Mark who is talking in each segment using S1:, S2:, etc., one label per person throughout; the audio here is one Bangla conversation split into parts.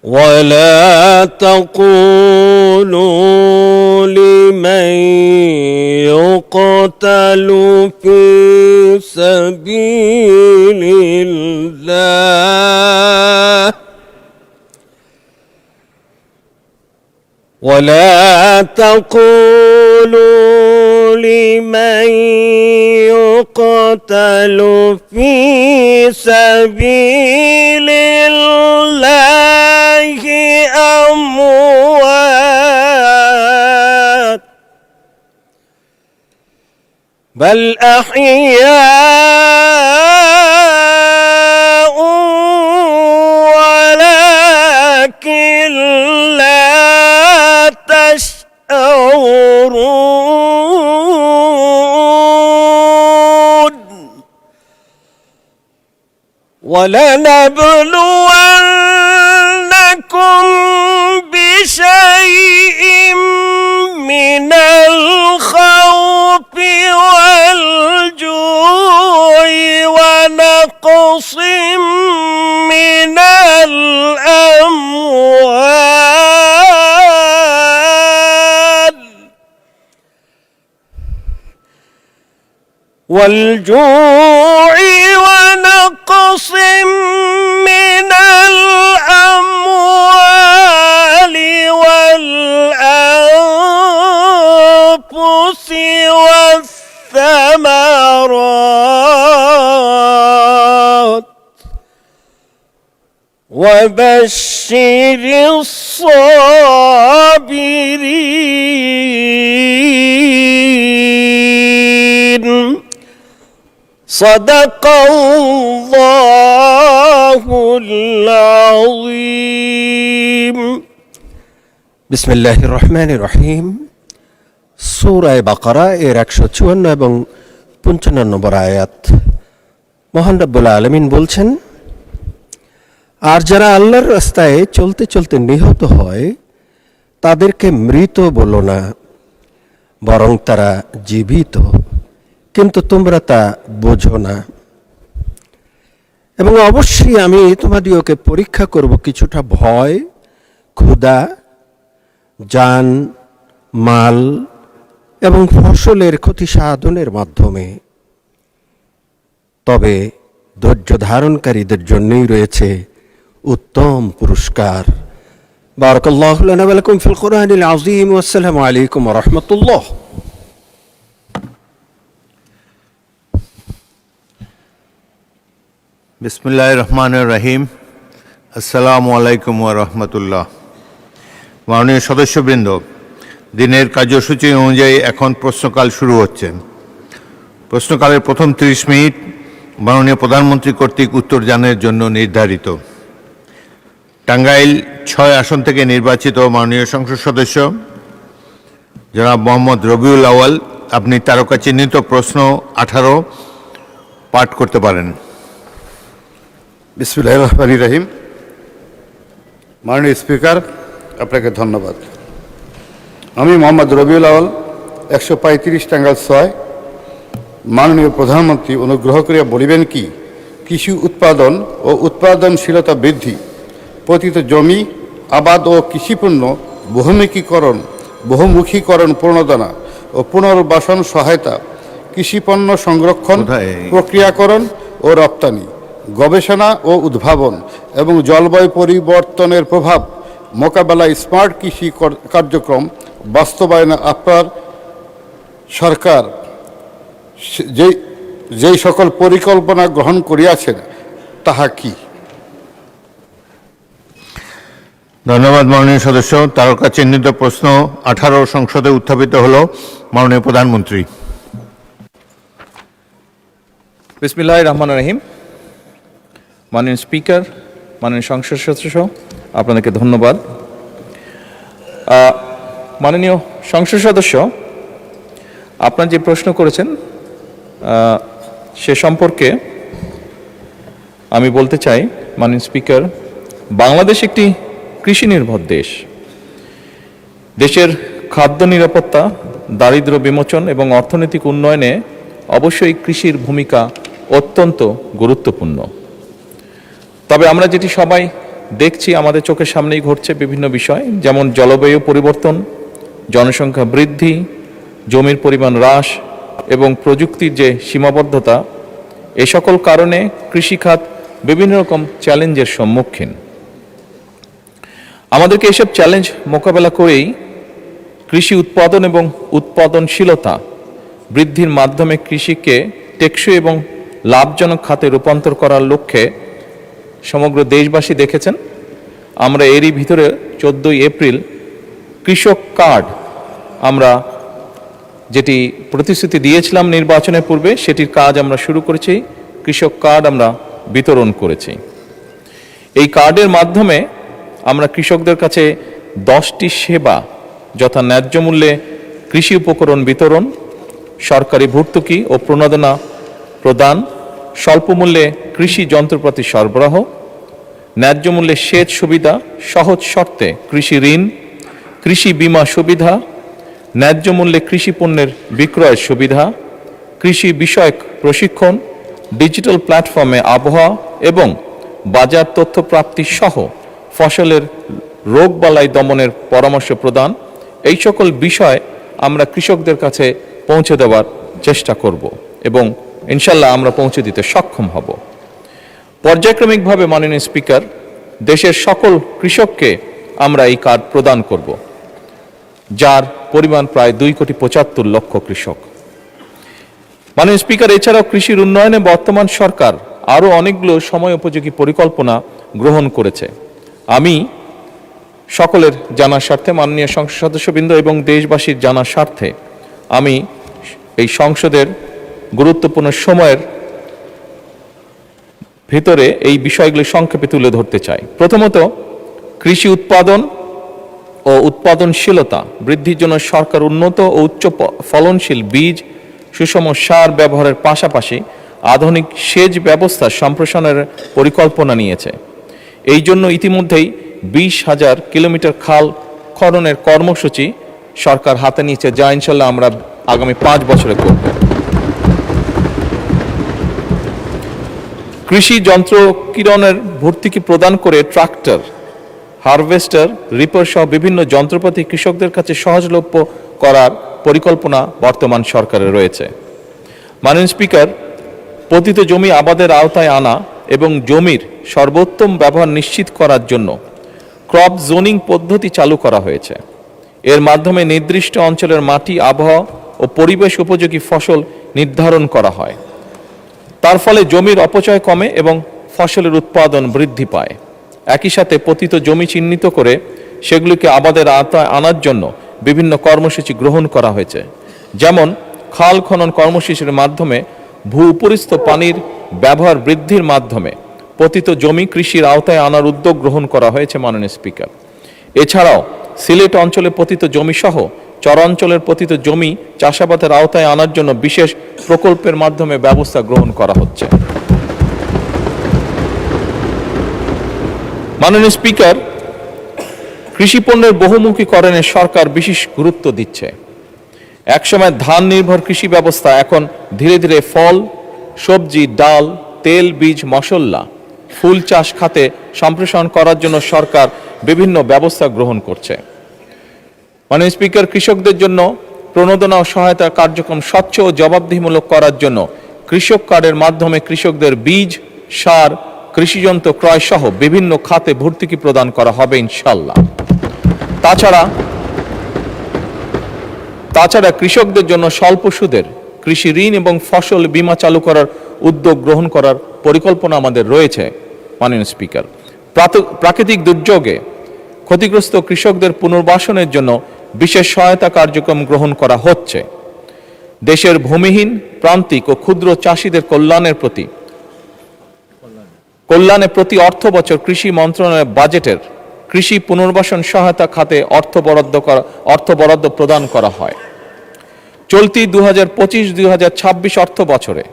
S1: ولا تقولوا لمن يقتل في سبيل الله يقتل في سبيل الله أموات بل أحياء ولكن لا تشعرون ولنبلونكم بشيء من الخوف والجوع ونقص من الأموال ونقص من الأموال والأنفس والثمرات وبشر الصابرين صدق الله العظيم
S2: بسم الله الرحمن الرحيم সূরা বাকারা এর 154 এবং 55 নম্বর আয়াত। মহান রব্বুল আলামিন বলছেন, আর যারা আল্লাহর রাস্তায় চলতে চলতে নিহত হয় তাদেরকে মৃত বলো না, বরং তারা জীবিত, কিন্তু তোমরা তা বোঝো না। এবং অবশ্যই আমি তোমাদিওকে পরীক্ষা করব কিছুটা ভয়, ক্ষুধা, জান, মাল এবং ফসলের ক্ষতি সাধনের মাধ্যমে। তবে ধৈর্য ধারণকারীদের জন্যই রয়েছে উত্তম পুরস্কার। বারাকাল্লাহু লানা ওয়া লাকুম ফিল কুরআনিল আযীম ওয়া আসসালামু আলাইকুম ওয়া রাহমাতুল্লাহ।
S3: বিসমিল্লাহির রহমানির রহিম। আসসালামু আলাইকুম ওয়া রাহমাতুল্লাহ। মাননীয় সদস্যবৃন্দ, দিনের কার্যসূচি অনুযায়ী এখন প্রশ্নকাল শুরু হচ্ছে। প্রশ্নকালের প্রথম 30 মিনিট মাননীয় প্রধানমন্ত্রী কর্তৃক উত্তরদানের জন্য নির্ধারিত। টাঙ্গাইল 6 আসন থেকে নির্বাচিত মাননীয় সংসদ সদস্য জনাব মোহাম্মদ রবিউল আউয়াল, আপনি তারকা চিহ্নিত প্রশ্ন 18 পাঠ করতে পারেন।
S4: বিসমিল্লাহির রহমানির রহিম। মাননীয় স্পিকার, আপনাকে ধন্যবাদ। আমি মোহাম্মদ রবিউল আউয়াল, 135 টাঙ্গাইল 6। মাননীয় প্রধানমন্ত্রী অনুগ্রহ করিয়া বলিবেন কি, কৃষি উৎপাদন ও উৎপাদনশীলতা বৃদ্ধি, পতিত জমি, আবাদ ও কৃষিপণ্য বহুমুখীকরণ প্রণোদনা ও পুনর্বাসন সহায়তা, কৃষিপণ্য সংরক্ষণ, প্রক্রিয়াকরণ ও রপ্তানি, গবেষণা ও উদ্ভাবন এবং জলবায়ু পরিবর্তনের প্রভাব মোকাবেলায় স্মার্ট কৃষি কার্যক্রম বাস্তবায়নে আপনার সরকার যেই সকল পরিকল্পনা গ্রহণ করিয়াছেন তাহা কি?
S3: ধন্যবাদ মাননীয় সদস্য। তারকা চিহ্নিত প্রশ্ন 18 সংসদে উত্থাপিত হল। মাননীয় প্রধানমন্ত্রী।
S5: বিসমিল্লাহির রহমানির রহিম। মাননীয় স্পিকার, মাননীয় সংসদ সদস্য, আপনাদেরকে ধন্যবাদ। মাননীয় সংসদ সদস্য, আপনার যে প্রশ্ন করেছেন সে সম্পর্কে আমি বলতে চাই, মাননীয় স্পিকার, বাংলাদেশ একটি কৃষি নির্ভর দেশ। দেশের খাদ্য নিরাপত্তা, দারিদ্র্য বিমোচন এবং অর্থনৈতিক উন্নয়নে অবশ্যই কৃষির ভূমিকা অত্যন্ত গুরুত্বপূর্ণ। তবে আমরা যেটি সবাই দেখছি আমাদের চোখের সামনেই ঘটছে বিভিন্ন বিষয়, যেমন জলবায়ু পরিবর্তন, জনসংখ্যা বৃদ্ধি, জমির পরিমাণ হ্রাস এবং প্রযুক্তির যে সীমাবদ্ধতা, এই সকল কারণে কৃষিখাত বিভিন্ন রকম চ্যালেঞ্জের সম্মুখীন। আমাদেরকে এসব চ্যালেঞ্জ মোকাবেলা করেই কৃষি উৎপাদন এবং উৎপাদনশীলতা বৃদ্ধির মাধ্যমে কৃষিকে টেকসই এবং লাভজনক খাতে রূপান্তর করার লক্ষ্যে সমগ্র দেশবাসী দেখেছেন আমরা এরই ভিতরে 14 এপ্রিল কৃষক কার্ড আমরা যেটি প্রতিশ্রুতি দিয়েছিলাম নির্বাচনের পূর্বে, সেটির কাজ আমরা শুরু করেছি। কৃষক কার্ড আমরা বিতরণ করেছি। এই কার্ডের মাধ্যমে আমরা কৃষকদের কাছে 10টি সেবা, যথা ন্যায্য মূল্যে কৃষি উপকরণ বিতরণ, সরকারি ভর্তুকি ও প্রণোদনা প্রদান, স্বল্প মূল্যে কৃষি যন্ত্রপাতি সরবরাহ, ন্যায্য মূল্যে সেচ সুবিধা, সহজ শর্তে কৃষি ঋণ, কৃষি বীমা সুবিধা, ন্যায্য মূল্যে কৃষি পণ্যের বিক্রয়ের সুবিধা, কৃষি বিষয়ক প্রশিক্ষণ, ডিজিটাল প্ল্যাটফর্মে আবহাওয়া এবং বাজার তথ্য প্রাপ্তি সহ ফসলের রোগবালাই দমনের পরামর্শ প্রদান, এই সকল বিষয় আমরা কৃষকদের কাছে পৌঁছে দেওয়ার চেষ্টা করব এবং ইনশাল্লাহ আমরা পৌঁছে দিতে সক্ষম হব। পর্যায়ক্রমিকভাবে মাননীয় স্পিকার, দেশের সকল কৃষককে আমরা এই কার্ড প্রদান করব, যার পরিমাণ প্রায় 2,75,00,000 কৃষক। মাননীয় স্পিকার, এছাড়াও কৃষির উন্নয়নে বর্তমান সরকার আরও অনেকগুলো সময় উপযোগী পরিকল্পনা গ্রহণ করেছে। আমি সকলের জানার স্বার্থে, মাননীয় সংসদ সদস্যবৃন্দ এবং দেশবাসীর জানার স্বার্থে আমি এই সংসদের গুরুত্বপূর্ণ সময়ের ভিতরে এই বিষয়গুলি সংক্ষেপে তুলে ধরতে চাই। প্রথমত, কৃষি উৎপাদন ও উৎপাদনশীলতা বৃদ্ধির জন্য সরকার উন্নত ও উচ্চ ফলনশীল বীজ, সুষম সার ব্যবহারের পাশাপাশি আধুনিক সেচ ব্যবস্থা সম্প্রসারণের পরিকল্পনা নিয়েছে। এই জন্য ইতিমধ্যেই 20,000 কিলোমিটার খাল খননের কর্মসূচি সরকার হাতে নিয়েছে, যা ইনশাল্লাহ আমরা আগামী 5 বছরে করব। কৃষি যন্ত্র কিরণের ভর্তুকি প্রদান করে ট্রাক্টর, হারভেস্টার, রিপার সহ বিভিন্ন যন্ত্রপাতি কৃষকদের কাছে সহজলভ্য করার পরিকল্পনা বর্তমান সরকারের রয়েছে। মাননীয় স্পিকার, পতিত জমি আবাদের আওতায় আনা এবং জমির সর্বোত্তম ব্যবহার নিশ্চিত করার জন্য ক্রপ জোনিং পদ্ধতি চালু করা হয়েছে। এর মাধ্যমে নির্দিষ্ট অঞ্চলের মাটি, আবহাওয়া ও পরিবেশ উপযোগী ফসল নির্ধারণ করা হয়। তার ফলে জমির অপচয় কমে এবং ফসলের উৎপাদন বৃদ্ধি পায়। একই সাথে পতিত জমি চিহ্নিত করে সেগুলিকে আবাদের আওতায় আনার জন্য বিভিন্ন কর্মসূচি গ্রহণ করা হয়েছে, যেমন খাল খনন কর্মসূচির মাধ্যমে ভূ উপরিস্থ পানির ব্যবহার বৃদ্ধির মাধ্যমে পতিত জমি কৃষির আওতায় আনার উদ্যোগ গ্রহণ করা হয়েছে। মাননীয় স্পিকার, এছাড়াও সিলেট অঞ্চলে পতিত জমি সহ চরাঞ্চলের পতিত জমি চাষাবাদের আওতায় আনার জন্য বিশেষ প্রকল্পের মাধ্যমে ব্যবস্থা গ্রহণ করা হচ্ছে। মাননীয় স্পিকার, কৃষি পণ্যের বহুমুখীকরণে সরকার বিশেষ গুরুত্ব দিচ্ছে। একসময় ধান নির্ভর কৃষি ব্যবস্থা এখন ধীরে ধীরে ফল, সবজি, ডাল, তেল, বীজ, মশলা, ফুল চাষ খাতে সম্প্রসারণ করার জন্য সরকার বিভিন্ন ব্যবস্থা গ্রহণ করছে। মাননীয় স্পিকার, কৃষকদের জন্য প্রণোদনা ও সহায়তা কার্যক্রম স্বচ্ছ ও জবাবদিহিমূলক করার জন্য কৃষক কার্ডের মাধ্যমে কৃষকদের বীজ, সার, কৃষিযন্ত্র ক্রয় সহ বিভিন্ন খাতে ভর্তুকি প্রদান করা হবে ইনশাল্লাহ। তাছাড়া কৃষকদের জন্য স্বল্প সুদের কৃষি ঋণ এবং ফসল বীমা চালু করার উদ্যোগ গ্রহণ করার পরিকল্পনা আমাদের রয়েছে। মাননীয় স্পিকার, প্রাকৃতিক দুর্যোগে ক্ষতিগ্রস্ত কৃষকদের পুনর্বাসনের জন্য বিশেষ সহায়তা কার্যক্রম গ্রহণ করা হচ্ছে। দেশের ভূমিহীন, প্রান্তিক ও ক্ষুদ্র চাষীদের কল্যাণে প্রতি অর্থ বছর কৃষি মন্ত্রণালয়ের বাজেটের কৃষি পুনর্বাসন সহায়তা খাতে অর্থ বরাদ্দ প্রদান করা হয়। চলতি 2025-2026 অর্থ বছরে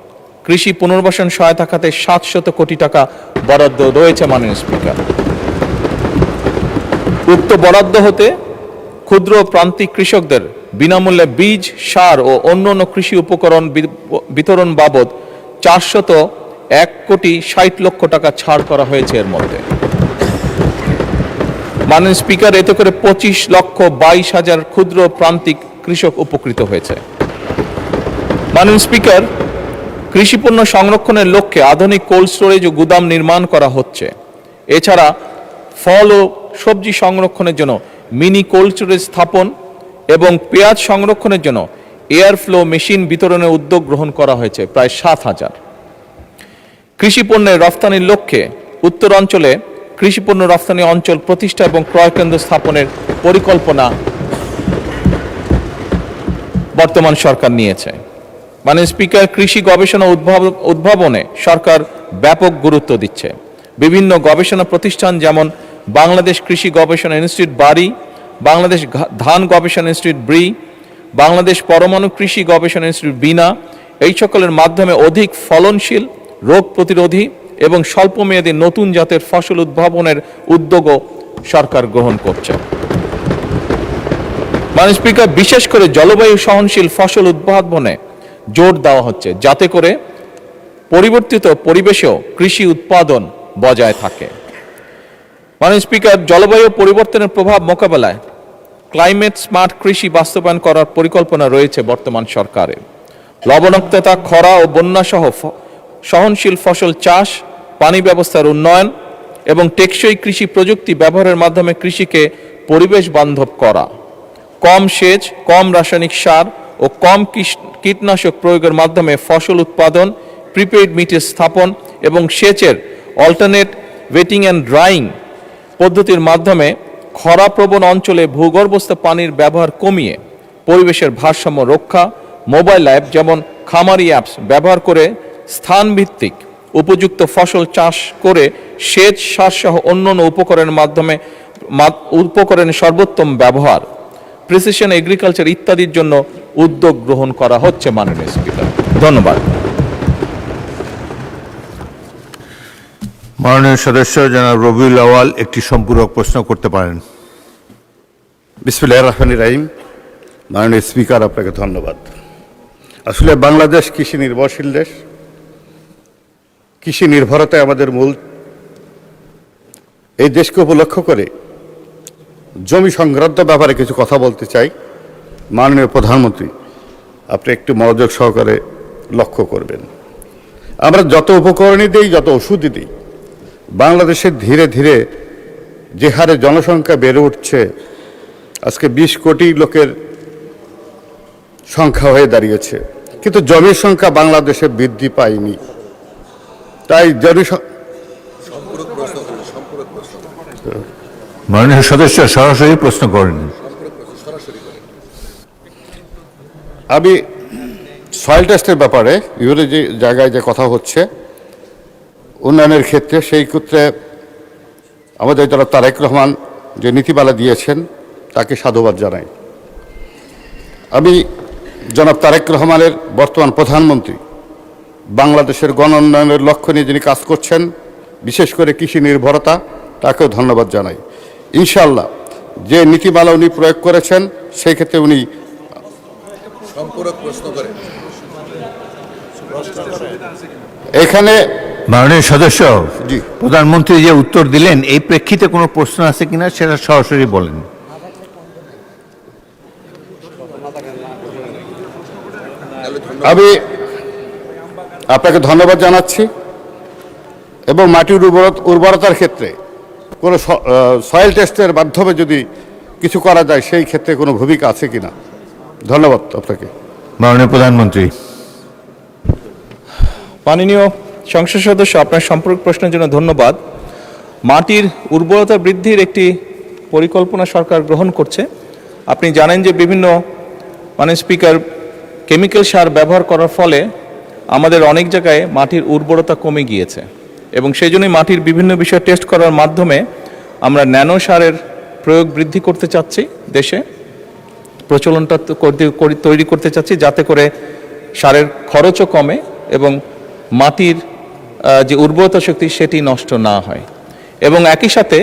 S5: কৃষি পুনর্বাসন সহায়তা খাতে 700 কোটি টাকা বরাদ্দ রয়েছে। মাননীয় স্পিকার, উক্ত বরাদ্দ হতে ক্ষুদ্র প্রান্তিক কৃষকদের বিনামূল্যে বীজ, সার ও অন্যান্য কৃষি উপকরণ বিতরণ বাবদ 401 কোটি 60 লক্ষ টাকা ছাড় করা হয়েছে। এর মধ্যে মাননীয় স্পিকার, এতে করে 25,22,000 ক্ষুদ্র প্রান্তিক কৃষক উপকৃত হয়েছে। মাননীয় স্পিকার, কৃষিপণ্য সংরক্ষণের লক্ষ্যে আধুনিক কোল্ড স্টোরেজ ও গুদাম নির্মাণ করা হচ্ছে। এছাড়া ফল ও সবজি সংরক্ষণের জন্য মিনি কোল্ড স্টোরেজ স্থাপন এবং পেঁয়াজ সংরক্ষণের জন্য এয়ার ফ্লো মেশিন বিতরণের উদ্যোগ গ্রহণ করা হয়েছে প্রায় 7,000। কৃষিপণ্যের রফতানির লক্ষ্যে উত্তরাঞ্চলে কৃষিপণ্য রফতানি অঞ্চল প্রতিষ্ঠা এবং ক্রয় কেন্দ্র স্থাপনের পরিকল্পনা বর্তমান সরকার নিয়েছে। মাননীয় স্পিকার, কৃষি গবেষণা উদ্ভাবনে সরকার ব্যাপক গুরুত্ব দিচ্ছে। বিভিন্ন গবেষণা প্রতিষ্ঠান যেমন বাংলাদেশ কৃষি গবেষণা ইনস্টিটিউট বারি, বাংলাদেশ ধান গবেষণা ইনস্টিটিউট ব্রি, বাংলাদেশ পরমাণু কৃষি গবেষণা ইনস্টিটিউট বিনা, এই সকলের মাধ্যমে অধিক ফলনশীল, রোগ প্রতিরোধী এবং স্বল্পমেয়াদী নতুন জাতের ফসল উদ্ভাবনের উদ্যোগও সরকার গ্রহণ করছে। মাননীয় স্পিকার, বিশেষ করে জলবায়ু সহনশীল ফসল উদ্ভাবনে জোর দেওয়া হচ্ছে, যাতে করে পরিবর্তিত পরিবেশেও কৃষি উৎপাদন বজায় থাকে। মাননীয় স্পিকার, জলবায়ু পরিবর্তনের প্রভাব মোকাবেলায় ক্লাইমেট স্মার্ট কৃষি বাস্তবায়ন করার পরিকল্পনা রয়েছে বর্তমান সরকারের। লবণাক্ততা, খরা ও বন্যা সহ সহনশীল ফসল চাষ, পানি ব্যবস্থার উন্নয়ন এবং টেকসই কৃষি প্রযুক্তি ব্যবহারের মাধ্যমে কৃষিকে পরিবেশ বান্ধব করা, কম সেচ, কম রাসায়নিক সার ও কম কীটনাশক প্রয়োগের মাধ্যমে ফসল উৎপাদন, প্রিপেইড মিটার স্থাপন এবং সেচের অল্টারনেট ওয়েটিং অ্যান্ড ড্রাইং পদ্ধতির মাধ্যমে খরাপ্রবণ অঞ্চলে ভূগর্ভস্থ পানির ব্যবহার কমিয়ে পরিবেশের ভারসাম্য রক্ষা, মোবাইল অ্যাপ যেমন খামারি অ্যাপস ব্যবহার করে স্থানভিত্তিক উপযুক্ত ফসল চাষ করে সেচ, সার সহ অন্যান্য উপকরণের সর্বোত্তম ব্যবহার, প্রিসিশন এগ্রিকালচার ইত্যাদির জন্য উদ্যোগ গ্রহণ করা হচ্ছে। মাননীয় স্পিকার, ধন্যবাদ।
S3: মাননীয় সদস্য জনাব রবিউল আউয়াল একটি সম্পূরক প্রশ্ন করতে পারেন।
S4: বিসমিল্লাহির রহমানির রহিম। মাননীয় স্পিকার, আপনাকে ধন্যবাদ। আসলে বাংলাদেশ কৃষি নির্ভরশীল দেশ। কৃষি নির্ভরতাই আমাদের মূল। এই দেশকে উপলক্ষ করে জমি সংক্রান্ত ব্যাপারে কিছু কথা বলতে চাই। মাননীয় প্রধানমন্ত্রী, আপনি একটু মনোযোগ সহকারে লক্ষ্য করবেন। আমরা যত উপকরণই দিই, যত ওষুধই দিই, বাংলাদেশে ধীরে ধীরে যে হারে জনসংখ্যা বেড়ে উঠছে, আজকে 20 কোটি লোকের সংখ্যা হয়ে দাঁড়িয়েছে, কিন্তু জমির সংখ্যা বাংলাদেশে বৃদ্ধি পায়নি। তাই
S3: মাননীয় সদস্য সরাসরি প্রশ্ন করেন।
S4: আমি সয়েল টেস্টের ব্যাপারে বিভিন্ন যে জায়গায় যে কথা হচ্ছে উন্নয়নের ক্ষেত্রে, সেই ক্ষেত্রে আমাদের যারা তারেক রহমান যে নীতিমালা দিয়েছেন তাকে সাধুবাদ জানাই। আমি জনাব তারেক রহমানের বর্তমান প্রধানমন্ত্রী বাংলাদেশের গণ উন্নয়নের লক্ষ্য নিয়ে যিনি কাজ করছেন, বিশেষ করে কৃষি নির্ভরতা, তাকেও ধন্যবাদ জানাই। ইনশাআল্লাহ যে নীতিমালা উনি প্রয়োগ করেছেন সেই ক্ষেত্রে উনি এখানে
S3: মাননীয় সদস্য,
S4: জি,
S3: প্রধানমন্ত্রী যে উত্তর দিলেন এই প্রেক্ষিতে কোনো প্রশ্ন আছে কিনা সেটা সরাসরি বলেন।
S4: আমি আপনাকে ধন্যবাদ জানাচ্ছি এবং মাটির উর্বরতার ক্ষেত্রে কোনো সয়েল টেস্টের মাধ্যমে যদি কিছু করা যায় সেই ক্ষেত্রে কোনো ভূমিকা আছে কিনা। ধন্যবাদ আপনাকে।
S3: মাননীয় প্রধানমন্ত্রী।
S5: মাননীয় সংসদ সদস্য, আপনার সম্পর্ক প্রশ্নের জন্য ধন্যবাদ। মাটির উর্বরতা বৃদ্ধির একটি পরিকল্পনা সরকার গ্রহণ করছে। আপনি জানেন যে বিভিন্ন স্পিকার, কেমিক্যাল সার ব্যবহার করার ফলে আমাদের অনেক জায়গায় মাটির উর্বরতা কমে গিয়েছে এবং সেই জন্যই মাটির বিভিন্ন বিষয় টেস্ট করার মাধ্যমে আমরা ন্যানো সারের প্রয়োগ বৃদ্ধি করতে চাচ্ছি, দেশে প্রচলনটা তৈরি করতে চাচ্ছি, যাতে করে সারের খরচও কমে এবং মাটির যে উর্বরতা শক্তি সেটি নষ্ট না হয়। এবং একই সাথে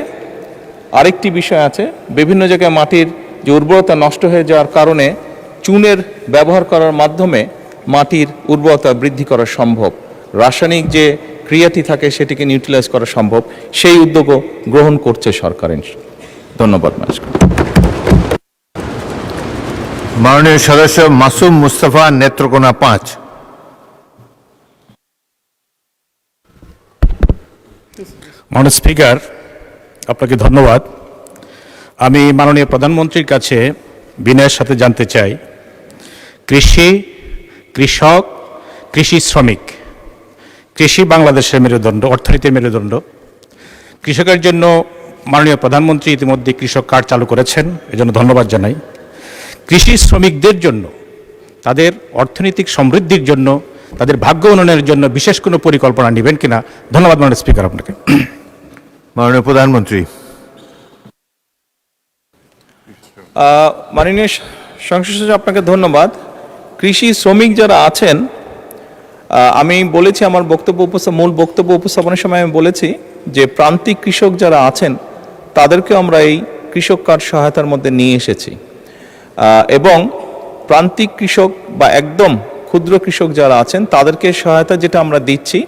S5: আরেকটি বিষয় আছে, বিভিন্ন জায়গায় মাটির যে উর্বরতা নষ্ট হয়ে যাওয়ার কারণে চুনের ব্যবহার করার মাধ্যমে মাটির উর্বরতা বৃদ্ধি করা সম্ভব, রাসায়নিক যে ক্রিয়াটি থাকে সেটিকে নিউট্রিলাইজ করা সম্ভব, সেই উদ্যোগও গ্রহণ করছে সরকার। ধন্যবাদ মাননীয় স্পিকার।
S3: মাননীয় সদস্য মাসুম মুস্তাফা, নেত্রকোনা 5।
S6: মাননীয় স্পিকার, আপনাকে ধন্যবাদ। আমি মাননীয় প্রধানমন্ত্রীর কাছে বিনয়ের সাথে জানতে চাই, কৃষি, কৃষক, কৃষি শ্রমিক, কৃষি বাংলাদেশের মেরুদণ্ড, অর্থনীতির মেরুদণ্ড। কৃষকের জন্য মাননীয় প্রধানমন্ত্রী ইতিমধ্যে কৃষক কার্ড চালু করেছেন, এজন্য ধন্যবাদ জানাই। কৃষি শ্রমিকদের জন্য, তাদের অর্থনৈতিক সমৃদ্ধির জন্য, তাদের ভাগ্য উন্নয়নের জন্য বিশেষ কোনো পরিকল্পনা নেবেন কিনা? ধন্যবাদ মাননীয় স্পিকার আপনাকে।
S3: মাননীয় প্রধানমন্ত্রী।
S5: মাননীয় সংসদ সদস্য, আপনাকে ধন্যবাদ। কৃষি শ্রমিক যারা আছেন, আমি বলেছি আমার মূল বক্তব্য উপস্থাপনের সময় আমি বলেছি যে প্রান্তিক কৃষক যারা আছেন তাদেরকে আমরা এই কৃষক কার্ড সহায়তার মধ্যে নিয়ে এসেছি, এবং প্রান্তিক কৃষক বা একদম ক্ষুদ্র কৃষক যারা আছেন তাদেরকে সহায়তা যেটা আমরা দিচ্ছি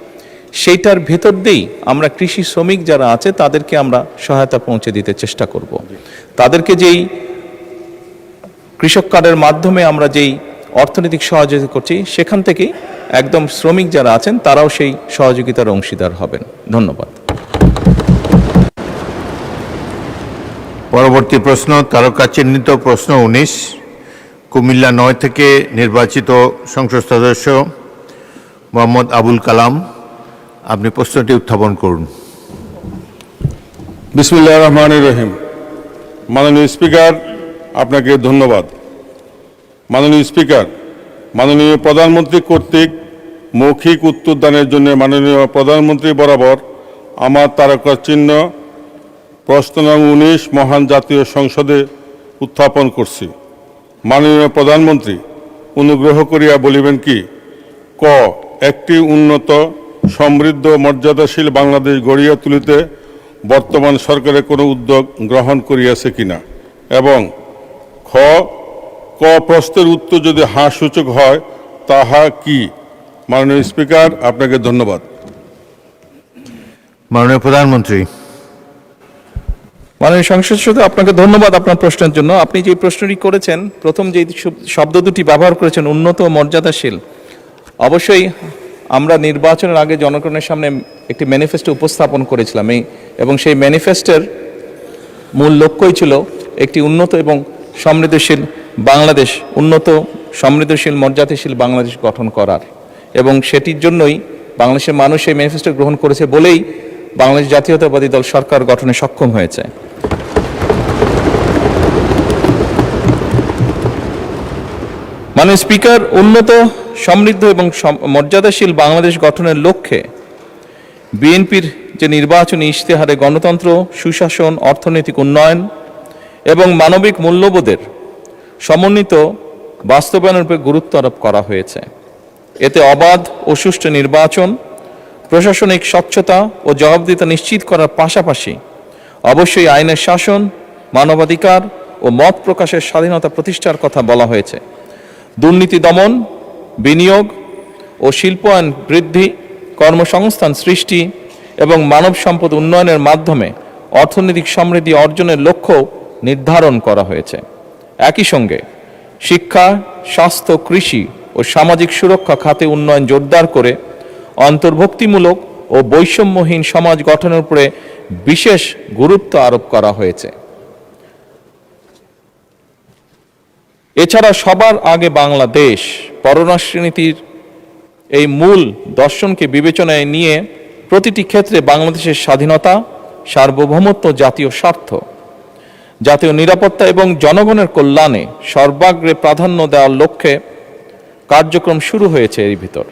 S5: সেইটার ভেতর দিয়েই আমরা কৃষি শ্রমিক যারা আছে তাদেরকে আমরা সহায়তা পৌঁছে দিতে চেষ্টা করব। তাদেরকে যেই কৃষক কার্ডের মাধ্যমে আমরা যেই অর্থনৈতিক সহযোগিতা করছি সেখান থেকেই একদম শ্রমিক যারা আছেন তারাও সেই সহযোগিতার অংশীদার হবেন। ধন্যবাদ।
S3: পরবর্তী প্রশ্ন, তারকা চিহ্নিত প্রশ্ন 19, কুমিল্লা 9 থেকে নির্বাচিত সংসদ সদস্য মোহাম্মদ আবুল কালাম। আপনি প্রশ্নটি উত্থাপন করুন।
S7: বিসমিল্লাহির রহমানির রহিম। মাননীয় স্পিকার, আপনাকে ধন্যবাদ। মাননীয় স্পিকার, মাননীয় প্রধানমন্ত্রী কর্তৃক মৌখিক উত্তরদানের জন্য মাননীয় প্রধানমন্ত্রী বরাবর আমার তারকা চিহ্ন প্রশ্ন নং 19 মহান জাতীয় সংসদে উত্থাপন করছি। মাননীয় প্রধানমন্ত্রী অনুগ্রহ করিয়া বলিবেন কি, ক, একটি উন্নত সমৃদ্ধ মর্যাদাশীল বাংলাদেশ গড়িয়া তুলিতে বর্তমান সরকারের কোনো উদ্যোগ গ্রহণ করিয়াছে কিনা, এবং খ, ক প্রশ্নের উত্তর যদি হ্যাঁ সূচক হয় তাহা কি? মাননীয় স্পিকার, আপনাকে ধন্যবাদ।
S3: মাননীয় প্রধানমন্ত্রী।
S5: মাননীয় সংসদ সদস্য, আপনাকে ধন্যবাদ আপনার প্রশ্নের জন্য। আপনি যে প্রশ্নটি করেছেন, প্রথম যে শব্দ দুটি ব্যবহার করেছেন উন্নত ও মর্যাদাশীল, অবশ্যই আমরা নির্বাচনের আগে জনগণের সামনে একটি ম্যানিফেস্টো উপস্থাপন করেছিলাম, এবং সেই ম্যানিফেস্টোর মূল লক্ষ্যই ছিল একটি উন্নত এবং সমৃদ্ধশীল বাংলাদেশ, উন্নত সমৃদ্ধশীল মর্যাদাশীল বাংলাদেশ গঠন করার, এবং সেটির জন্যই বাংলাদেশের মানুষ এই ম্যানিফেস্টো গ্রহণ করেছে বলেই বাংলাদেশ জাতীয়তাবাদী দল সরকার গঠনে সক্ষম হয়েছে। মাননীয় স্পিকার, উন্নত সমৃদ্ধ এবং মর্যাদাশীল বাংলাদেশ গঠনের লক্ষ্যে বিএনপির যে নির্বাচনী ইশতেহারে গণতন্ত্র, সুশাসন, অর্থনৈতিক উন্নয়ন এবং মানবিক মূল্যবোধের সমন্বিত বাস্তবায়নের উপর গুরুত্ব আরোপ করা হয়েছে। এতে অবাধ ও সুষ্ঠু নির্বাচন, প্রশাসনিক স্বচ্ছতা ও জবাবদিহিতা নিশ্চিত করার পাশাপাশি অবশ্যই আইনের শাসন, মানবাধিকার ও মত প্রকাশের স্বাধীনতা প্রতিষ্ঠার কথা বলা হয়েছে। দুর্নীতি দমন, বিনিয়োগ ও শিল্পায়ন বৃদ্ধি, কর্মসংস্থান সৃষ্টি এবং মানব সম্পদ উন্নয়নের মাধ্যমে অর্থনৈতিক সমৃদ্ধি অর্জনের লক্ষ্য নির্ধারণ করা হয়েছে। একই সঙ্গে শিক্ষা, স্বাস্থ্য, কৃষি ও সামাজিক সুরক্ষা খাতে উন্নয়ন জোরদার করে অন্তর্ভুক্তিমূলক ও বৈষম্যহীন সমাজ গঠনের উপরে বিশেষ গুরুত্ব আরোপ করা হয়েছে। এছাড়া সবার আগে বাংলাদেশ পররাষ্ট্রনীতির এই মূল দর্শনকে বিবেচনায় নিয়ে প্রতিটি ক্ষেত্রে বাংলাদেশের স্বাধীনতা, সার্বভৌমত্ব, জাতীয় স্বার্থ, জাতীয় নিরাপত্তা এবং জনগণের কল্যাণে সর্বাগ্রে প্রাধান্য দেওয়ার লক্ষ্যে কার্যক্রম শুরু হয়েছে। এর ভিতর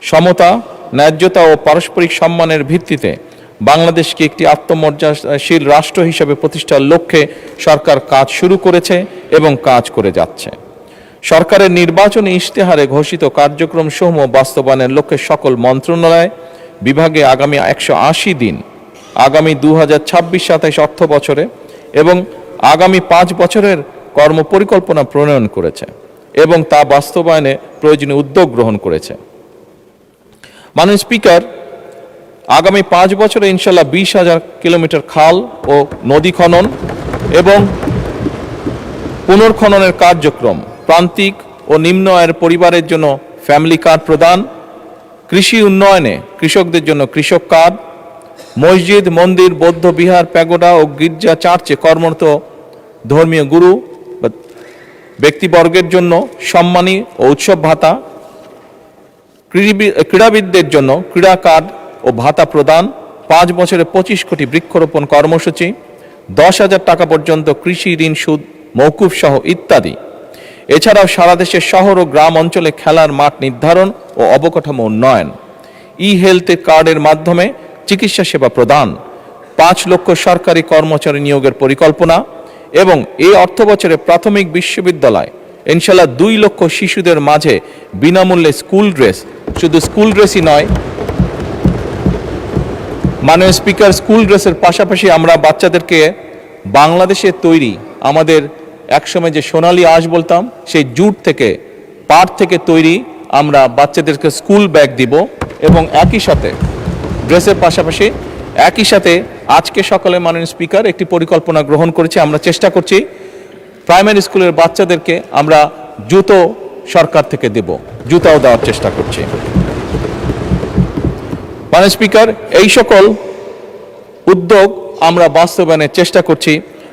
S5: সমতা, ন্যায্যতা ও পারস্পরিক সম্মানের ভিত্তিতে বাংলাদেশকে একটি আত্মমর্যাদাশীল রাষ্ট্র হিসেবে প্রতিষ্ঠার লক্ষ্যে সরকার কাজ শুরু করেছে এবং কাজ করে যাচ্ছে। সরকারের নির্বাচনী ইশতেহারে ঘোষিত কার্যক্রম সমূহ বাস্তবায়নের লক্ষ্যে সকল মন্ত্রণালয় বিভাগে আগামী 180 দিন, আগামী 2026-27 অর্থ বছরে এবং আগামী 5 বছরের কর্মপরিকল্পনা প্রণয়ন করেছে এবং তা বাস্তবায়নে প্রয়োজনীয় উদ্যোগ গ্রহণ করেছে। মাননীয় স্পিকার, আগামী 5 বছরে ইনশাল্লাহ 20,000 কিলোমিটার খাল ও নদী খনন এবং পুনর্খননের কার্যক্রম, প্রান্তিক ও নিম্ন আয়ের পরিবারের জন্য ফ্যামিলি কার্ড প্রদান, কৃষি উন্নয়নে কৃষকদের জন্য কৃষক কার্ড, মসজিদ, মন্দির, বৌদ্ধ বিহার, প্যাগোডা ও গির্জা চার্চে কর্মরত ধর্মীয় গুরু বা ব্যক্তিবর্গের জন্য সম্মানী ও উৎসব ভাতা, ক্রীড়াবিদদের জন্য ক্রীড়া কার্ড ও ভাতা প্রদান, 5 বছরে 25 কোটি বৃক্ষরোপণ কর্মসূচি, 10,000 টাকা পর্যন্ত কৃষি ঋণ সুদ মওকুফ সহ ইত্যাদি। এছাড়াও সারা দেশের শহর ও গ্রাম অঞ্চলে খেলার মাঠ নির্ধারণ ও অবকাঠামো উন্নয়ন, ই হেলথ কার্ডের মাধ্যমে চিকিৎসা সেবা প্রদান, 5 লক্ষ সরকারি কর্মচারী নিয়োগের পরিকল্পনা এবং এই অর্থবছরে প্রাথমিক বিশ্ববিদ্যালয় ইনশাল্লাহ 2 লক্ষ শিশুদের মাঝে বিনামূল্যে স্কুল ড্রেস, শুধু স্কুল ড্রেসই নয় মাননীয় স্পিকার, স্কুল ড্রেসের পাশাপাশি আমরা বাচ্চাদেরকে বাংলাদেশে তৈরি আমাদের একসময় যে সোনালী আঁশ বলতাম সেই জুট থেকে, পাট থেকে তৈরি আমরা বাচ্চাদেরকে স্কুল ব্যাগ দিব এবং একই সাথে ড্রেসের পাশাপাশি একই সাথে আজকে সকালে মাননীয় স্পিকার একটি পরিকল্পনা গ্রহণ করেছে। আমরা চেষ্টা করছি প্রাইমারি স্কুলের বাচ্চাদেরকে আমরা জুতো সরকার থেকে দেব, জুতাও দেওয়ার চেষ্টা করছি। মাননীয় স্পিকার, এই সকল উদ্যোগ আমরা বাস্তবায়নের চেষ্টা করছি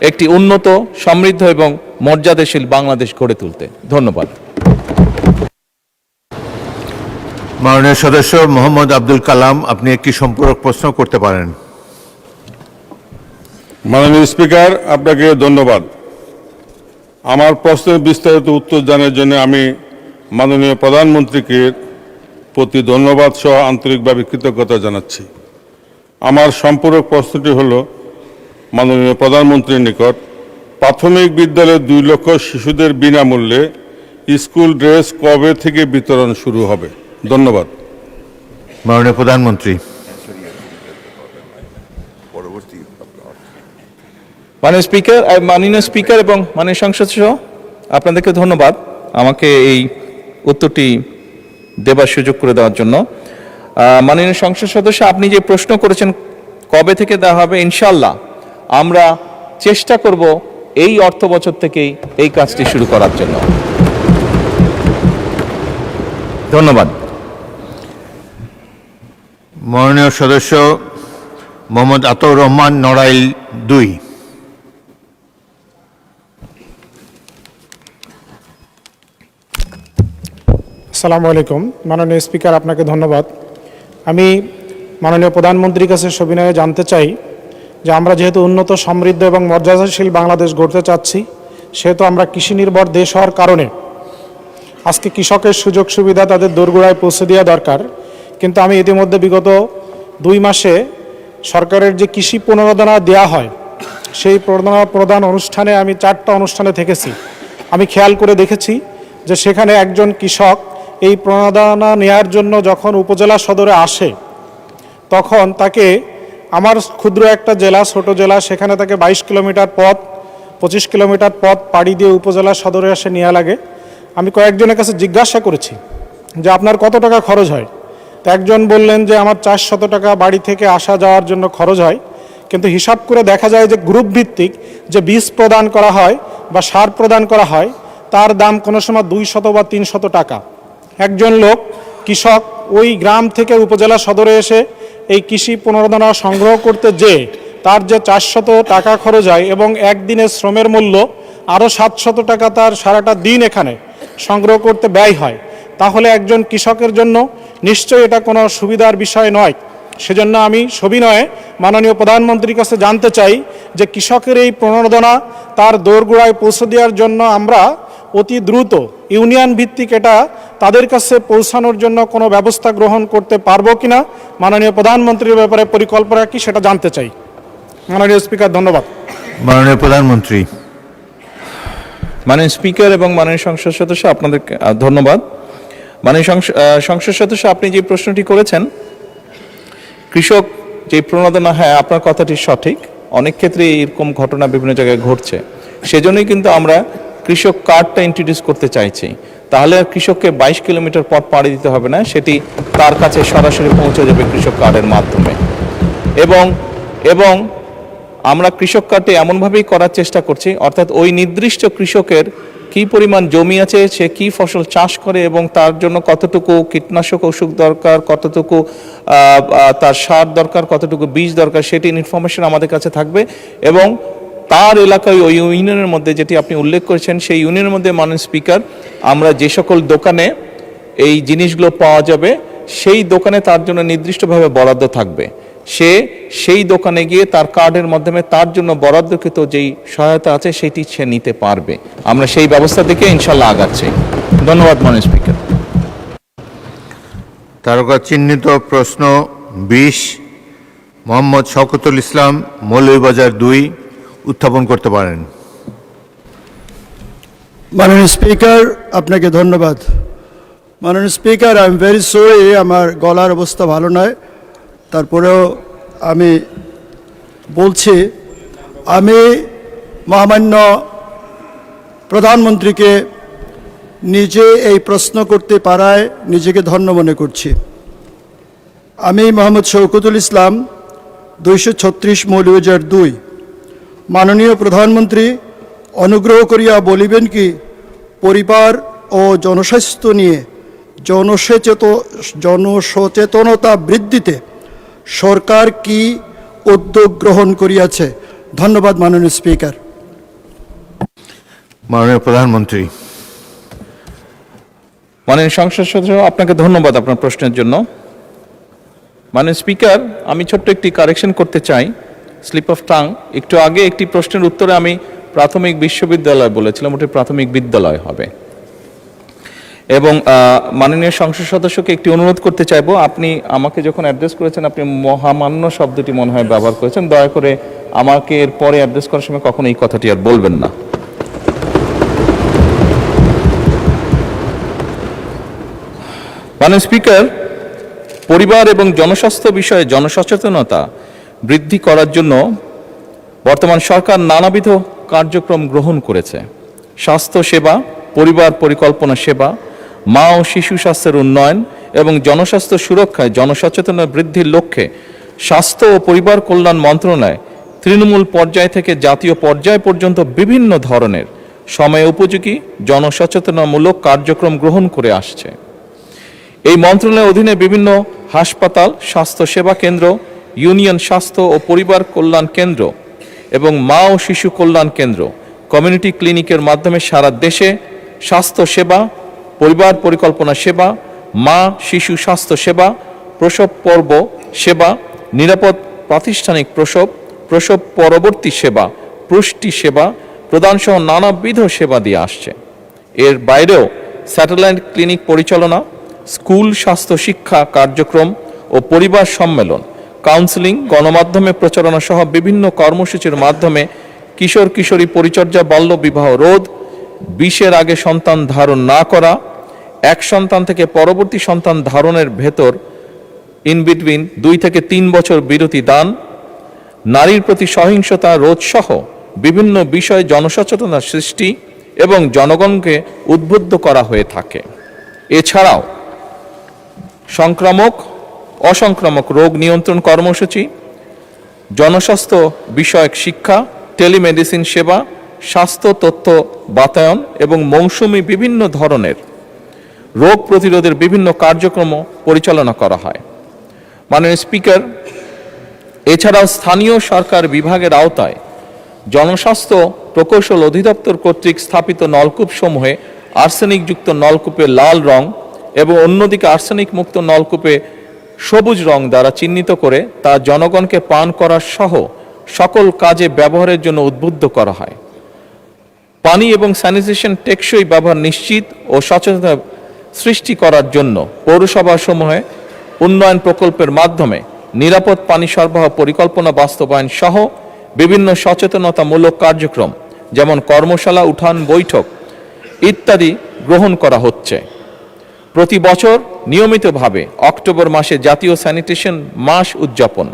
S5: একটি উন্নত, সমৃদ্ধ এবং মর্যাদাশীল বাংলাদেশ গড়ে তুলতে। ধন্যবাদ।
S3: মাননীয় সদস্য মোহাম্মদ আব্দুল কালাম, আপনি একটি সম্পূরক প্রশ্ন করতে পারেন।
S7: মাননীয় স্পিকার, আপনাকে ধন্যবাদ। আমার প্রশ্নের বিস্তারিত উত্তর জানার জন্য আমি মাননীয় প্রধানমন্ত্রীকে প্রতি ধন্যবাদ সহ আন্তরিকভাবে কৃতজ্ঞতা জানাচ্ছি। আমার সম্পূরক প্রশ্নটি হল, মাননীয় প্রধানমন্ত্রীর নিকট প্রাথমিক বিদ্যালয়ের 2 লক্ষ শিশুদের বিনামূল্যে স্কুল ড্রেস কবে থেকে বিতরণ শুরু হবে? ধন্যবাদ।
S3: মাননীয় প্রধানমন্ত্রী।
S5: মাননীয় স্পিকার এবং মাননীয় সংসদ সহ আপনাদেরকে ধন্যবাদ আমাকে এই উত্তরটি দেবার সুযোগ করে দেওয়ার জন্য। মাননীয় সংসদ সদস্য, আপনি যে প্রশ্ন করেছেন কবে থেকে দেওয়া হবে, ইনশাল্লাহ আমরা চেষ্টা করব এই অর্থ বছর থেকেই এই কাজটি শুরু করার জন্য। ধন্যবাদ।
S3: মাননীয় সদস্য মোহাম্মদ আতাউর রহমান, নড়াইল 2।
S8: আসসালামু আলাইকুম। মাননীয় স্পিকার, আপনাকে ধন্যবাদ। আমি মাননীয় প্রধানমন্ত্রীর কাছে সবিনয়ে জানতে চাই যে আমরা যেহেতু উন্নত, সমৃদ্ধ এবং মর্যাদাশীল বাংলাদেশ গড়তে চাচ্ছি, সেহেতু আমরা কৃষি নির্ভর দেশ হওয়ার কারণে আজকে কৃষকের সুযোগ সুবিধা তাদের দোরগোড়ায় পৌঁছে দেওয়া দরকার। কিন্তু আমি ইতিমধ্যে বিগত 2 মাসে সরকারের যে কৃষি প্রণোদনা দেওয়া হয় সেই প্রদান অনুষ্ঠানে আমি 4টা অনুষ্ঠানে থেকেছি। আমি খেয়াল করে দেখেছি যে সেখানে একজন কৃষক এই প্রণোদনা নেওয়ার জন্য যখন উপজেলা সদরে আসে তখন তাকে, আমার ক্ষুদ্র একটা জেলা, ছোট জেলা, সেখানে তাকে 22 কিলোমিটার পথ, 25 কিলোমিটার পথ পাড়ি দিয়ে উপজেলা সদরে এসে নেওয়া লাগে। আমি কয়েকজনের কাছে জিজ্ঞাসা করেছি যে আপনার কত টাকা খরচ হয়। তো একজন বললেন যে আমার 400 টাকা বাড়ি থেকে আসা যাওয়ার জন্য খরচ হয়। কিন্তু হিসাব করে দেখা যায় যে গ্রুপ ভিত্তিক যে বীজ প্রদান করা হয় বা সার প্রদান করা হয় তার দাম কোনো সময় 200 বা 300 টাকা। একজন লোক কৃষক ওই গ্রাম থেকে উপজেলা সদরে এসে এই কৃষি প্রণোদনা সংগ্রহ করতে যে তার যে 400 টাকা খরচ হয় এবং একদিনের শ্রমের মূল্য আরও 700 টাকা তার সারাটা দিন এখানে সংগ্রহ করতে ব্যয় হয়, তাহলে একজন কৃষকের জন্য নিশ্চয়ই এটা কোনো সুবিধার বিষয় নয়। সেজন্য আমি সবিনয়ে মাননীয় প্রধানমন্ত্রীর কাছে জানতে চাই যে কৃষকের এই প্রণোদনা তার দোরগোড়ায় পৌঁছে দেওয়ার জন্য আমরা অতি দ্রুত ইউনিয়ন ভিত্তিক এটা তাদের কাছে পৌঁছানোর জন্য কোনো ব্যবস্থা গ্রহণ করতে পারবো কিনা, মাননীয় প্রধানমন্ত্রীর ব্যাপারে পরিকল্পনা কি সেটা জানতে চাই। মাননীয় স্পিকার, ধন্যবাদ।
S3: মাননীয় প্রধানমন্ত্রী।
S5: মাননীয় স্পিকার এবং মাননীয় সংসদ সদস্য, আপনাদেরকে ধন্যবাদ। মাননীয় সংসদ সদস্য, আপনি যে প্রশ্নটি করেছেন কৃষক যে প্রণোদনা, হ্যাঁ আপনার কথাটি সঠিক। অনেক ক্ষেত্রে এরকম ঘটনা বিভিন্ন জায়গায় ঘটছে, সেজন্যই কিন্তু আমরা কৃষক কার্ডটা ইন্ট্রোডিউস করতে চাইছি। তাহলে আর কৃষককে 22 কিলোমিটার পথ পাড়ি দিতে হবে না, সেটি তার কাছে সরাসরি পৌঁছে যাবে কৃষক কার্ডের মাধ্যমে। এবং আমরা কৃষক কার্ডটি এমনভাবেই করার চেষ্টা করছি, অর্থাৎ ওই নির্দিষ্ট কৃষকের কি পরিমাণ জমি আছে, সে কি ফসল চাষ করে এবং তার জন্য কতটুকু কীটনাশক ওষুধ দরকার, কতটুকু তার সার দরকার, কতটুকু বীজ দরকার, সেটি ইনফরমেশন আমাদের কাছে থাকবে। এবং তার এলাকায় ওই ইউনিয়নের মধ্যে যেটি আপনি উল্লেখ করেছেন, সেই ইউনিয়নের মধ্যে মাননীয় স্পিকার আমরা যে সকল দোকানে এই জিনিসগুলো পাওয়া যাবে সেই দোকানে তার জন্য নির্দিষ্টভাবে বরাদ্দ থাকবে। সে সেই দোকানে গিয়ে তার কার্ডের মাধ্যমে তার জন্য বরাদ্দকৃত যেই সহায়তা আছে সেটি সে নিতে পারবে। আমরা সেই ব্যবস্থা থেকে ইনশাল্লাহ আগাচ্ছি। ধন্যবাদ মাননীয় স্পিকার।
S3: তারকা চিহ্নিত প্রশ্ন 20 মোহাম্মদ শওকতুল ইসলাম, মৌলভীবাজার 2 উত্থাপন করতে পারেন।
S9: মাননীয় স্পিকার, আপনাকে ধন্যবাদ। মাননীয় speaker, I am very sorry, আমার গলার অবস্থা ভালো নয়, তারপরেও আমি বলছি, আমি মহামান্য প্রধানমন্ত্রীকে নিজে এই প্রশ্ন করতে পারায় নিজেকে ধন্য মনে করছি। আমি মোহাম্মদ শওকতুল ইসলাম, 236 মৌলভীবাজার 2। মাননীয় প্রধানমন্ত্রী, অনুগ্রহ করিয়া বলিবেন কি পরিবার ও জনস্বাস্থ্য নিয়ে জনসচেতনতা বৃদ্ধিতে সরকার কি উদ্যোগ গ্রহণ করিয়াছে? ধন্যবাদ মাননীয় স্পিকার।
S3: মাননীয় প্রধানমন্ত্রী।
S5: মাননীয় সংসদ সদস্য, আপনাকে ধন্যবাদ আপনার প্রশ্নের জন্য। মাননীয় স্পিকার, আমি ছোট্ট একটি কারেকশন করতে চাই, স্লিপ অফ টাং। একটু আগে একটি প্রশ্নের উত্তরে আমি প্রাথমিক বিশ্ববিদ্যালয় বলেছিলাম, ওটি প্রাথমিক বিদ্যালয় হবে। এবং মাননীয় সংসদ সদস্যকে একটি অনুরোধ করতে চাইবো, আপনি আমাকে যখন অ্যাড্রেস করেছেন আপনি মহামান্য শব্দটি মনে হয় ব্যবহার করেছেন, দয়া করে আমাকে এর পরে অ্যাড্রেস করার সময় কখনো এই কথাটি আর বলবেন না। মাননীয় স্পিকার, পরিবার এবং জনস্বাস্থ্য বিষয়ে জনসচেতনতা বৃদ্ধি করার জন্য বর্তমান সরকার নানাবিধ কার্যক্রম গ্রহণ করেছে। স্বাস্থ্য সেবা, পরিবার পরিকল্পনা সেবা, মা ও শিশু স্বাস্থ্যের উন্নয়ন এবং জনস্বাস্থ্য সুরক্ষায় জনসচেতনতা বৃদ্ধির লক্ষ্যে স্বাস্থ্য ও পরিবার কল্যাণ মন্ত্রণালয় তৃণমূল পর্যায় থেকে জাতীয় পর্যায় পর্যন্ত বিভিন্ন ধরনের সময় উপযোগী জনসচেতনামূলক কার্যক্রম গ্রহণ করে আসছে। এই মন্ত্রণালয়ের অধীনে বিভিন্ন হাসপাতাল, স্বাস্থ্য সেবা কেন্দ্র, ইউনিয়ন স্বাস্থ্য ও পরিবার কল্যাণ কেন্দ্র এবং মা ও শিশু কল্যাণ কেন্দ্র, কমিউনিটি ক্লিনিকের মাধ্যমে সারা দেশে স্বাস্থ্য সেবা, পরিবার পরিকল্পনা সেবা, মা শিশু স্বাস্থ্য সেবা, প্রসব পর্ব সেবা, নিরাপদ প্রাতিষ্ঠানিক প্রসব, প্রসব পরবর্তী সেবা, পুষ্টি সেবা প্রদান সহ নানাবিধ সেবা দিয়ে আসছে। এর বাইরেও স্যাটেলাইট ক্লিনিক পরিচালনা, স্কুল স্বাস্থ্য শিক্ষা কার্যক্রম ও পরিবার সম্মেলন, কাউন্সেলিং, গণমাধ্যমে প্রচারণা সহ বিভিন্ন কর্মসূচির মাধ্যমে কিশোর কিশোরী পরিচর্যা, বাল্য বিবাহ রোধ, 20-এর আগে সন্তান ধারণ না করা, এক সন্তান থেকে পরবর্তী সন্তান ধারণের ভেতর ইন বিটুইন 2 থেকে 3 বছর বিরতি দান, নারীর প্রতি সহিংসতা রোধ সহ বিভিন্ন বিষয়ে জনসচেতনতা সৃষ্টি এবং জনগণকে উদ্বুদ্ধ করা হয়ে থাকে। এছাড়াও সংক্রামক অসংক্রামক রোগ নিয়ন্ত্রণ কর্মসূচি, জনস্বাস্থ্য বিষয়ক শিক্ষা, টেলিমেডিসিন সেবা, স্বাস্থ্য তথ্য বাতায়ন এবং মৌসুমি বিভিন্ন ধরনের রোগ প্রতিরোধের বিভিন্ন কার্যক্রম পরিচালনা করা হয়। মাননীয় স্পিকার, এছাড়াও স্থানীয় সরকার বিভাগের আওতায় জনস্বাস্থ্য প্রকৌশল অধিদপ্তর কর্তৃক স্থাপিত নলকূপ সমূহে আর্সেনিকযুক্ত নলকূপে লাল রং এবং অন্যদিকে আর্সেনিক মুক্ত নলকূপে সবুজ রং দ্বারা চিহ্নিত করে তা জনগণকে পান করার সহ সকল কাজে ব্যবহারের জন্য উদ্বুদ্ধ করা হয়। পানি এবং স্যানিটেশন টেকসই ব্যবহার নিশ্চিত ও সচেতনতা সৃষ্টি করার জন্য পৌরসভাসমূহে উন্নয়ন প্রকল্পের মাধ্যমে নিরাপদ পানি সরবরাহ পরিকল্পনা বাস্তবায়ন সহ বিভিন্ন সচেতনতামূলক কার্যক্রম যেমন কর্মশালা, উঠান বৈঠক ইত্যাদি গ্রহণ করা হচ্ছে। প্রতি বছর নিয়মিতভাবে অক্টোবর মাসে জাতীয় স্যানিটেশন মাস উদযাপন,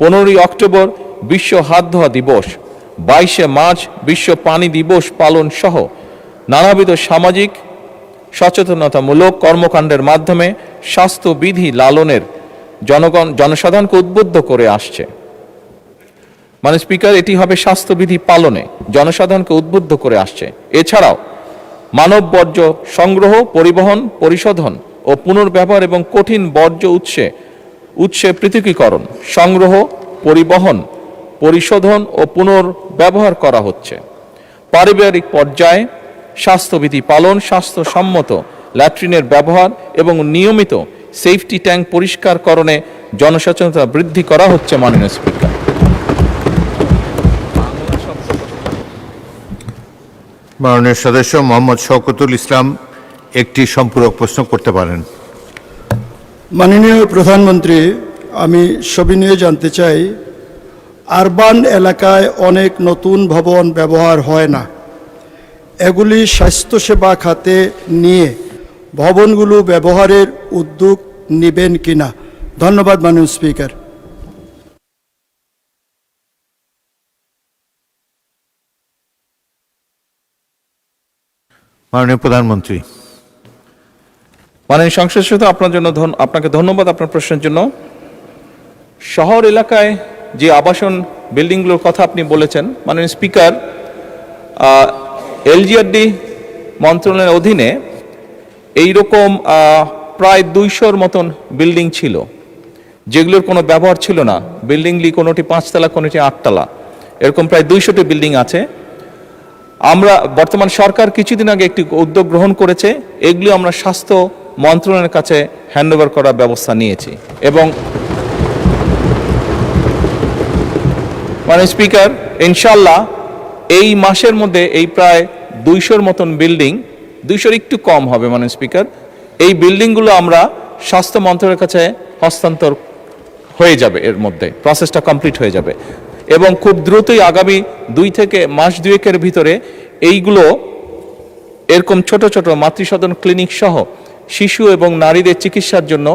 S5: 15ই অক্টোবর বিশ্ব হাত ধোয়া দিবস, 22শে মার্চ বিশ্ব পানি দিবস পালন সহ নানাবিধ সামাজিক সচেতনতামূলক কর্মকাণ্ডের মাধ্যমে স্বাস্থ্যবিধি লালনের জনসাধারণকে উদ্বুদ্ধ করে আসছে। মাননীয় স্পিকার, এটি হবে স্বাস্থ্যবিধি পালনে জনসাধারণকে উদ্বুদ্ধ করে আসছে। এছাড়াও মানব বর্জ্য সংগ্রহ, পরিবহন, পরিশোধন ও পুনর্ব্যবহার এবং কঠিন বর্জ্য উৎসে পৃথকীকরণ, সংগ্রহ, পরিবহন, পরিশোধন ও পুনর্ব্যবহার করা হচ্ছে। পারিবারিক পর্যায়ে স্বাস্থ্যবিধি পালন, স্বাস্থ্যসম্মত ল্যাট্রিনের ব্যবহার এবং নিয়মিত সেফটি ট্যাঙ্ক পরিষ্কারকরণে জনসচেতনতা বৃদ্ধি করা হচ্ছে। মাননীয় স্পিকার,
S3: মাননীয় সদস্য মোহাম্মদ শওকতুল ইসলাম একটি সম্পূরক প্রশ্ন করতে পারেন।
S9: মাননীয় প্রধানমন্ত্রী, আমি সবিনয়ে জানতে চাই, আরবান এলাকায় অনেক নতুন ভবন ব্যবহার হয় না, এগুলি স্বাস্থ্যসেবা খাতে নিয়ে ভবনগুলো ব্যবহারের উদ্যোগ নেবেন কিনা? ধন্যবাদ মাননীয় স্পিকার।
S3: মাননীয় প্রধানমন্ত্রী।
S5: মাননীয় সংসদ সদস্য, আপনাকে ধন্যবাদ আপনার প্রশ্নের জন্য। শহর এলাকায় যে আবাসন বিল্ডিংগুলোর কথা আপনি বলেছেন, মাননীয় স্পিকার, এলজিআরডি মন্ত্রণালয়ের অধীনে এইরকম প্রায় 200-র মতন বিল্ডিং ছিল যেগুলোর কোনো ব্যবহার ছিল না। বিল্ডিংগুলি কোনোটি 5 তলা, কোনোটি 8 তলা, এরকম প্রায় 200টি বিল্ডিং আছে। আমরা বর্তমান সরকার কিছুদিন আগে একটি উদ্যোগ গ্রহণ করেছে, এগুলি আমরা স্বাস্থ্য মন্ত্রণালয়ের কাছে হ্যান্ডওভার করার ব্যবস্থা নিয়েছি। এবং মাননীয় স্পিকার, ইনশাল্লাহ এই মাসের মধ্যে এই প্রায় 200-র মতন বিল্ডিং, 200-র একটু কম হবে মাননীয় স্পিকার, এই বিল্ডিংগুলো আমরা স্বাস্থ্য মন্ত্রণালয়ের কাছে হস্তান্তর হয়ে যাবে, এর মধ্যে প্রসেসটা কমপ্লিট হয়ে যাবে। এবং খুব দ্রুতই আগামী 2 থেকে মাস 2-এর ভিতরে এইগুলো এরকম ছোট ছোট মাতৃসদন ক্লিনিক সহ শিশু এবং নারীদের চিকিৎসার জন্য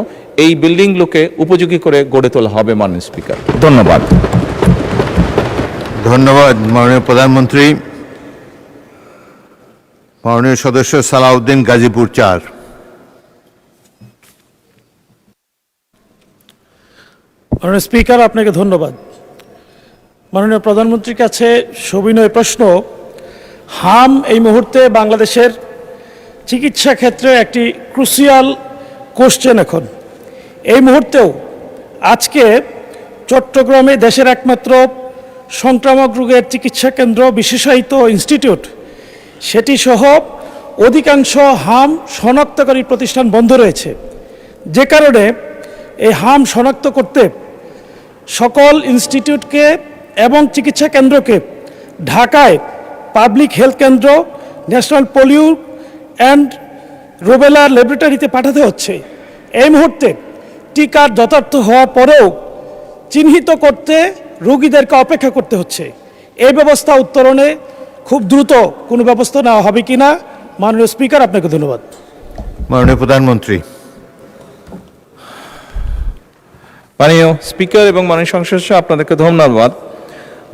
S5: এই বিল্ডিংগুলোকে উপযোগী করে গড়ে তোলা হবে। মাননীয় স্পিকার, ধন্যবাদ।
S3: ধন্যবাদ মাননীয় প্রধানমন্ত্রী। মাননীয় সদস্য সালাউদ্দিন, গাজীপুর 4।
S8: মাননীয় স্পিকার, আপনাকে ধন্যবাদ। মাননীয় প্রধানমন্ত্রীর কাছে সবিনয় প্রশ্ন, হাম এই মুহূর্তে বাংলাদেশের চিকিৎসা ক্ষেত্রে একটি ক্রুশিয়াল কোশ্চেন। এখন এই মুহূর্তেও আজকে চট্টগ্রামে দেশের একমাত্র সংক্রামক রোগের চিকিৎসা কেন্দ্র, বিশেষায়িত ইনস্টিটিউট, সেটি সহ অধিকাংশ হাম শনাক্তকারী প্রতিষ্ঠান বন্ধ রয়েছে, যে কারণে এই হাম শনাক্ত করতে সকল ইনস্টিটিউটকে এবং চিকিৎসা কেন্দ্রকে ঢাকায় পাবলিক হেলথ কেন্দ্র, ন্যাশনাল পোলিও অ্যান্ড রুবেলা ল্যাবরেটরিতে পাঠাতে হচ্ছে। এই মুহূর্তে টিকার যথার্থ হওয়ার পরেও চিহ্নিত করতে রোগীদেরকে অপেক্ষা করতে হচ্ছে। এই ব্যবস্থা উত্তরণে খুব দ্রুত কোনো ব্যবস্থা নেওয়া হবে কিনা? মাননীয় স্পিকার, আপনাকে ধন্যবাদ।
S3: মাননীয় প্রধানমন্ত্রী।
S5: মাননীয় স্পিকার এবং মাননীয় সংসদ সদস্য, আপনাদেরকে ধন্যবাদ।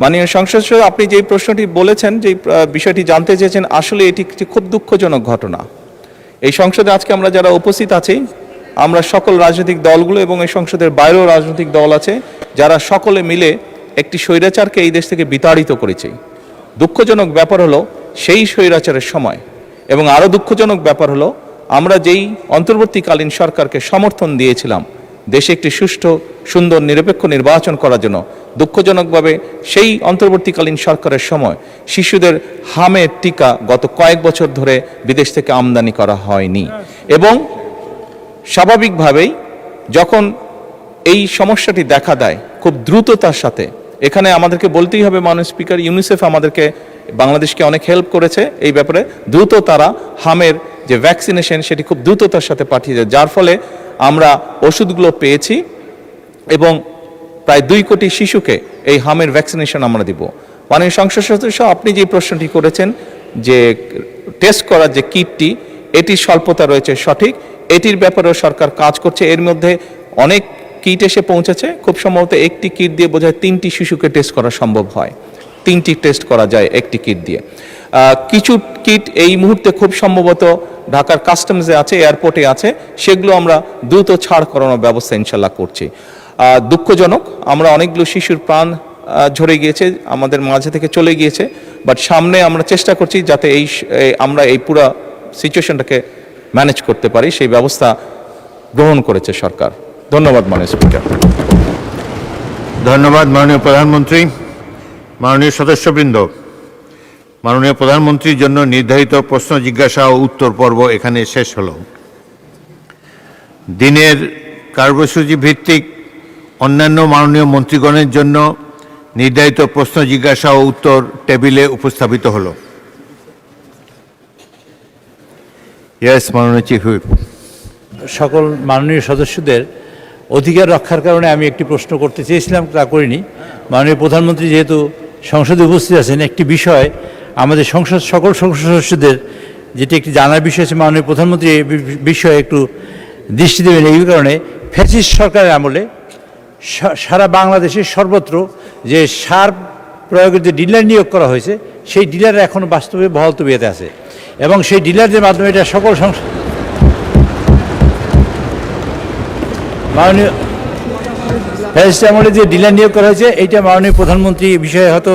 S5: মাননীয় সংসদ সদস্য, আপনি যে প্রশ্নটি বলেছেন, যে বিষয়টি জানতে চেয়েছেন, আসলে এটি একটি খুব দুঃখজনক ঘটনা। এই সংসদে আজকে আমরা যারা উপস্থিত আছি, আমরা সকল রাজনৈতিক দলগুলো এবং এই সংসদের বাইরেও রাজনৈতিক দল আছে, যারা সকলে মিলে একটি স্বৈরাচারকে এই দেশ থেকে বিতাড়িত করেছে। দুঃখজনক ব্যাপার হলো সেই স্বৈরাচারের সময়, এবং আরও দুঃখজনক ব্যাপার হলো আমরা যেই অন্তর্বর্তীকালীন সরকারকে সমর্থন দিয়েছিলাম দেশে একটি সুষ্ঠু, সুন্দর, নিরপেক্ষ নির্বাচন করার জন্য, দুঃখজনকভাবে সেই অন্তর্বর্তীকালীন সরকারের সময় শিশুদের হামের টিকা গত কয়েক বছর ধরে বিদেশ থেকে আমদানি করা হয়নি। এবং স্বাভাবিকভাবেই যখন এই সমস্যাটি দেখা দেয় খুব দ্রুততার সাথে, এখানে আমাদেরকে বলতেই হবে মাননীয় স্পিকার, ইউনিসেফ আমাদেরকে, বাংলাদেশকে অনেক হেল্প করেছে এই ব্যাপারে। দ্রুত তারা হামের যে ভ্যাকসিনেশন সেটি খুব দ্রুততার সাথে পাঠিয়ে দেয়, যার ফলে আমরা ওষুধগুলো পেয়েছি এবং প্রায় 2 কোটি শিশুকে এই হামের ভ্যাকসিনেশন আমরা দিব। মাননীয় সংসদ সদস্য, আপনি যে প্রশ্নটি করেছেন যে টেস্ট করার যে কিটটি, এটির স্বল্পতা রয়েছে, সঠিক, এটির ব্যাপারেও সরকার কাজ করছে। এর মধ্যে অনেক কিট এসে পৌঁছেছে, খুব সম্ভবত একটি কিট দিয়ে বোধহয় 3টি শিশুকে টেস্ট করা সম্ভব হয়, 3টি টেস্ট করা যায় একটি কিট দিয়ে। কিছু কিট এই মুহূর্তে খুব সম্ভবত ঢাকার কাস্টমসে আছে, এয়ারপোর্টে আছে, সেগুলো আমরা দ্রুত ছাড় করানোর ব্যবস্থা ইনশাল্লাহ করছি। দুঃখজনক, আমরা অনেকগুলো শিশুর প্রাণ ঝরে গিয়েছে, আমাদের মাঝে থেকে চলে গিয়েছে, বাট সামনে আমরা চেষ্টা করছি যাতে আমরা এই পুরো সিচুয়েশনটাকে ম্যানেজ করতে পারি, সেই ব্যবস্থা গ্রহণ করেছে সরকার। ধন্যবাদ মাননীয় স্পিকার।
S3: ধন্যবাদ মাননীয় প্রধানমন্ত্রী। মাননীয় সদস্যবৃন্দ, মাননীয় প্রধানমন্ত্রীর জন্য নির্ধারিত প্রশ্ন জিজ্ঞাসা ও উত্তর পর্ব এখানে শেষ হলো। দিনের কার্যসূচি ভিত্তিক অন্যান্য মাননীয় মন্ত্রীগণের জন্য নির্ধারিত প্রশ্ন জিজ্ঞাসা ও উত্তর টেবিলে উপস্থাপিত হলো। ইয়েস, মাননীয় চিফ হুইপ।
S10: সকল মাননীয় সদস্যদের অধিকার রক্ষার কারণে আমি একটি প্রশ্ন করতে চেয়েছিলাম, তা করিনি। মাননীয় প্রধানমন্ত্রী যেহেতু সংসদে উপস্থিত আছেন, একটি বিষয় আমাদের সকল সংসদ সদস্যদের যেটি একটি জানার বিষয় আছে, মাননীয় প্রধানমন্ত্রী এই বিষয়ে একটু দৃষ্টি দেবেন। এই কারণে ফ্যাসিস্ট সরকারের আমলে সারা বাংলাদেশে সর্বত্র যে সার প্রয়োগের যে ডিলার নিয়োগ করা হয়েছে, সেই ডিলার এখনও বাস্তবে বহাল তবিয়তে আছে, এবং সেই ডিলারদের মাধ্যমে এটা সকল মাননীয় ফ্যাসিস্ট আমলে যে ডিলার নিয়োগ করা হয়েছে, এইটা মাননীয় প্রধানমন্ত্রী এই বিষয়ে হয়তো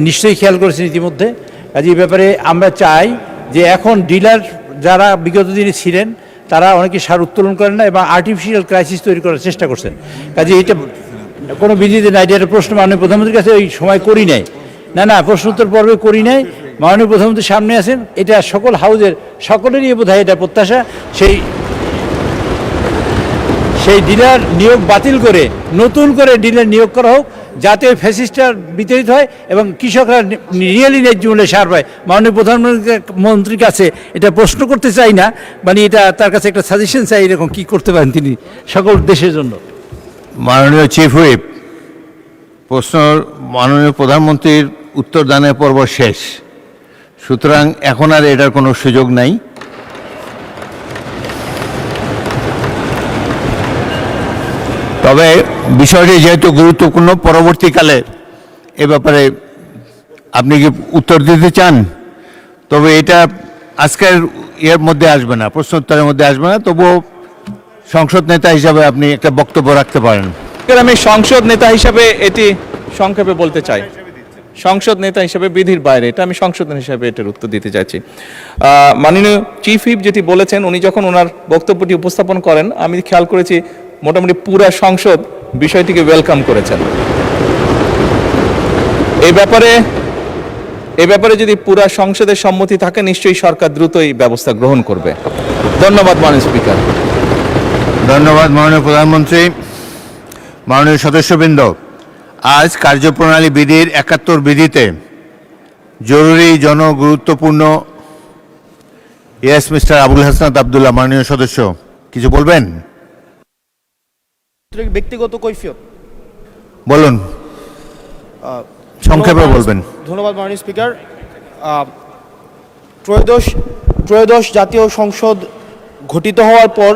S10: নিশ্চয়ই খেয়াল করেছেন ইতিমধ্যে। কাজে এই ব্যাপারে আমরা চাই যে এখন ডিলার যারা বিগত দিনে ছিলেন তারা অনেকে সার উত্তোলন করেন না এবং আর্টিফিশিয়াল ক্রাইসিস তৈরি করার চেষ্টা করছেন। কাজে এটা কোনো বিধিতে নাই। এটা প্রশ্ন মাননীয় প্রধানমন্ত্রীর কাছে ওই সময় করি নাই, না প্রশ্নোত্তর পর্বে করি নাই। মাননীয় প্রধানমন্ত্রী সামনে আছেন, এটা সকল হাউজের সকলেরই বোধহয় এটা প্রত্যাশা, সেই ডিলার নিয়োগ বাতিল করে নতুন করে ডিলার নিয়োগ করা হোক, যাতে ফ্যাসিস্টটা বিতাড়িত হয় এবং কৃষকরা রিয়েলি ন্যায্য মূল্যে সার পায়। মাননীয় প্রধানমন্ত্রীর কাছে এটা প্রশ্ন করতে চাই না, মানে এটা তার কাছে একটা সাজেশন চাই, এরকম কী করতে পারেন তিনি সকল দেশের জন্য।
S3: মাননীয় চিফ হুইপ, প্রশ্ন মাননীয় প্রধানমন্ত্রীর উত্তর দানের পর্ব শেষ, সুতরাং এখন আর এটার কোনো সুযোগ নাই। তবে বিষয়টি যেহেতু গুরুত্বপূর্ণ, পরবর্তীকালে এ ব্যাপারে আপনি কি উত্তর দিতে চান? তবে এটা আজকের এর মধ্যে আসবে না, প্রশ্নোত্তরের মধ্যে আসবে না, তবুও সংসদ নেতা হিসাবে আপনি একটা বক্তব্য রাখতে পারেন।
S5: আমি সংসদ নেতা হিসাবে এটি সংক্ষেপে বলতে চাই। সংসদ নেতা হিসাবে বিধির বাইরে, এটা আমি সংসদ নেতা হিসাবে এটার উত্তর দিতে চাইছি। মাননীয় চিফ হুইপ যেটি বলেছেন, উনি যখন ওনার বক্তব্যটি উপস্থাপন করেন, আমি খেয়াল করেছি মোটামুটি পুরা সংসদ বিষয়টিকে ওয়েলকাম করেছেন। এই ব্যাপারে যদি পুরা সংসদের সম্মতি থাকে, নিশ্চয়ই সরকার দ্রুতই ব্যবস্থা গ্রহণ করবে। ধন্যবাদ মাননীয় স্পিকার।
S3: ধন্যবাদ মাননীয় প্রধানমন্ত্রী। মাননীয় সদস্যবৃন্দ, আজ কার্যপ্রণালী বিধির ৭১ বিধিতে জরুরি জনগুরুত্বপূর্ণ। ইয়েস, মিস্টার আবুল হাসনাত আবদুল্লাহ, মাননীয় সদস্য, কিছু বলবেন?
S1: ব্যক্তিগত কৈফিয়ত
S3: বলুন, সংক্ষেপে বলবেন।
S1: ধন্যবাদ মাননীয় স্পিকার। ত্রয়োদশ জাতীয় সংসদ গঠিত হওয়ার পর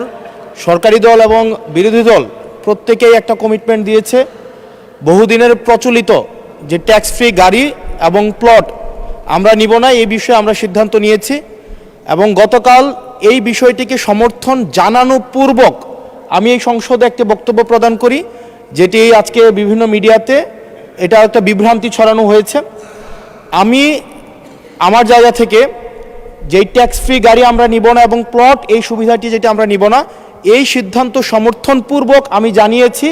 S1: সরকারি দল এবং বিরোধী দল প্রত্যেকেই একটা কমিটমেন্ট দিয়েছে, বহুদিনের প্রচলিত যে ট্যাক্স ফ্রি গাড়ি এবং প্লট আমরা নিব না, এই বিষয়ে আমরা সিদ্ধান্ত নিয়েছি। এবং গতকাল এই বিষয়টিকে সমর্থন জানানো পূর্বক আমি এই সংসদে একটি বক্তব্য প্রদান করি, যেটি আজকে বিভিন্ন মিডিয়াতে এটা একটা বিভ্রান্তি ছড়ানো হয়েছে। আমি আমার জায়গা থেকে যেই ট্যাক্স ফ্রি গাড়ি আমরা নিব না এবং প্লট এই সুবিধাটি যেটা আমরা নিব না, এই সিদ্ধান্ত সমর্থনপূর্বক আমি জানিয়েছি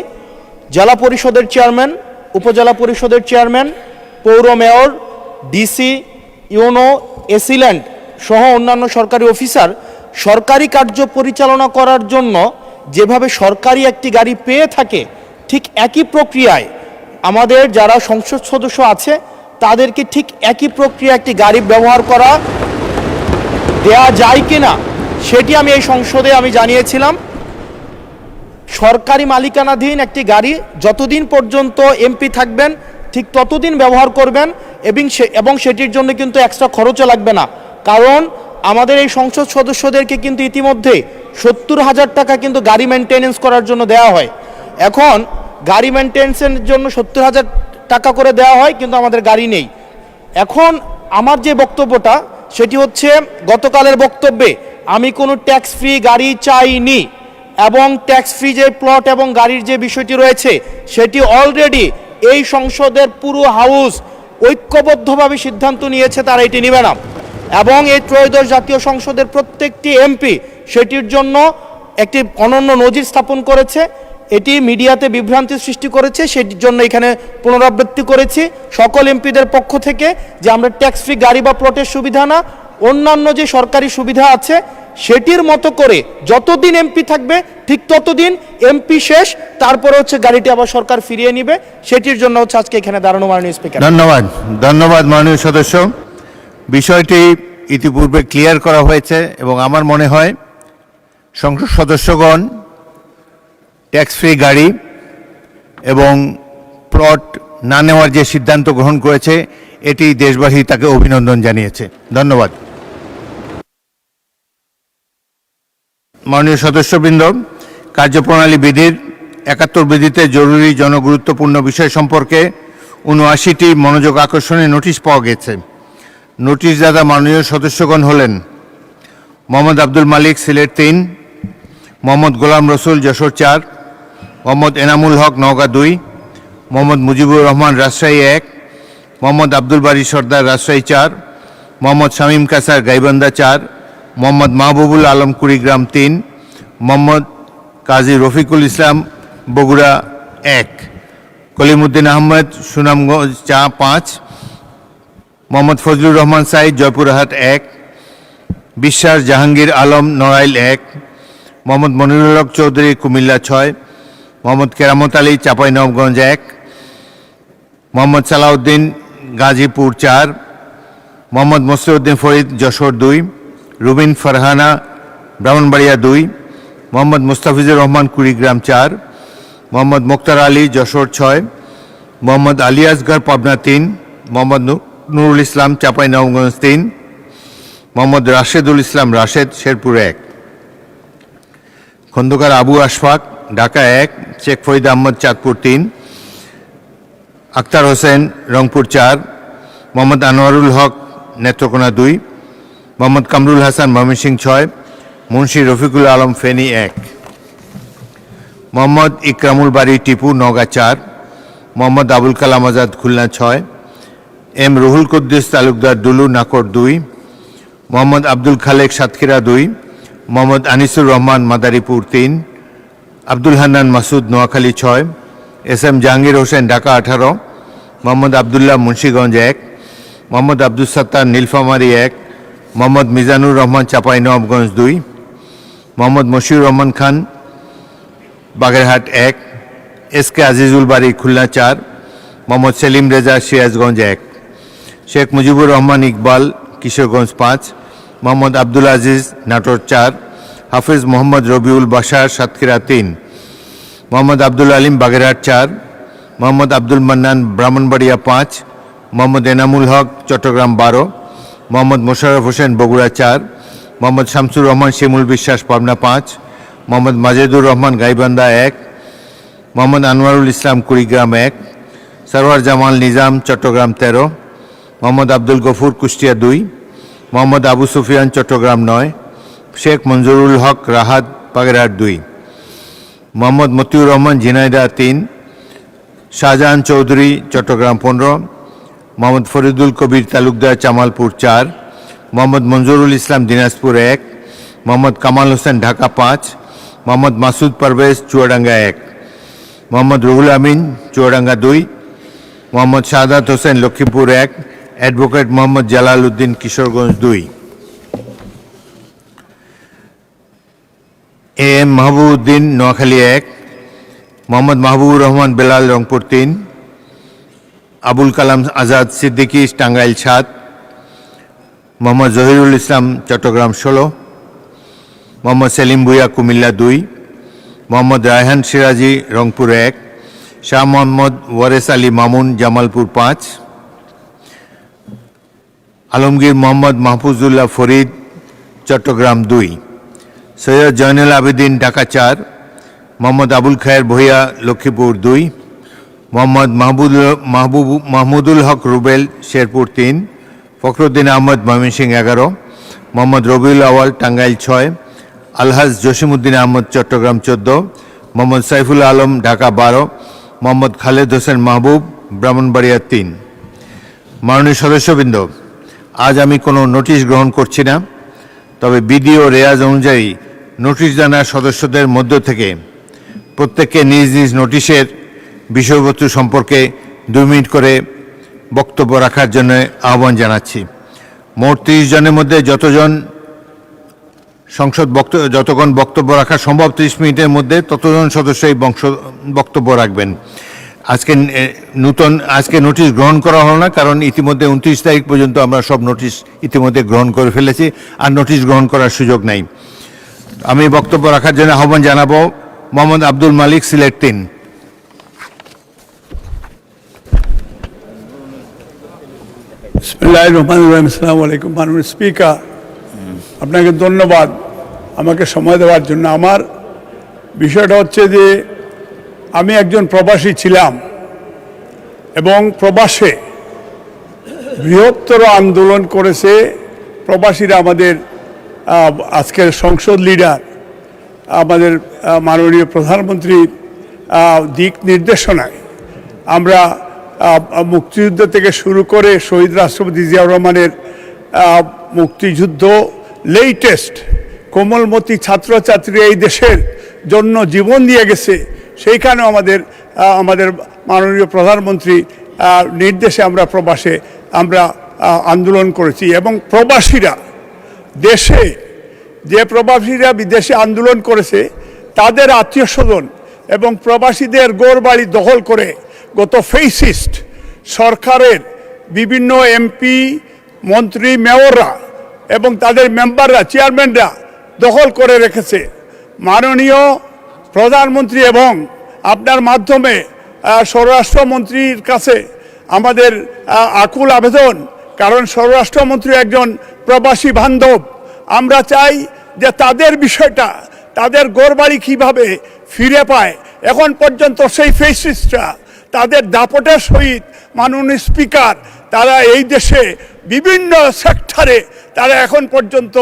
S1: জেলা পরিষদের চেয়ারম্যান, উপজেলা পরিষদের চেয়ারম্যান, পৌর মেয়র, ডিসি, ইউনো, এসিল্যান্ড সহ অন্যান্য সরকারি অফিসার সরকারি কার্য পরিচালনা করার জন্য যেভাবে সরকারি একটি গাড়ি পেয়ে থাকে, ঠিক একই প্রক্রিয়ায় আমাদের যারা সংসদ সদস্য আছে তাদেরকে ঠিক একই প্রক্রিয়া একটি গাড়ি ব্যবহার করা দেয়া যায় কিনা সেটি আমি এই সংসদে আমি জানিয়েছিলাম। সরকারি মালিকানাধীন একটি গাড়ি যতদিন পর্যন্ত এমপি থাকবেন ঠিক ততদিন ব্যবহার করবেন এবং সেটির জন্য কিন্তু এক্সট্রা খরচও লাগবে না, কারণ আমাদের এই সংসদ সদস্যদেরকে কিন্তু ইতিমধ্যে ৭০,০০০ টাকা কিন্তু গাড়ি মেনটেনেন্স করার জন্য দেওয়া হয়। এখন গাড়ি মেনটেন্সের জন্য ৭০,০০০ টাকা করে দেওয়া হয়, কিন্তু আমাদের গাড়ি নেই। এখন আমার যে বক্তব্যটা সেটি হচ্ছে, গতকালের বক্তব্যে আমি কোনো ট্যাক্স ফ্রি গাড়ি চাইনি এবং ট্যাক্স ফ্রি যে প্লট এবং গাড়ির যে বিষয়টি রয়েছে সেটি অলরেডি এই সংসদের পুরো হাউস ঐক্যবদ্ধভাবে সিদ্ধান্ত নিয়েছে তারা এটি নেবে না, এবং এই ত্রয়োদশ জাতীয় সংসদের প্রত্যেকটি এমপি সেটির জন্য একটি অনন্য নজির স্থাপন করেছে। এটি মিডিয়াতে বিভ্রান্তি সৃষ্টি করেছে, সেটির জন্য এখানে পুনরাবৃত্তি করেছি সকল এমপিদের পক্ষ থেকে যে আমরা ট্যাক্স ফ্রি গাড়ি বা প্লটের সুবিধা না, অন্যান্য যে সরকারি সুবিধা আছে সেটির মতো করে যতদিন এমপি থাকবে ঠিক ততদিন এমপি শেষ, তারপরে হচ্ছে গাড়িটি আবার সরকার ফিরিয়ে নিবে। সেটির জন্য হচ্ছে আজকে এখানে দাঁড়ানো মাননীয় স্পিকার।
S3: ধন্যবাদ মাননীয় সদস্য। বিষয়টি ইতিপূর্বে ক্লিয়ার করা হয়েছে এবং আমার মনে হয় সংসদ সদস্যগণ ট্যাক্স ফ্রি গাড়ি এবং প্লট না নেওয়ার যে সিদ্ধান্ত গ্রহণ করেছে এটি দেশবাসী তাকে অভিনন্দন জানিয়েছে। ধন্যবাদ। মাননীয় সদস্যবৃন্দ, কার্যপ্রণালী বিধির ৭১ বিধিতে জরুরি জনগুরুত্বপূর্ণ বিষয় সম্পর্কে ৭৯টি মনোযোগ আকর্ষণের নোটিশ পাওয়া গেছে। নোটিশদাতা মাননীয় সদস্যগণ হলেন মোহাম্মদ আব্দুল মালিক, সিলেট ৩, মোহাম্মদ গোলাম রসুল, যশোর ৪, মোহাম্মদ এনামুল হক, নওগাঁ ২, মোহাম্মদ মুজিবুর রহমান, রাজশাহী ১, মোহাম্মদ আব্দুল বারী সর্দার, রাজশাহী ৪, মোহাম্মদ শামীম কাসার, গাইবান্ধা ৪, মোহাম্মদ মাহবুবুল আলম, কুড়িগ্রাম ৩, মোহাম্মদ কাজী রফিকুল ইসলাম, বগুড়া ১, কলিমুদ্দিন আহমেদ, সুনামগঞ্জ ৫, মোহাম্মদ ফজলুর রহমান সাইদ, জয়পুরহাট ১, বিশ্বাস জাহাঙ্গীর আলম, নড়াইল ১, মোহাম্মদ মনিরুল হক চৌধুরী, কুমিল্লা ৬, মোহাম্মদ কেরামত আলী, চাঁপাইনবাবগঞ্জ ১, মোহাম্মদ সালাউদ্দিন, গাজীপুর ৪, মোহাম্মদ মসিউদ্দিন ফরিদ, যশোর ২, রুবিন ফারহানা, ব্রাহ্মণবাড়িয়া ২, মোহাম্মদ মুস্তাফিজুর রহমান, কুড়িগ্রাম ৪, মোহাম্মদ মুক্তার আলী, যশোর ৬, মোহাম্মদ আলী আসগর, পাবনা ৩, মোহাম্মদ নুরুল ইসলাম, চাঁপাইনবাবগঞ্জ ৩, মোহাম্মদ রাশেদুল ইসলাম, রাশেদ, শেরপুর ১, খন্দকার আবু আশফাক, ঢাকা ১, শেখ ফরিদ আহমদ, চাঁদপুর ৩, আক্তার হোসেন, রংপুর ৪, মোহাম্মদ আনোয়ারুল হক, নেত্রকোনা ২, মোহাম্মদ কামরুল হাসান, ময়মনসিংহ ৬, মুন্সি রফিকুল আলম, ফেনী ১, মোহাম্মদ ইকরামুল বারী, টিপু, নওগাঁ ৪, মোহাম্মদ আবুল কালাম আজাদ, খুলনা ৬, এম রুহুল কুদ্দুস তালুকদার, দুলু, নাকর ২, Mohammad Abdul Khaleque, Satkhira ২, Mohammad Anisur Rahman, Madaripur ৩, Abdul Hannan Masud, Noakhali ৬, S M Jahangir Hossain, Dhaka ১৮, Mohammad Abdullah, Munshiganj ১, Mohammad Abdul Sattar, Nilphamari ১, Mohammad Mizanur Rahman, Chapainawabganj ২, Mohammad Moshiur Rahman Khan, Bagerhat ১, S K Azizul Bari, Khulna ৪, Mohammad Selim Reza, Sirajganj ১, Sheikh Mujibur Rahman Iqbal, Kishoreganj ৫, Mohammad Abdul Aziz, Natore ৪, Hafiz Mohammad Rabiul Bashar, Satkhira ৩, Mohammad Abdul Alim, Bagerhat ৪, Mohammad Abdul Mannan, Brahmanbaria ৫, Mohammad Enamul Haque, Chittagong ১২, Mohammad Mosharraf Hossain, Bogura ৪, Mohammad Shamsur Rahman, Shimul Biswas, Pabna ৫, Mohammad Majedur Rahman, Gaibandha ১, Mohammad Anwarul Islam, Kurigram ১, Sarwar Jamal Nizam, Chittagong ১৩, Mohammad Abdul Gafur, Kushtia ২, Mohammad Abu Sufian, Chittagong ৯, Sheikh Manjurul Haque, Rahat, Bagerhat ২, Mohammad Matiur Rahman, Jhenaidah ৩, Shahjahan Chowdhury, Chittagong ১৫, Mohammad Faridul Kabir Talukdar, Jamalpur ৪, Mohammad Manjurul Islam, Dinajpur ১, Mohammad Kamal Hossain, Dhaka ৫, Mohammad Masud Parvez, Chuadanga ১, Mohammad Ruhul Amin, Chuadanga ২, Mohammad Shahadat Hossain, Lakshmipur ১, advocate Mohammad Jalal Uddin, Kishoreganj ২, A M Mahbubuddin, Noakhali ১, Mohammad Mahbubur Rahman Belal, Rangpur ৩, Abul Kalam Azad Siddiqui, Tangail ৭, Mohammad Zahirul ইসলাম, চট্টগ্রাম ১৬, মোহাম্মদ সেলিম ভুইয়া, কুমিল্লা ২, মোহাম্মদ রায়হান সিরাজি, রংপুর ১, শাহ মোহাম্মদ ওয়ারেস আলী মামুন, জামালপুর ৫, আলমগীর মোহাম্মদ মাহফুজুল্লাহ ফরিদ, চট্টগ্রাম ২, সৈয়দ জয়নুল আবেদিন, ঢাকা ৪, মোহাম্মদ আবুল খায়ের ভূঁইয়া, লক্ষ্মীপুর ২, মোহাম্মদ মাহমুদুল হক রুবেল, শেরপুর ৩, ফখরুদ্দিন আহমদ, ময়মনসিংহ ১১, মোহাম্মদ রবিউল আওয়াল, টাঙ্গাইল ৬, আলহাজ জসিমউদ্দিন আহমদ, চট্টগ্রাম ১৪, মোহাম্মদ সাইফুল আলম, ঢাকা ১২, মোহাম্মদ খালেদ হোসেন মাহবুব, ব্রাহ্মণবাড়িয়া 3। মাননীয় সদস্যবৃন্দ, আজ আমি কোনো নোটিশ গ্রহণ করছি না, তবে বিধি ও রেয়াজ অনুযায়ী নোটিশ জানার সদস্যদের মধ্য থেকে প্রত্যেককে নিজ নিজ নোটিশের বিষয়বস্তু সম্পর্কে 2 মিনিট করে বক্তব্য রাখার জন্য আহ্বান জানাচ্ছি। মোট 30 জনের মধ্যে যতক্ষণ বক্তব্য রাখা সম্ভব 30 মিনিটের মধ্যে ততজন সদস্যই বক্তব্য রাখবেন। আজকে নোটিশ গ্রহণ করা হলো না, কারণ ইতিমধ্যে 29 তারিখ পর্যন্ত আমরা সব নোটিশ ইতিমধ্যে গ্রহণ করে ফেলেছি, আর নোটিশ গ্রহণ করার সুযোগ নাই। আমি বক্তব্য রাখার জন্য আহ্বান জানাবো মোহাম্মদ আব্দুল মালিক, সিলেট 3।
S11: বিসমিল্লাহির রহমানির রহিম। আসসালামু আলাইকুম। মাননীয় স্পিকার, আপনাকে ধন্যবাদ আমাকে সময় দেওয়ার জন্য। আমার বিষয়টা হচ্ছে যে আমি একজন প্রবাসী ছিলাম এবং প্রবাসে বৃহত্তর আন্দোলন করেছে প্রবাসীরা। আমাদের আজকের সংসদ লিডার, আমাদের মাননীয় প্রধানমন্ত্রীর দিক নির্দেশনায় আমরা মুক্তিযুদ্ধ থেকে শুরু করে শহীদ রাষ্ট্রপতি জিয়াউর রহমানের মুক্তিযুদ্ধ, লেটেস্ট কোমলমতি ছাত্রছাত্রী এই দেশের জন্য জীবন দিয়ে গেছে, সেইখানেও আমাদের মাননীয় প্রধানমন্ত্রী নির্দেশে আমরা প্রবাসে আন্দোলন করেছি। এবং প্রবাসীরা প্রবাসীরা বিদেশে আন্দোলন করেছে, তাদের আত্মীয় স্বজন এবং প্রবাসীদের গড়বাড়ি দখল করে গত ফেসিস্ট সরকারের বিভিন্ন এমপি, মন্ত্রী, মেয়ররা এবং তাদের মেম্বাররা, চেয়ারম্যানরা দখল করে রেখেছে। মাননীয় প্রধানমন্ত্রী এবং আপনার মাধ্যমে স্বরাষ্ট্রমন্ত্রীর কাছে আমাদের আকুল আবেদন, কারণ স্বরাষ্ট্রমন্ত্রী একজন প্রবাসী বান্ধব। আমরা চাই যে তাদের বিষয়টা, তাদের ঘরবাড়ি কীভাবে ফিরে পায়। এখন পর্যন্ত সেই ফেসিস্টরা তাদের দাপটের সহিত, মাননীয় স্পিকার, তারা এই দেশে বিভিন্ন সেক্টরে তারা এখন পর্যন্ত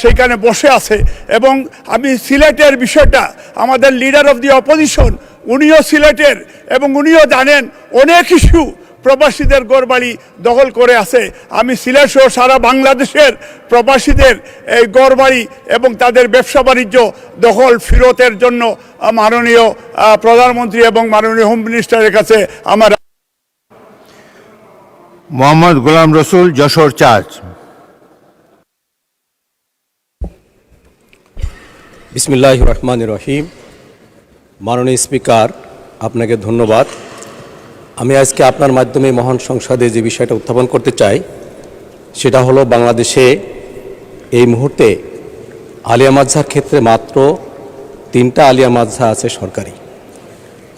S11: সেইখানে বসে আছে। এবং আমি সিলেটের বিষয়টা, আমাদের লিডার অফ দি অপোজিশন উনিও সিলেটের, এবং উনিও জানেন অনেক ইস্যু প্রবাসীদের ঘরবাড়ি দখল করে আছে। আমি সিলেট সহ সারা বাংলাদেশের প্রবাসীদের এই ঘরবাড়ি এবং তাদের ব্যবসা বাণিজ্য দখল ফেরতের জন্য মাননীয় প্রধানমন্ত্রী এবং মাননীয় হোম মিনিস্টারের কাছে আমার।
S3: মোহাম্মদ গোলাম রসুল, যশোর 4।
S2: বিসমিল্লাহির রহমানির রহিম। মাননীয় স্পিকার, আপনাকে ধন্যবাদ। আমি আজকে আপনার মাধ্যমে মহান সংসদে যে বিষয়টা উত্থাপন করতে চাই, সেটা হলো বাংলাদেশে এই মুহূর্তে আলিয়া মাদ্রাসার ক্ষেত্রে মাত্র 3টা আলিয়া মাদ্রাসা আছে সরকারি,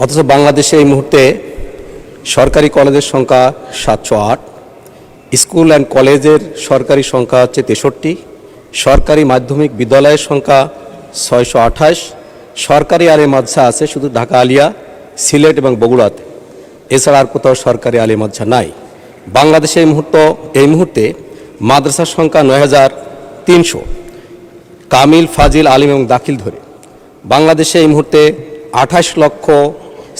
S2: অথচ বাংলাদেশে এই মুহূর্তে সরকারি কলেজের সংখ্যা 708, স্কুল অ্যান্ড কলেজের সরকারি সংখ্যা হচ্ছে 63, সরকারি মাধ্যমিক বিদ্যালয়ের সংখ্যা 628, সরকারি আলিয়া মাদ্রাসা আছে শুধু ঢাকা আলিয়া, সিলেট এবং বগুড়াতে, এছাড়া আর কোথাও সরকারি আলিয়া মাদ্রাসা নাই। বাংলাদেশে এই মুহূর্তে মাদ্রাসার সংখ্যা 9300, কামিল, ফাজিল, আলিম এবং দাখিল ধরে বাংলাদেশে এই মুহূর্তে 28 লক্ষ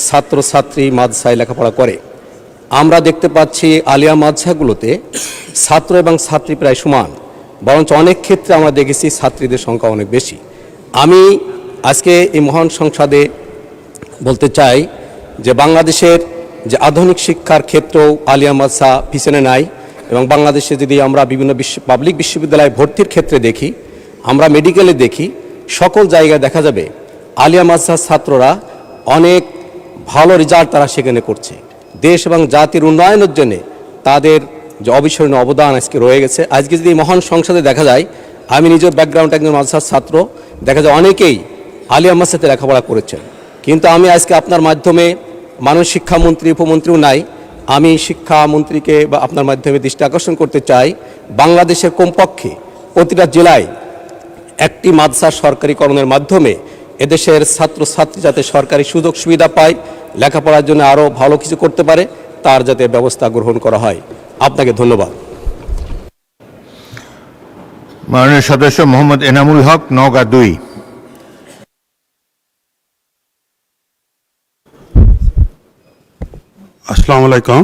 S2: ছাত্রছাত্রী মাদ্রাসায় লেখাপড়া করে। আমরা দেখতে পাচ্ছি আলিয়া মাদ্রাসাগুলোতে ছাত্র এবং ছাত্রী প্রায় সমান, বরঞ্চ অনেক ক্ষেত্রে আমরা দেখেছি ছাত্রীদের সংখ্যা অনেক বেশি। আমি আজকে এই মহান সংসদে বলতে চাই যে বাংলাদেশের যে আধুনিক শিক্ষার ক্ষেত্রেও আলিয়া মাদ্রাসা পিছনে নাই। এবং বাংলাদেশে যদি আমরা বিভিন্ন পাবলিক বিশ্ববিদ্যালয়ে ভর্তির ক্ষেত্রে দেখি, আমরা মেডিকেলে দেখি, সকল জায়গায় দেখা যাবে আলিয়া মাদ্রাসার ছাত্ররা অনেক ভালো রেজাল্ট তারা সেখানে করছে। দেশ এবং জাতির উন্নয়নের জন্য তাদের যে অবিস্মরণীয় অবদান আজকে রয়ে গেছে। আজকে যদি মহান সংসদে দেখা যায়, আমি নিজের ব্যাকগ্রাউন্ড একজন মাদ্রাসার ছাত্র, দেখা যায় অনেকেই আলিয়া মাদ্রাসাতে লেখাপড়া করেছেন। কিন্তু আমি আজকে আপনার মাধ্যমে, মাননীয় শিক্ষামন্ত্রী, উপমন্ত্রীও নাই, আমি শিক্ষামন্ত্রীকে বা আপনার মাধ্যমে দৃষ্টি আকর্ষণ করতে চাই, বাংলাদেশের কমপক্ষে প্রতিটা জেলায় একটি মাদ্রাসা সরকারিকরণের মাধ্যমে এদেশের ছাত্রছাত্রী যাতে সরকারি সুযোগ সুবিধা পায়, লেখাপড়ার জন্য আরও ভালো কিছু করতে পারে, তার যাতে ব্যবস্থা গ্রহণ করা হয়। আপনাকে ধন্যবাদ।
S3: মাননীয় সদস্য মোহাম্মদ এনামুল হক, নওগাঁ 2।
S7: আসসালামু আলাইকুম।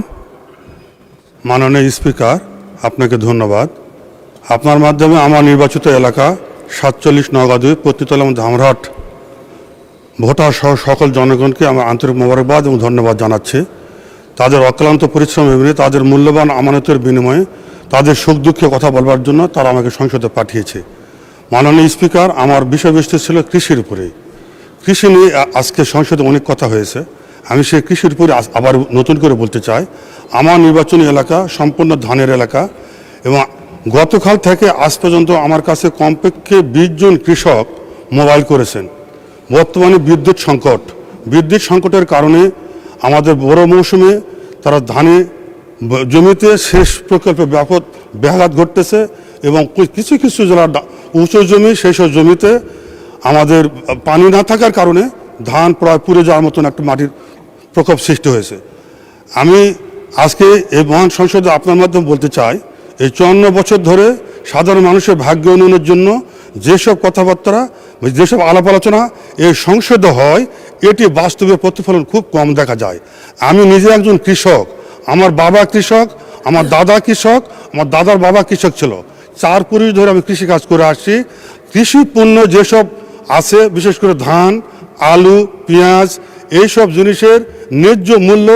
S7: মাননীয় স্পিকার, আপনাকে ধন্যবাদ। আপনার মাধ্যমে আমার নির্বাচিত এলাকা 47 নওগাঁ 2 পতিতলা এবং ধামরাট ভোটার সহ সকল জনগণকে আমার আন্তরিক মোবারকবাদ এবং ধন্যবাদ জানাচ্ছি। তাদের অক্লান্ত পরিশ্রম এবং তাদের মূল্যবান আমানতের বিনিময়ে তাদের সুখ দুঃখে কথা বলবার জন্য তারা আমাকে সংসদে পাঠিয়েছে। মাননীয় স্পিকার, আমার বিষয়বস্তু ছিল কৃষির উপরে। কৃষি নিয়ে আজকে সংসদে অনেক কথা হয়েছে। আমি সেই কৃষির উপরে আবার নতুন করে বলতে চাই। আমার নির্বাচনী এলাকা সম্পূর্ণ ধানের এলাকা এবং গতকাল থেকে আজ পর্যন্ত আমার কাছে কমপক্ষে 20 জন কৃষক মোবাইল করেছেন। বর্তমানে বিদ্যুৎ সংকটের কারণে আমাদের বড় মৌসুমে তারা ধানে জমিতে সেচ প্রকল্পে ব্যাপক ব্যাঘাত ঘটতেছে এবং কিছু কিছু যারা উঁচু জমি সেই সব জমিতে আমাদের পানি না থাকার কারণে ধান প্রায় পুড়ে যাওয়ার মতন একটা মাটির প্রকোপ সৃষ্টি হয়েছে। আমি আজকে এই মহান সংসদে আপনার মাধ্যমে বলতে চাই, এই 54 বছর ধরে সাধারণ মানুষের ভাগ্য উন্নয়নের জন্য যেসব কথাবার্তা যেসব আলাপ আলোচনা এই সংসদে হয়, এটি বাস্তবে প্রতিফলন খুব কম দেখা যায়। আমি নিজে একজন কৃষক, আমার বাবা কৃষক, আমার দাদা কৃষক, আমার দাদার বাবা কৃষক ছিল। 4 পুরুষ ধরে আমি কৃষিকাজ করে আসছি। কৃষি পণ্য যেসব আছে, বিশেষ করে ধান, আলু, পেঁয়াজ, এইসব জিনিসের ন্যায্য মূল্য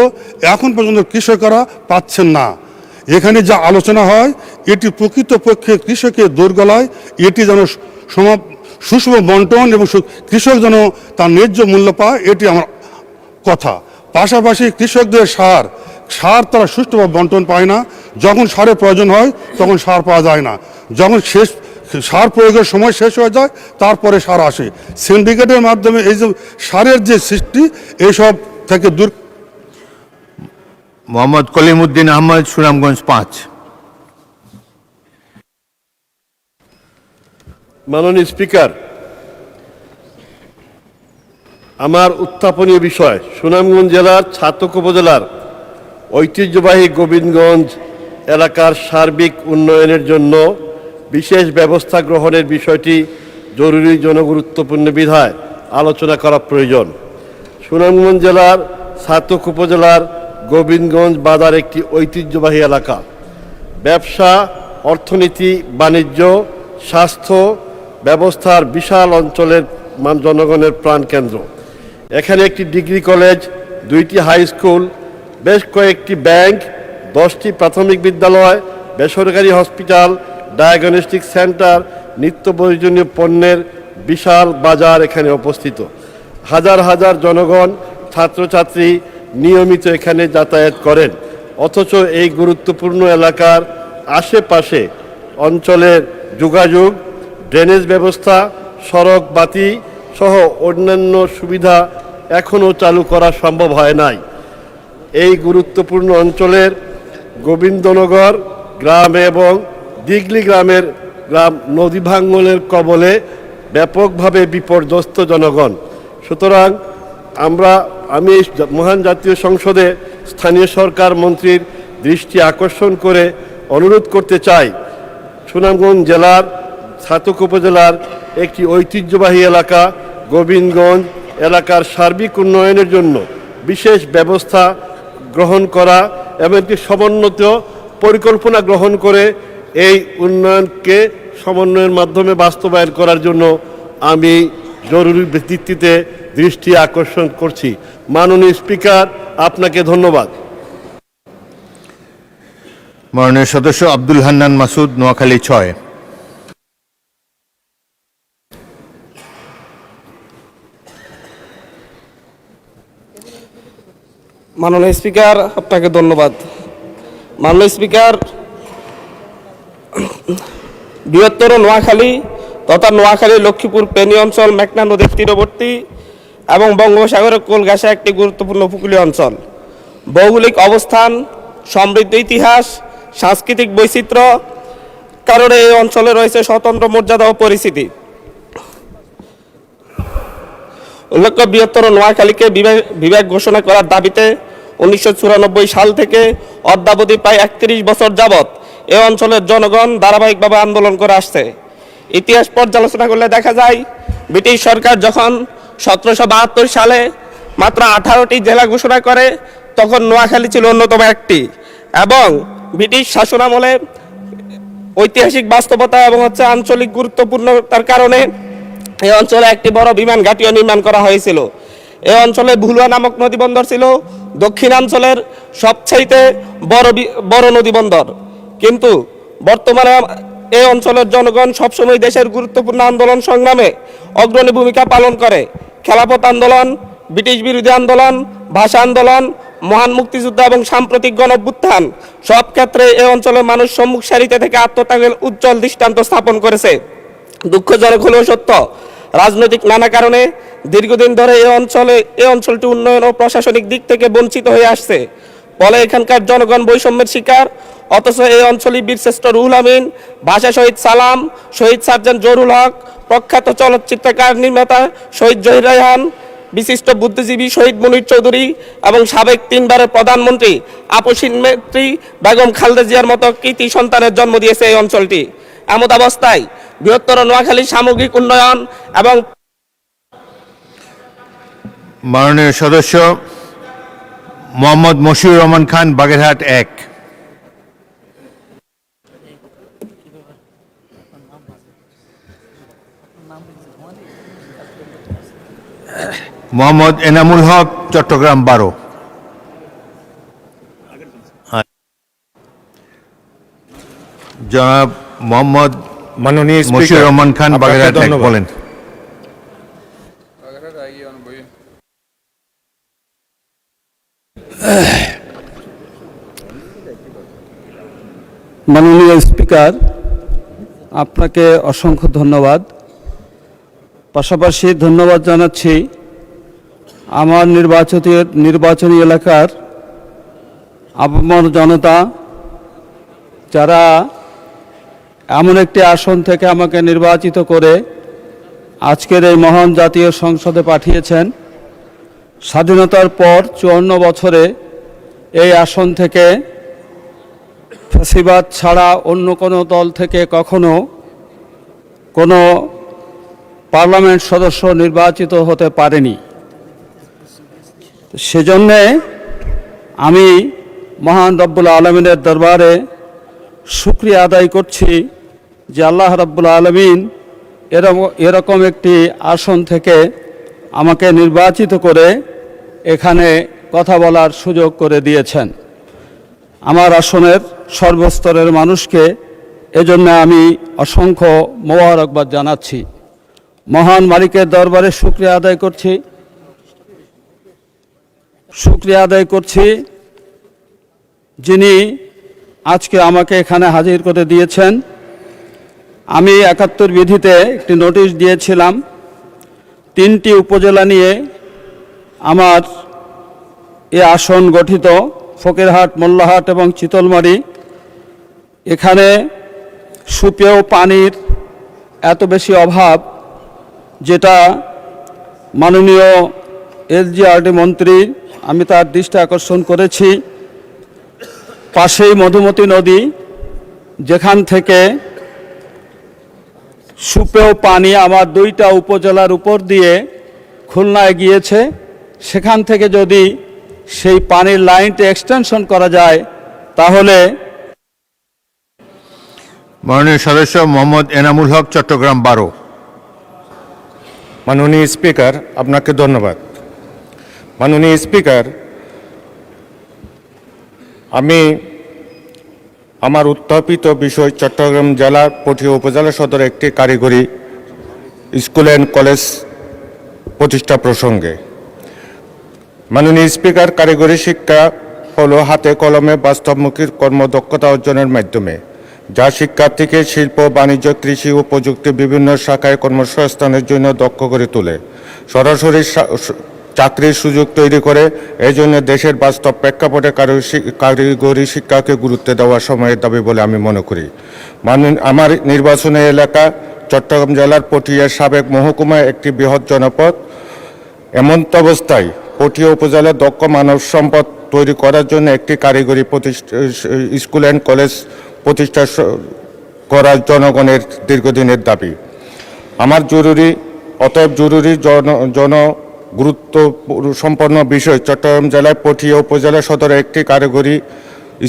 S7: এখন পর্যন্ত কৃষকরা পাচ্ছেন না। এখানে যা আলোচনা হয় এটি প্রকৃতপক্ষে কৃষকের দোরগলায়, এটি যেন সুষম বন্টন এবং কৃষক যেন তার ন্যায্য মূল্য পায়, এটি আমার কথা। পাশাপাশি কৃষকদের সার তারা সুষ্ঠুভাবে বন্টন পায় না। যখন সারের প্রয়োজন হয় তখন সার পাওয়া যায় না। যখন সার প্রয়োগের সময় শেষ হয়ে যায় তারপরে সার আসে। সিন্ডিকেটের মাধ্যমে এই যে সারের যে সৃষ্টি, এইসব থেকে দূর।
S3: মোহাম্মদ কলিমউদ্দিন আহমদ, সুনামগঞ্জ 5।
S12: মাননীয় স্পিকার, আমার উত্থাপনীয় বিষয় সুনামগঞ্জ জেলার ছাতক উপজেলার ঐতিহ্যবাহী গোবিন্দগঞ্জ এলাকার সার্বিক উন্নয়নের জন্য বিশেষ ব্যবস্থা গ্রহণের বিষয়টি জরুরি জনগুরুত্বপূর্ণ বিধায় আলোচনা করা প্রয়োজন। সুনামগঞ্জ জেলার ছাতক উপজেলার গোবিন্দগঞ্জ বাজার একটি ঐতিহ্যবাহী এলাকা। ব্যবসা, অর্থনীতি, বাণিজ্য, স্বাস্থ্য ব্যবস্থার বিশাল অঞ্চলের জনগণের প্রাণকেন্দ্র। এখানে একটি ডিগ্রি কলেজ, 2টি হাই স্কুল, বেশ কয়েকটি ব্যাংক, 10টি প্রাথমিক বিদ্যালয়, বেসরকারি হসপিটাল, ডায়াগনস্টিক সেন্টার, নিত্য প্রয়োজনীয় পণ্যের বিশাল বাজার এখানে অবস্থিত। হাজার হাজার জনগণ, ছাত্রছাত্রী নিয়মিত এখানে যাতায়াত করেন। অথচ এই গুরুত্বপূর্ণ এলাকার আশেপাশে অঞ্চলের যোগাযোগ, ড্রেনেজ ব্যবস্থা, সড়ক বাতি সহ অন্যান্য সুবিধা এখনও চালু করা সম্ভব হয় নাই। এই গুরুত্বপূর্ণ অঞ্চলের গোবিন্দনগর গ্রাম এবং দিগলি গ্রামের নদী ভাঙ্গনের কবলে ব্যাপকভাবে বিপর্যস্ত জনগণ। সুতরাং আমি এই মহান জাতীয় সংসদে স্থানীয় সরকার মন্ত্রীর দৃষ্টি আকর্ষণ করে অনুরোধ করতে চাই, সুনামগঞ্জ জেলার ছাতক উপজেলার একটি ঐতিহ্যবাহী এলাকা গোবিন্দগঞ্জ এলাকার সার্বিক উন্নয়নের জন্য বিশেষ ব্যবস্থা গ্রহণ করা এবং একটি সমন্বিত পরিকল্পনা গ্রহণ করে এই উন্নয়নকে সমন্বয়ের মাধ্যমে বাস্তবায়ন করার জন্য আমি জরুরি ভিত্তিতে দৃষ্টি আকর্ষণ করছি। মাননীয় স্পিকার, আপনাকে ধন্যবাদ।
S3: মাননীয় সদস্য আব্দুল হান্নান মাসুদ, নোয়াখালী 6।
S13: মাননীয় স্পিকার, আপনাকে ধন্যবাদ। মাননীয় স্পিকার, বৃহত্তর নোয়াখালী তথা নোয়াখালী লক্ষ্মীপুর ফেনী অঞ্চল মেঘনা নদীর তীরবর্তী এবং বঙ্গোপসাগরের কোল ঘেঁষা একটি গুরুত্বপূর্ণ উপকূলীয় অঞ্চল। ভৌগোলিক অবস্থান, সমৃদ্ধ ইতিহাস, সাংস্কৃতিক বৈচিত্র্য কারণে এই অঞ্চলে রয়েছে স্বতন্ত্র মর্যাদা ও পরিচিতি। উল্লেখ্য, বৃহত্তর নোয়াখালীকে বিভাগ ঘোষণা করার দাবিতে 1994 সাল থেকে অদ্যাবধি প্রায় 31 বছর যাবৎ এই অঞ্চলের জনগণ ধারাবাহিকভাবে আন্দোলন করে আসছে। ইতিহাস পর্যালোচনা করলে দেখা যায়, ব্রিটিশ সরকার যখন 1772 সালে মাত্র 18টি জেলা ঘোষণা করে, তখন নোয়াখালী ছিল অন্যতম একটি, এবং ব্রিটিশ শাসনামলে ঐতিহাসিক বাস্তবতা এবং আঞ্চলিক গুরুত্বপূর্ণতার কারণে এই অঞ্চলে একটি বড় বিমান ঘাঁটিও নির্মাণ করা হয়েছিল। এই অঞ্চলে ভুলুয়া নামক নদীবন্দর ছিল দক্ষিণাঞ্চলের সবচাইতে বড় নদীবন্দর। কিন্তু বর্তমানে এই অঞ্চলের জনগণ সবসময় দেশের গুরুত্বপূর্ণ আন্দোলন সংগ্রামে অগ্রণী ভূমিকা পালন করে। খেলাফত আন্দোলন, ব্রিটিশ বিরোধী আন্দোলন, ভাষা আন্দোলন, মহান মুক্তিযুদ্ধ এবং সাম্প্রতিক গণঅভ্যুত্থান সব ক্ষেত্রে এই অঞ্চলের মানুষ সম্মুখ সারিতে থেকে আত্মত্যাগের উজ্জ্বল দৃষ্টান্ত স্থাপন করেছে। দুঃখজনক হলেও সত্য, রাজনৈতিক নানা কারণে দীর্ঘদিন ধরে এই অঞ্চলটি উন্নয়ন ও প্রশাসনিক দিক থেকে বঞ্চিত হয়ে আসছে। ফলে এখানকার জনগণ বৈষম্যের শিকার। অথচ এই অঞ্চলে বীরশ্রেষ্ঠ রুহুল আমিন, ভাষা শহীদ সালাম, শহীদ সার্জেন্ট জহুরুল হক, প্রখ্যাত চলচ্চিত্রকার নির্মাতা শহীদ জহির রায়হান, বিশিষ্ট বুদ্ধিজীবী শহীদ মুনীর চৌধুরী এবং সাবেক 3 বারের প্রধানমন্ত্রী আপসীন নেত্রী বেগম খালেদা জিয়ার মতো কৃতি সন্তানের জন্ম দিয়েছে এই অঞ্চলটি। এমত অবস্থায় বৃহত্তর নোয়াখালীর সামগ্রিক উন্নয়ন এবং
S3: মাননীয় সদস্য মোহাম্মদ মশিউর রহমান খান, বাগেরহাট 1। মোহাম্মদ এনামুল হক, চট্টগ্রাম 12। জনাব মোহাম্মদ
S6: মাননীয়
S3: মশিউর রহমান খান, বাগেরহাট 1 বলেন।
S14: মাননীয় স্পিকার, আপনাকে অসংখ্য ধন্যবাদ। পাশাপাশি ধন্যবাদ জানাচ্ছি আমার নির্বাচনী এলাকার আপামর জনতা, যারা এমন একটি আসন থেকে আমাকে নির্বাচিত করে আজকের এই মহান জাতীয় সংসদে পাঠিয়েছেন। স্বাধীনতার পর 54 বছরে এই আসন থেকে ফ্যাসিবাদ ছাড়া অন্য কোনো দল থেকে কখনো কোনো পার্লামেন্ট সদস্য নির্বাচিত হতে পারেনি। সেজন্যে আমি মহান রব্বুল আলমিনের দরবারে শুকরিয়া আদায় করছি যে আল্লাহ রব্বুল আলমিন এরকম একটি আসন থেকে আমাকে নির্বাচিত করে এখানে কথা বলার সুযোগ করে দিয়েছেন। আমার আসনের সর্বস্তরের মানুষকে এজন্য আমি অসংখ্য মোবারকবাদ জানাচ্ছি। মহান মালিকের দরবারে শুকরিয়া আদায় করছি যিনি আজকে আমাকে এখানে হাজির করে দিয়েছেন। আমি 71 বিধিতে একটি নোটিশ দিয়েছিলাম। 3টি উপজেলা নিয়ে আমার এ আসন গঠিত, ফকিরহাট, মোল্লাহাট এবং চিতলমারি। এখানে সুপেয় পানির এত বেশি অভাব, যেটা মাননীয় এসজিআরডি মন্ত্রী, আমি তার দৃষ্টি আকর্ষণ করেছি। পাশেই মধুমতি নদী, যেখান থেকে সুপেয় পানি আমার 2টা উপজেলার উপর দিয়ে খুলনায় গিয়েছে। সেখান থেকে যদি সেই পানির লাইনটা এক্সটেনশন করা যায় তাহলে।
S3: মাননীয় সদস্য মোহাম্মদ এনামুল হক, চট্টগ্রাম 12।
S6: মাননীয় স্পিকার, আপনাকে ধন্যবাদ। মাননীয় স্পিকার, আমি আমার উত্থাপিত বিষয় চট্টগ্রাম জেলার পটিয়া উপজেলা সদরে একটি কারিগরি স্কুল অ্যান্ড কলেজ প্রতিষ্ঠা প্রসঙ্গে। মাননীয় স্পিকার, কারিগরি শিক্ষা হলো হাতে কলমে বাস্তবমুখী কর্মদক্ষতা অর্জনের মাধ্যমে, যা শিক্ষার্থীকে শিল্প, বাণিজ্য, কৃষি ও প্রযুক্তি বিভিন্ন শাখায় কর্মসংস্থানের জন্য দক্ষ করে তোলে, সরাসরি চাকরির সুযোগ তৈরি করে। এই জন্য দেশের বাস্তব প্রেক্ষাপটে কারিগরি শিক্ষাকে গুরুত্ব দেওয়ার সময়ের দাবি বলে আমি মনে করি। আমার নির্বাচনী এলাকা চট্টগ্রাম জেলার পটিয়ার সাবেক মহকুমায় একটি বৃহৎ জনপদ। এমন অবস্থায় পটিয়া উপজেলার দক্ষ মানব সম্পদ তৈরি করার জন্য একটি কারিগরি স্কুল অ্যান্ড কলেজ প্রতিষ্ঠা করার জনগণের দীর্ঘদিনের দাবি। অতএব জরুরি
S7: গুরুত্ব সম্পন্ন বিষয় চট্টগ্রাম জেলায় পটিয়া উপজেলা সদরে একটি কারিগরি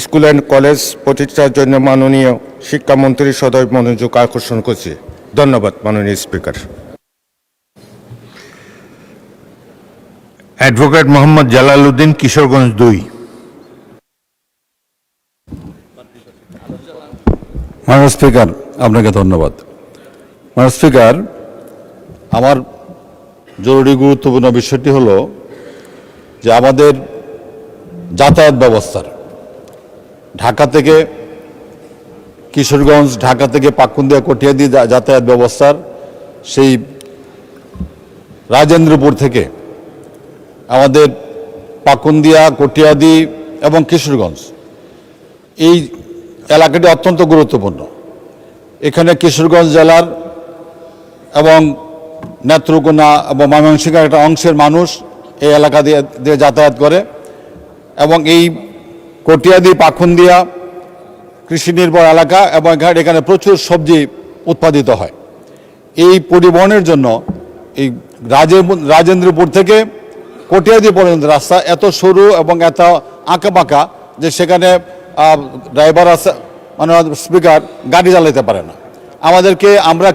S7: স্কুল অ্যান্ড কলেজ প্রতিষ্ঠার জন্য মাননীয় শিক্ষামন্ত্রীর সদয় মনোযোগ আকর্ষণ করছি। ধন্যবাদ মাননীয় স্পিকার।
S3: অ্যাডভোকেট মোহাম্মদ জালাল উদ্দিন, কিশোরগঞ্জ 2।
S15: মাননীয় স্পিকার, আপনাকে ধন্যবাদ। মাননীয় স্পিকার, আমার জরুরি গুরুত্বপূর্ণ বিষয়টি হলো যে আমাদের যাতায়াত ব্যবস্থার ঢাকা থেকে কিশোরগঞ্জ, ঢাকা থেকে পাকুন্দিয়া কটিয়াদি যাতায়াত ব্যবস্থার সেই রাজেন্দ্রপুর থেকে আমাদের পাকুন্দিয়া, কটিয়াদি এবং কিশোরগঞ্জ এই এলাকাটি অত্যন্ত গুরুত্বপূর্ণ। এখানে কিশোরগঞ্জ জেলার এবং নেত্রকোনা এবং ময়মনসিংহের একটা অংশের মানুষ এই এলাকা দিয়ে যাতায়াত করে এবং এই কটিয়াদি, পাকুন্দিয়া কৃষি নির্ভর এলাকা এবং এখানে প্রচুর সবজি উৎপাদিত হয়। এই পরিবহনের জন্য এই রাজেন্দ্রপুর থেকে কটিয়াদি পর্যন্ত রাস্তা এত সরু এবং এত আঁকাবাঁকা যে সেখানে ড্রাইভার আছে, মানে স্পিকার, গাড়ি চালাতে পারে না। আমরা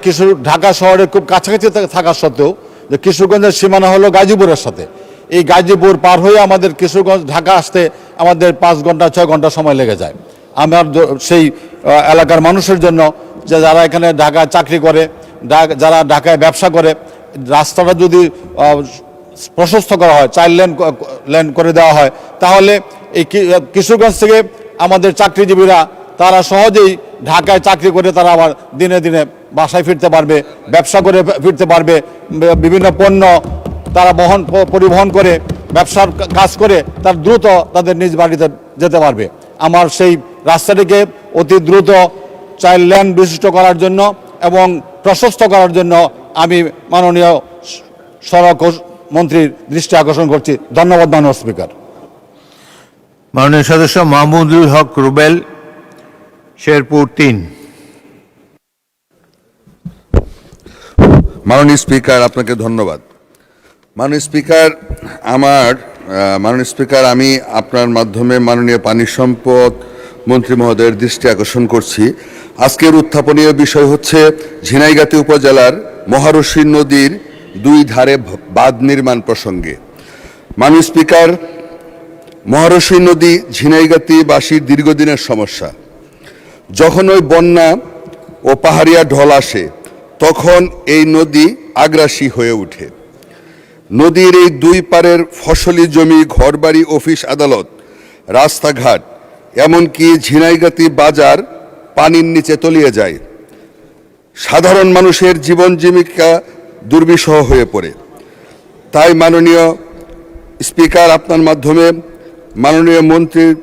S15: ঢাকা শহরের খুব কাছাকাছি থাকা সত্ত্বেও যে কিশোরগঞ্জের সীমানা হলো গাজীপুরের সাথে, এই গাজীপুর পার হয়ে আমাদের কিশোরগঞ্জ ঢাকা আসতে আমাদের 5 ঘন্টা 6 ঘন্টা সময় লেগে যায়। আমার সেই এলাকার মানুষের জন্য যে যারা এখানে ঢাকায় চাকরি করে, যারা ঢাকায় ব্যবসা করে, রাস্তাটা যদি প্রশস্ত করা হয়, 4 লেন করে দেওয়া হয়, তাহলে এই কিশোরগঞ্জ থেকে আমাদের চাকরিজীবীরা তারা সহজেই ঢাকায় চাকরি করে তারা আবার দিনে দিনে বাসায় ফিরতে পারবে, ব্যবসা করে ফিরতে পারবে, বিভিন্ন পণ্য তারা পরিবহন করে ব্যবসার কাজ করে তার দ্রুত তাদের নিজ বাড়িতে যেতে পারবে। আমার সেই রাস্তাটিকে অতি দ্রুত 4 লেন বিশিষ্ট করার জন্য এবং প্রশস্ত করার জন্য আমি মাননীয় সড়ক মন্ত্রীর দৃষ্টি আকর্ষণ করছি। ধন্যবাদ মাননীয় স্পিকার।
S3: মাননীয় সদস্য মাহমুদুল হক রুবেল, শেরপুর 3।
S16: মাননীয় স্পিকার, আপনাকে ধন্যবাদ। মাননীয় স্পিকার, আমি আপনার মাধ্যমে মাননীয় পানি সম্পদ মন্ত্রী মহোদয়ের দৃষ্টি আকর্ষণ করছি। আজকের উত্থাপনীয় বিষয় হচ্ছে ঝিনাইগাতি উপজেলার মহারশী নদীর 2 ধারে বাঁধ নির্মাণ প্রসঙ্গে। মাননীয় স্পিকার, মহারশী নদী ঝিনাইগাতিবাসীর দীর্ঘদিনের সমস্যা। যখন ওই বন্যা ও পাহাড়িয়া ঢল আসে তখন এই নদী আগ্রাসী হয়ে ওঠে। নদীর এই 2 পারের ফসলি জমি, ঘরবাড়ি, অফিস আদালত, রাস্তাঘাট, এমনকি ঝিনাইগাতি বাজার পানির নিচে তলিয়ে যায়। সাধারণ মানুষের জীবন জীবিকা দুর্বিষহ হয়ে পড়ে। তাই মাননীয় স্পিকার, আপনার মাধ্যমে মাননীয় মন্ত্রীর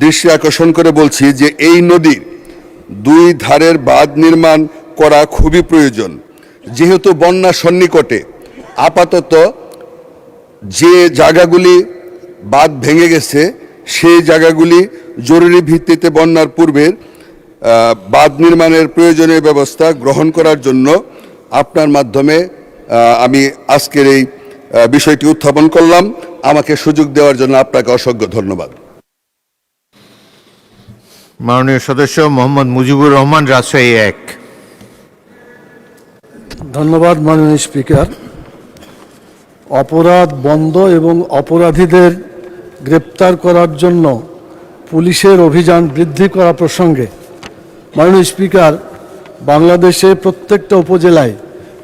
S16: দৃষ্টি আকর্ষণ করে বলছি যে এই নদীর 2 ধারের বাঁধ নির্মাণ করা খুবই প্রয়োজন। যেহেতু বন্যা সন্নিকটে, আপাতত যে জায়গাগুলি বাঁধ ভেঙে গেছে সেই জায়গাগুলি জরুরি ভিত্তিতে বন্যার পূর্বের বাঁধ নির্মাণের প্রয়োজনীয় ব্যবস্থা গ্রহণ করার জন্য আপনার মাধ্যমে আমি আজকের এই বিষয়টি উত্থাপন করলাম। আমাকে সুযোগ দেওয়ার জন্য আপনাকে অসংখ্য ধন্যবাদ।
S3: মাননীয় সদস্য মোহাম্মদ মুজিবুর রহমান, রাজশাহী 1।
S9: ধন্যবাদ মাননীয় স্পিকার। অপরাধ বন্ধ এবং অপরাধীদের গ্রেপ্তার করার জন্য পুলিশের অভিযান বৃদ্ধি করা প্রসঙ্গে মাননীয় স্পিকার, বাংলাদেশে প্রত্যেকটা উপজেলায়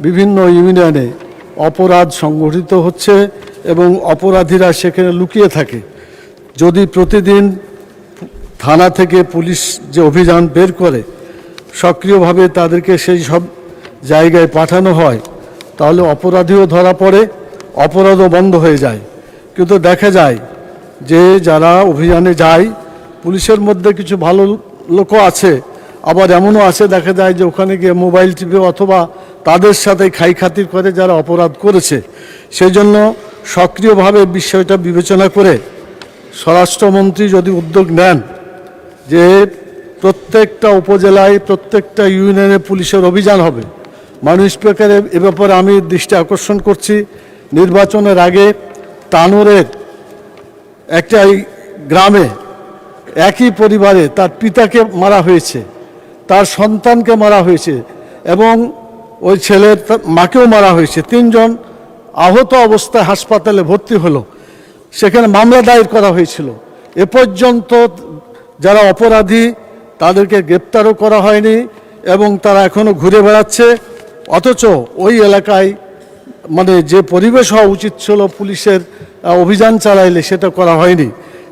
S9: বিভিন্ন ইউনিয়নে অপরাধ সংগঠিত হচ্ছে এবং অপরাধীরা সেখানে লুকিয়ে থাকে। যদি প্রতিদিন থানা থেকে পুলিশ যে অভিযান বের করে সক্রিয়ভাবে তাদেরকে সেই সব জায়গায় পাঠানো হয় তাহলে অপরাধীও ধরা পড়ে, অপরাধও বন্ধ হয়ে যায়। কিন্তু দেখা যায় যে যারা অভিযানে যায় পুলিশের মধ্যে কিছু ভালো লোকও আছে, আবার এমনও আছে দেখা যায় যে ওখানে গিয়ে মোবাইল টিপে অথবা তাদের সাথে খাই খাতির করে যারা অপরাধ করেছে। সেই জন্য সক্রিয়ভাবে বিষয়টা বিবেচনা করে স্বরাষ্ট্রমন্ত্রী যদি উদ্যোগ নেন যে প্রত্যেকটা উপজেলায় প্রত্যেকটা ইউনিয়নে পুলিশের অভিযান হবে, মাননীয় স্পিকার এ ব্যাপারে আমি দৃষ্টি আকর্ষণ করছি নির্বাচনের আগে তানোরের একটা গ্রামে একই পরিবারে তার পিতাকে মারা হয়েছে, তার সন্তানকে মারা হয়েছে এবং ওই ছেলের মাকেও মারা হয়েছে। 3 জন আহত অবস্থায় হাসপাতালে ভর্তি হলো, সেখানে মামলা দায়ের করা হয়েছিল। এ পর্যন্ত যারা অপরাধী তাদেরকে গ্রেপ্তারও করা হয়নি এবং তারা এখনও ঘুরে বেড়াচ্ছে। অথচ ওই এলাকায় মানে যে পরিবেশ হওয়া উচিত ছিল পুলিশের অভিযান চালাইলে সেটা করা হয়নি।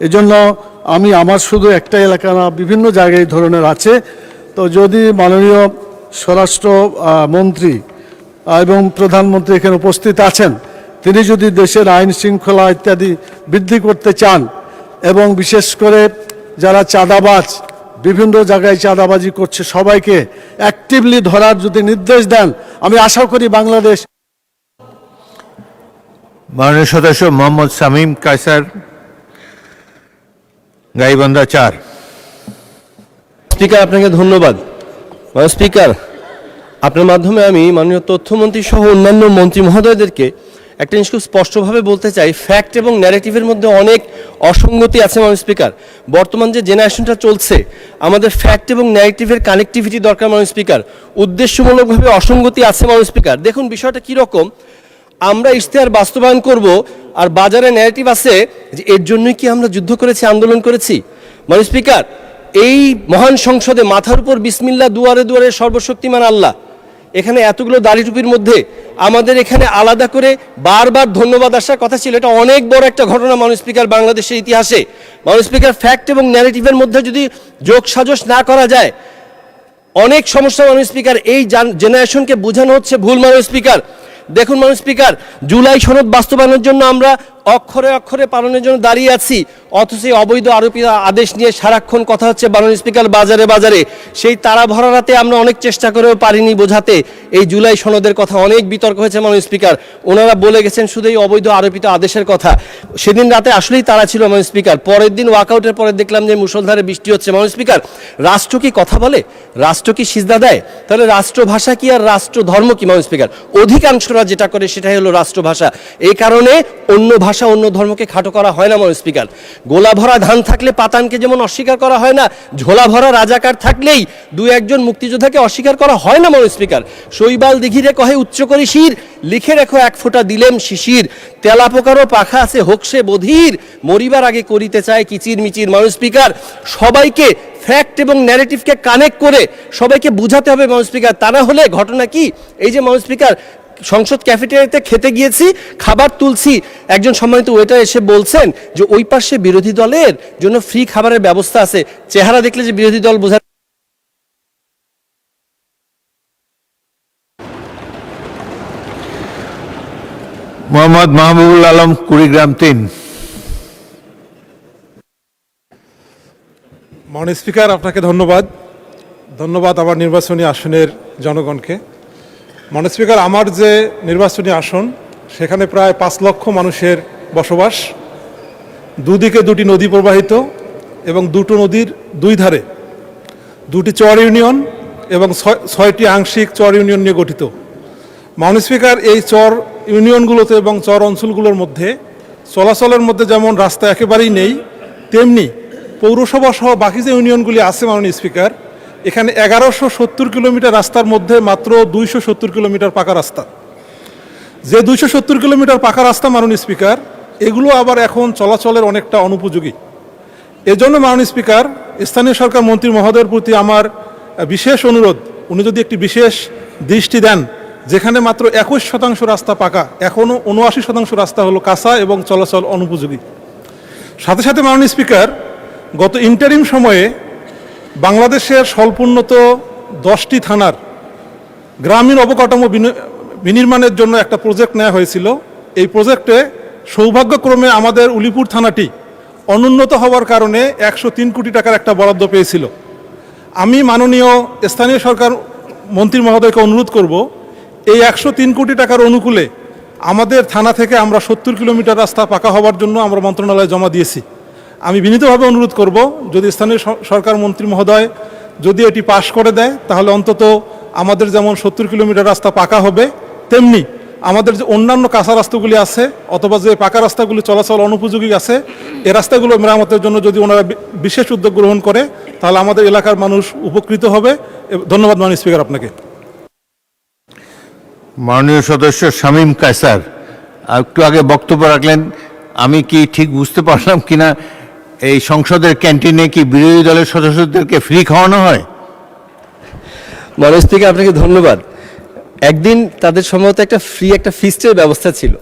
S9: এজন্য আমার শুধু একটা এলাকা না, বিভিন্ন জায়গায় এই ধরনের আছে। তো যদি মাননীয় স্বরাষ্ট্র মন্ত্রী এবং প্রধানমন্ত্রী এখানে উপস্থিত আছেন, তিনি যদি দেশের আইন শৃঙ্খলা ইত্যাদি বৃদ্ধি করতে চান এবং বিশেষ করে যারা চাঁদাবাজ, বিভিন্ন জায়গায় চাঁদাবাজি করছে, সবাইকে অ্যাক্টিভলি ধরার যদি নির্দেশ দেন, আমি আশা করি বাংলাদেশ।
S3: মাননীয় সদস্য মোহাম্মদ শামীম কায়সার, গাইবান্ধা 4।
S2: স্পিকার, আপনাকে ধন্যবাদ। মাননীয় স্পিকার, আপনার মাধ্যমে আমি মাননীয় তথ্যমন্ত্রী সহ অন্যান্য মন্ত্রী মহোদয়দেরকে একটা জিনিস খুব স্পষ্টভাবে বলতে চাই, ফ্যাক্ট এবং ন্যারেটিভের মধ্যে অনেক অসঙ্গতি আছে। মাননীয় স্পিকার, বর্তমান যে জেনারেশনটা চলছে, আমাদের ফ্যাক্ট এবং ন্যারেটিভের কানেক্টিভিটি দরকার। মাননীয় স্পিকার, উদ্দেশ্যমূলকভাবে অসঙ্গতি আছে। মাননীয় স্পিকার, দেখুন বিষয়টা কীরকম, আমরা ইশতেহার বাস্তবায়ন করব আর বাজারে ন্যারেটিভ আছে যে এর জন্যই কি আমরা যুদ্ধ করেছি, আন্দোলন করেছি। মাননীয় স্পিকার, এই মহান সংসদে মাথার উপর বিসমিল্লাহ, দুয়ারে দুয়ারে সর্বশক্তিমান আল্লাহ, এখানে এতগুলো দাড়ি টুপির মধ্যে আমাদের এখানে আলাদা করে বারবার ধন্যবাদ আসার কথা ছিল। এটা অনেক বড় একটা ঘটনা মাননীয় স্পিকার বাংলাদেশের ইতিহাসে। মাননীয় স্পিকার, ফ্যাক্ট এবং ন্যারেটিভের মধ্যে যদি যোগ সাজস না করা যায় অনেক সমস্যা। মাননীয় স্পিকার, এই জেনারেশনকে বোঝানো হচ্ছে ভুল। মাননীয় স্পিকার, দেখুন মাননীয় স্পিকার, জুলাই সনদ বাস্তবায়নের জন্য আমরা অক্ষরে অক্ষরে পালনের জন্য দাঁড়িয়ে আছি, অথচ এই অবৈধ আরোপিত আদেশ নিয়ে সারাক্ষণ কথা হচ্ছে মাননীয় স্পিকার বাজারে বাজারে। সেই তারা ভরা রাতে আমরা অনেক চেষ্টা করেও পারিনি বোঝাতে। এই জুলাই সনদের কথা অনেক বিতর্ক হয়েছে মাননীয় স্পিকার, ওনারা বলে গেছেন শুধু এই অবৈধ আরোপিত আদেশের কথা। সেদিন রাতে আসলেই তারা ছিল মাননীয় স্পিকার, পরের দিন ওয়াকআউটের পরে দেখলাম যে মুষলধারে বৃষ্টি হচ্ছে। মাননীয় স্পিকার, রাষ্ট্র কি কথা বলে? রাষ্ট্র কি সিজদা দেয়? তাহলে রাষ্ট্রভাষা কি আর রাষ্ট্র ধর্ম কি? মাননীয় স্পিকার, অধিকাংশরা যেটা করে সেটাই হলো রাষ্ট্রভাষা। এই কারণে অন্য ভাষা অন্য ধর্মকে খাটো করা হয় না। মাননীয় স্পিকার, গোলা ভরা ধান থাকলে পাতানকে যেমন অস্বীকার করা হয় না, ঝোলা ভরা রাজাকার থাকলেই 2-1 মুক্তিযোদ্ধাকে অস্বীকার করা হয় না। মাননীয় স্পিকার, শৈবাল দিঘিরে কহে উচ্চ করি শির, লিখে রেখো 1 ফোঁটা দিলেম শিশির, তেলা পোকারও পাখা আছে হোকসে বধির, মরিবার আগে করিতে চায় কিচির মিচির। মাননীয় স্পিকার, সবাইকে ফ্যাক্ট এবং ন্যারেটিভকে কানেক্ট করে সবাইকে বুঝাতে হবে মাননীয় স্পিকার। তা না হলে ঘটনা কি, এই যে মাননীয় স্পিকার সংসদ ক্যাফেটেরিয়াতে খেতে গিয়েছি, খাবার তুলছি, একজন সম্মানিত ওয়েটার এসে বলছেন যে ওই পাশে বিরোধী দলের জন্য ফ্রি খাবারের ব্যবস্থা আছে। চেহারা দেখলে যে বিরোধী দল বোঝা।
S3: মোহাম্মদ মাহবুবুল আলম, কুড়িগ্রাম 3।
S8: মাননীয় স্পিকার, আপনাকে ধন্যবাদ আমার নির্বাচনী আসনের জনগণকে। মাননীয় স্পিকার, আমার যে নির্বাচনী আসন সেখানে প্রায় 5 লক্ষ মানুষের বসবাস, দুদিকে 2টি নদী প্রবাহিত এবং 2টো নদীর 2 ধারে 2টি চর ইউনিয়ন এবং 6টি আংশিক চর ইউনিয়ন নিয়ে গঠিত। মাননীয় স্পিকার, এই চর ইউনিয়নগুলোতে এবং চর অঞ্চলগুলোর মধ্যে চলাচলের মধ্যে যেমন রাস্তা একেবারেই নেই, তেমনি পৌরসভা সহ বাকি যে ইউনিয়নগুলি আছে মাননীয় স্পিকার, এখানে 1170 কিলোমিটার রাস্তার মধ্যে মাত্র 270 কিলোমিটার পাকা রাস্তা। যে 270 কিলোমিটার পাকা রাস্তা মাননীয় স্পিকার, এগুলো আবার এখন চলাচলের অনেকটা অনুপযোগী। এজন্য মাননীয় স্পিকার, স্থানীয় সরকার মন্ত্রী মহোদয়ের প্রতি আমার বিশেষ অনুরোধ, উনি যদি একটি বিশেষ দৃষ্টি দেন, যেখানে মাত্র 21% রাস্তা পাকা, এখনও 79% রাস্তা হলো কাঁচা এবং চলাচল অনুপযোগী। সাথে সাথে মাননীয় স্পিকার, গত ইন্টারিম সময়ে বাংলাদেশের স্বল্পোন্নত 10টি থানার গ্রামীণ অবকাঠামো বিনির্মাণের জন্য একটা প্রজেক্ট নেওয়া হয়েছিল। এই প্রজেক্টে সৌভাগ্যক্রমে আমাদের উলিপুর থানাটি অনুন্নত হওয়ার কারণে 103 কোটি টাকার একটা বরাদ্দ পেয়েছিল। আমি মাননীয় স্থানীয় সরকার মন্ত্রী মহোদয়কে অনুরোধ করব, এই 103 কোটি টাকার অনুকূলে আমাদের থানা থেকে আমরা 70 কিলোমিটার রাস্তা পাকা হওয়ার জন্য আমরা মন্ত্রণালয়ে জমা দিয়েছি। আমি বিনীতভাবে অনুরোধ করব, যদি স্থানীয় সরকার মন্ত্রী মহোদয় যদি এটি পাশ করে দেয়, তাহলে অন্তত আমাদের যেমন 70 কিলোমিটার রাস্তা পাকা হবে, তেমনি আমাদের যে অন্যান্য কাঁচা রাস্তাগুলি আছে অথবা যে পাকা রাস্তাগুলি চলাচল অনুপযোগী আছে এই রাস্তাগুলো মেরামতের জন্য যদি ওনারা বিশেষ উদ্যোগ গ্রহণ করে তাহলে আমাদের এলাকার মানুষ উপকৃত হবে। ধন্যবাদ মাননীয় স্পিকার আপনাকে।
S3: মাননীয় সদস্য শামীম কায়সার একটু আগে বক্তব্য রাখলেন, আমি কি ঠিক বুঝতে পারলাম কিনা, এই সংসদের ক্যান্টিনে কি বিরোধী দলের সদস্যদেরকে ফ্রি খাওয়ানো হয়?
S13: মাননীয় স্পিকার আপনাকে ধন্যবাদ। একদিন তাদের সম্ভবত একটা ফিস্টের ব্যবস্থা ছিল,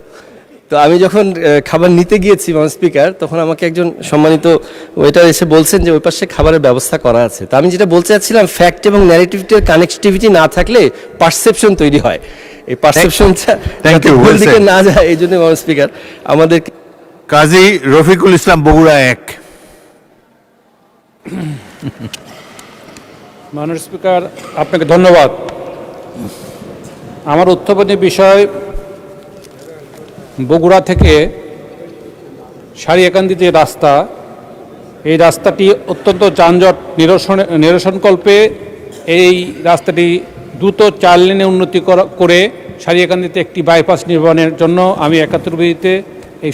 S13: তো আমি যখন খাবার নিতে গিয়েছি মাননীয় স্পিকার, তখন আমাকে একজন সম্মানিত ওয়েটার এসে বলছেন যে ওই পাশে খাবারের ব্যবস্থা করা আছে। তো আমি যেটা বলতে চাচ্ছিলাম, ফ্যাক্ট এবং ন্যারেটিভের কানেক্টিভিটি না থাকলে পারসেপশন তৈরি হয়, এই পারসেপশনটা ভুল দিকে না যায়, এই জন্য মাননীয় স্পিকার আমাদের।
S3: কাজী রফিকুল ইসলাম, বগুড়া 1।
S10: মাননীয় স্পিকার আপনাকে ধন্যবাদ। আমার উত্থাপনী বিষয় বগুড়া থেকে সারিয়াকান্দি যে রাস্তা, এই রাস্তাটি অত্যন্ত যানজট নিরসনকল্পে এই রাস্তাটি দ্রুত 4 লেনে উন্নতি করে সারিয়াকান্দিতে একটি বাইপাস নির্মাণের জন্য আমি 71 এই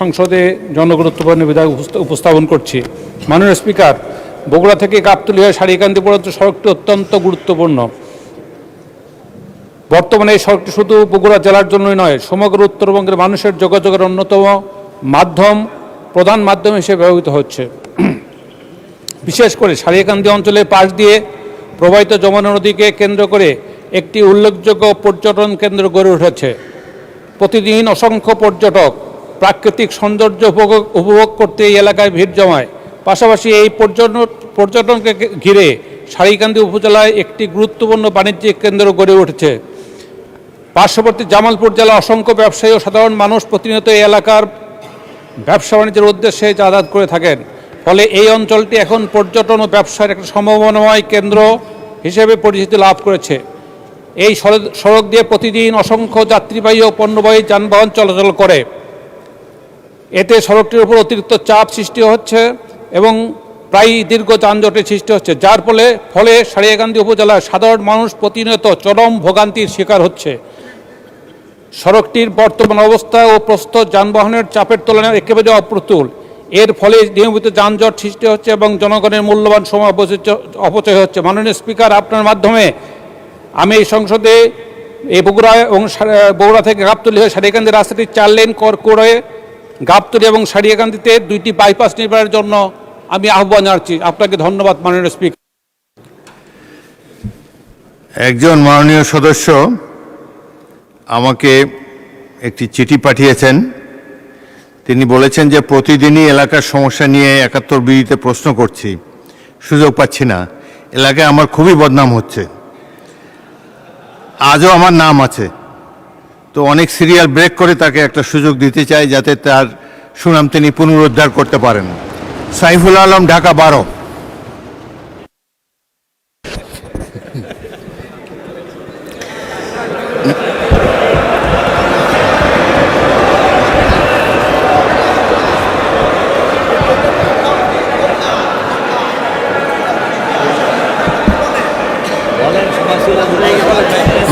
S10: সংসদে জনগুরুত্বপূর্ণ বিধায়ক উপস্থাপন করছি। মাননীয় স্পিকার, বগুড়া থেকে গাবতলী হয়ে সারিয়াকান্দি পর্যন্ত সড়কটি অত্যন্ত গুরুত্বপূর্ণ। বর্তমানে এই সড়কটি শুধু বগুড়া জেলার জন্যই নয়, সমগ্র উত্তরবঙ্গের মানুষের যোগাযোগের অন্যতম প্রধান মাধ্যম হিসেবে ব্যবহৃত হচ্ছে। বিশেষ করে সারিয়াকান্দি অঞ্চলের পাশ দিয়ে প্রবাহিত যমুনা নদীকে কেন্দ্র করে একটি উল্লেখযোগ্য পর্যটন কেন্দ্র গড়ে উঠেছে। প্রতিদিন অসংখ্য পর্যটক প্রাকৃতিক সৌন্দর্য উপভোগ করতে এই এলাকায় ভিড় জমায়। পাশাপাশি এই পর্যটনকে ঘিরে সারিয়াকান্দি উপজেলায় একটি গুরুত্বপূর্ণ বাণিজ্যিক কেন্দ্র গড়ে উঠেছে। পার্শ্ববর্তী জামালপুর জেলা অসংখ্য ব্যবসায়ী ও সাধারণ মানুষ প্রতিনিয়ত এই এলাকার ব্যবসা বাণিজ্যের উদ্দেশ্যে যাতায়াত করে থাকেন। ফলে এই অঞ্চলটি এখন পর্যটন ও ব্যবসার একটা সম্ভাবনাময় কেন্দ্র হিসেবে পরিচিতি লাভ করেছে। এই সড়ক দিয়ে প্রতিদিন অসংখ্য যাত্রীবাহী ও পণ্যবাহী যানবাহন চলাচল করে। এতে সড়কটির উপর অতিরিক্ত চাপ সৃষ্টি হচ্ছে এবং প্রায় দীর্ঘ যানজটের সৃষ্টি হচ্ছে, যার ফলে সারিয়াকান্দি উপজেলার সাধারণ মানুষ প্রতিনিয়ত চরম ভোগান্তির শিকার হচ্ছে। সড়কটির বর্তমান অবস্থা ও প্রস্থ যানবাহনের চাপের তুলনায় একেবারে অপ্রতুল। এর ফলে নিয়মিত যানজট সৃষ্টি হচ্ছে এবং জনগণের মূল্যবান সময় অপচয় হচ্ছে। মাননীয় স্পিকার, আপনার মাধ্যমে আমি এই সংসদে এই বগুড়া থেকে গাবতলী হয়ে সারিয়াকান্দি রাস্তাটি 4 লেন করে গাবতলী এবং সারিয়াকান্দিতে 2টি বাইপাস নির্মাণের জন্য আমি আহ্বান জানাচ্ছি। আপনাকে ধন্যবাদ মাননীয় স্পিকার।
S3: একজন মাননীয় সদস্য আমাকে একটি চিঠি পাঠিয়েছেন। তিনি বলেছেন যে প্রতিদিনই এলাকার সমস্যা নিয়ে 71 প্রশ্ন করছি, সুযোগ পাচ্ছি না, এলাকায় আমার খুবই বদনাম হচ্ছে। আজও আমার নাম আছে, তো অনেক সিরিয়াল ব্রেক করে তাকে একটা সুযোগ দিতে চাই যাতে তার সুনাম তিনি পুনরুদ্ধার করতে পারেন। সাইফুল আলম, ঢাকা 12।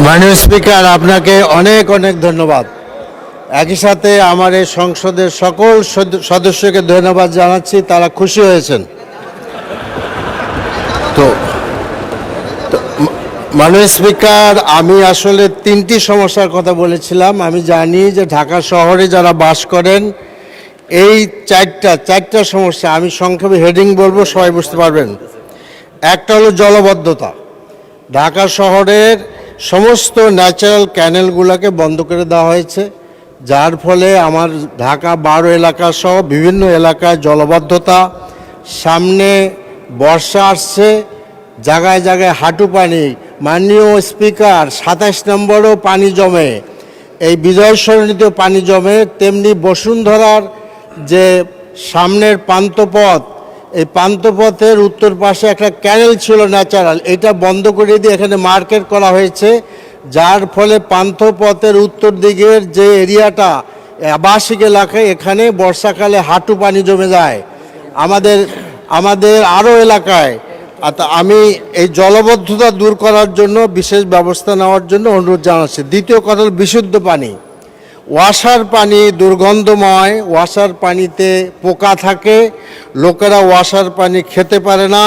S17: মাননীয় স্পিকার, আপনাকে অনেক অনেক ধন্যবাদ। একই সাথে আমার এই সংসদের সকল সদস্যকে ধন্যবাদ জানাচ্ছি, তারা খুশি হয়েছেন। তো মাননীয় স্পিকার, আমি আসলে 3টি সমস্যার কথা বলেছিলাম। আমি জানি যে ঢাকা শহরে যারা বাস করেন এই চারটা সমস্যা, আমি সংক্ষেপে হেডিং বলবো, সবাই বুঝতে পারবেন। একটা হলো জলবদ্ধতা। ঢাকা শহরের সমস্ত ন্যাচারাল ক্যানেলগুলোকে বন্ধ করে দেওয়া হয়েছে, যার ফলে আমার ঢাকা 12 এলাকা সহ বিভিন্ন এলাকায় জলবদ্ধতা। সামনে বর্ষা আসছে, জায়গায় জায়গায় হাঁটু পানি। মাননীয় স্পিকার, 27 নম্বরেও পানি জমে, এই বিজয় সরণিতেও পানি জমে। তেমনি বসুন্ধরার যে সামনের পান্থপথ, এই পান্থপথের উত্তর পাশে একটা ক্যানেল ছিল ন্যাচারাল, এটা বন্ধ করে দিয়ে এখানে মার্কেট করা হয়েছে, যার ফলে পান্থপথের উত্তর দিকের যে এরিয়াটা আবাসিক এলাকায়, এখানে বর্ষাকালে হাঁটু পানি জমে যায়। আমাদের আরও এলাকায় আমি এই জলবদ্ধতা দূর করার জন্য বিশেষ ব্যবস্থা নেওয়ার জন্য অনুরোধ জানাচ্ছি। দ্বিতীয় কথা হল বিশুদ্ধ পানি। ওয়াসার পানি দুর্গন্ধময়, ওয়াসার পানিতে পোকা থাকে, লোকেরা ওয়াসার পানি খেতে পারে না।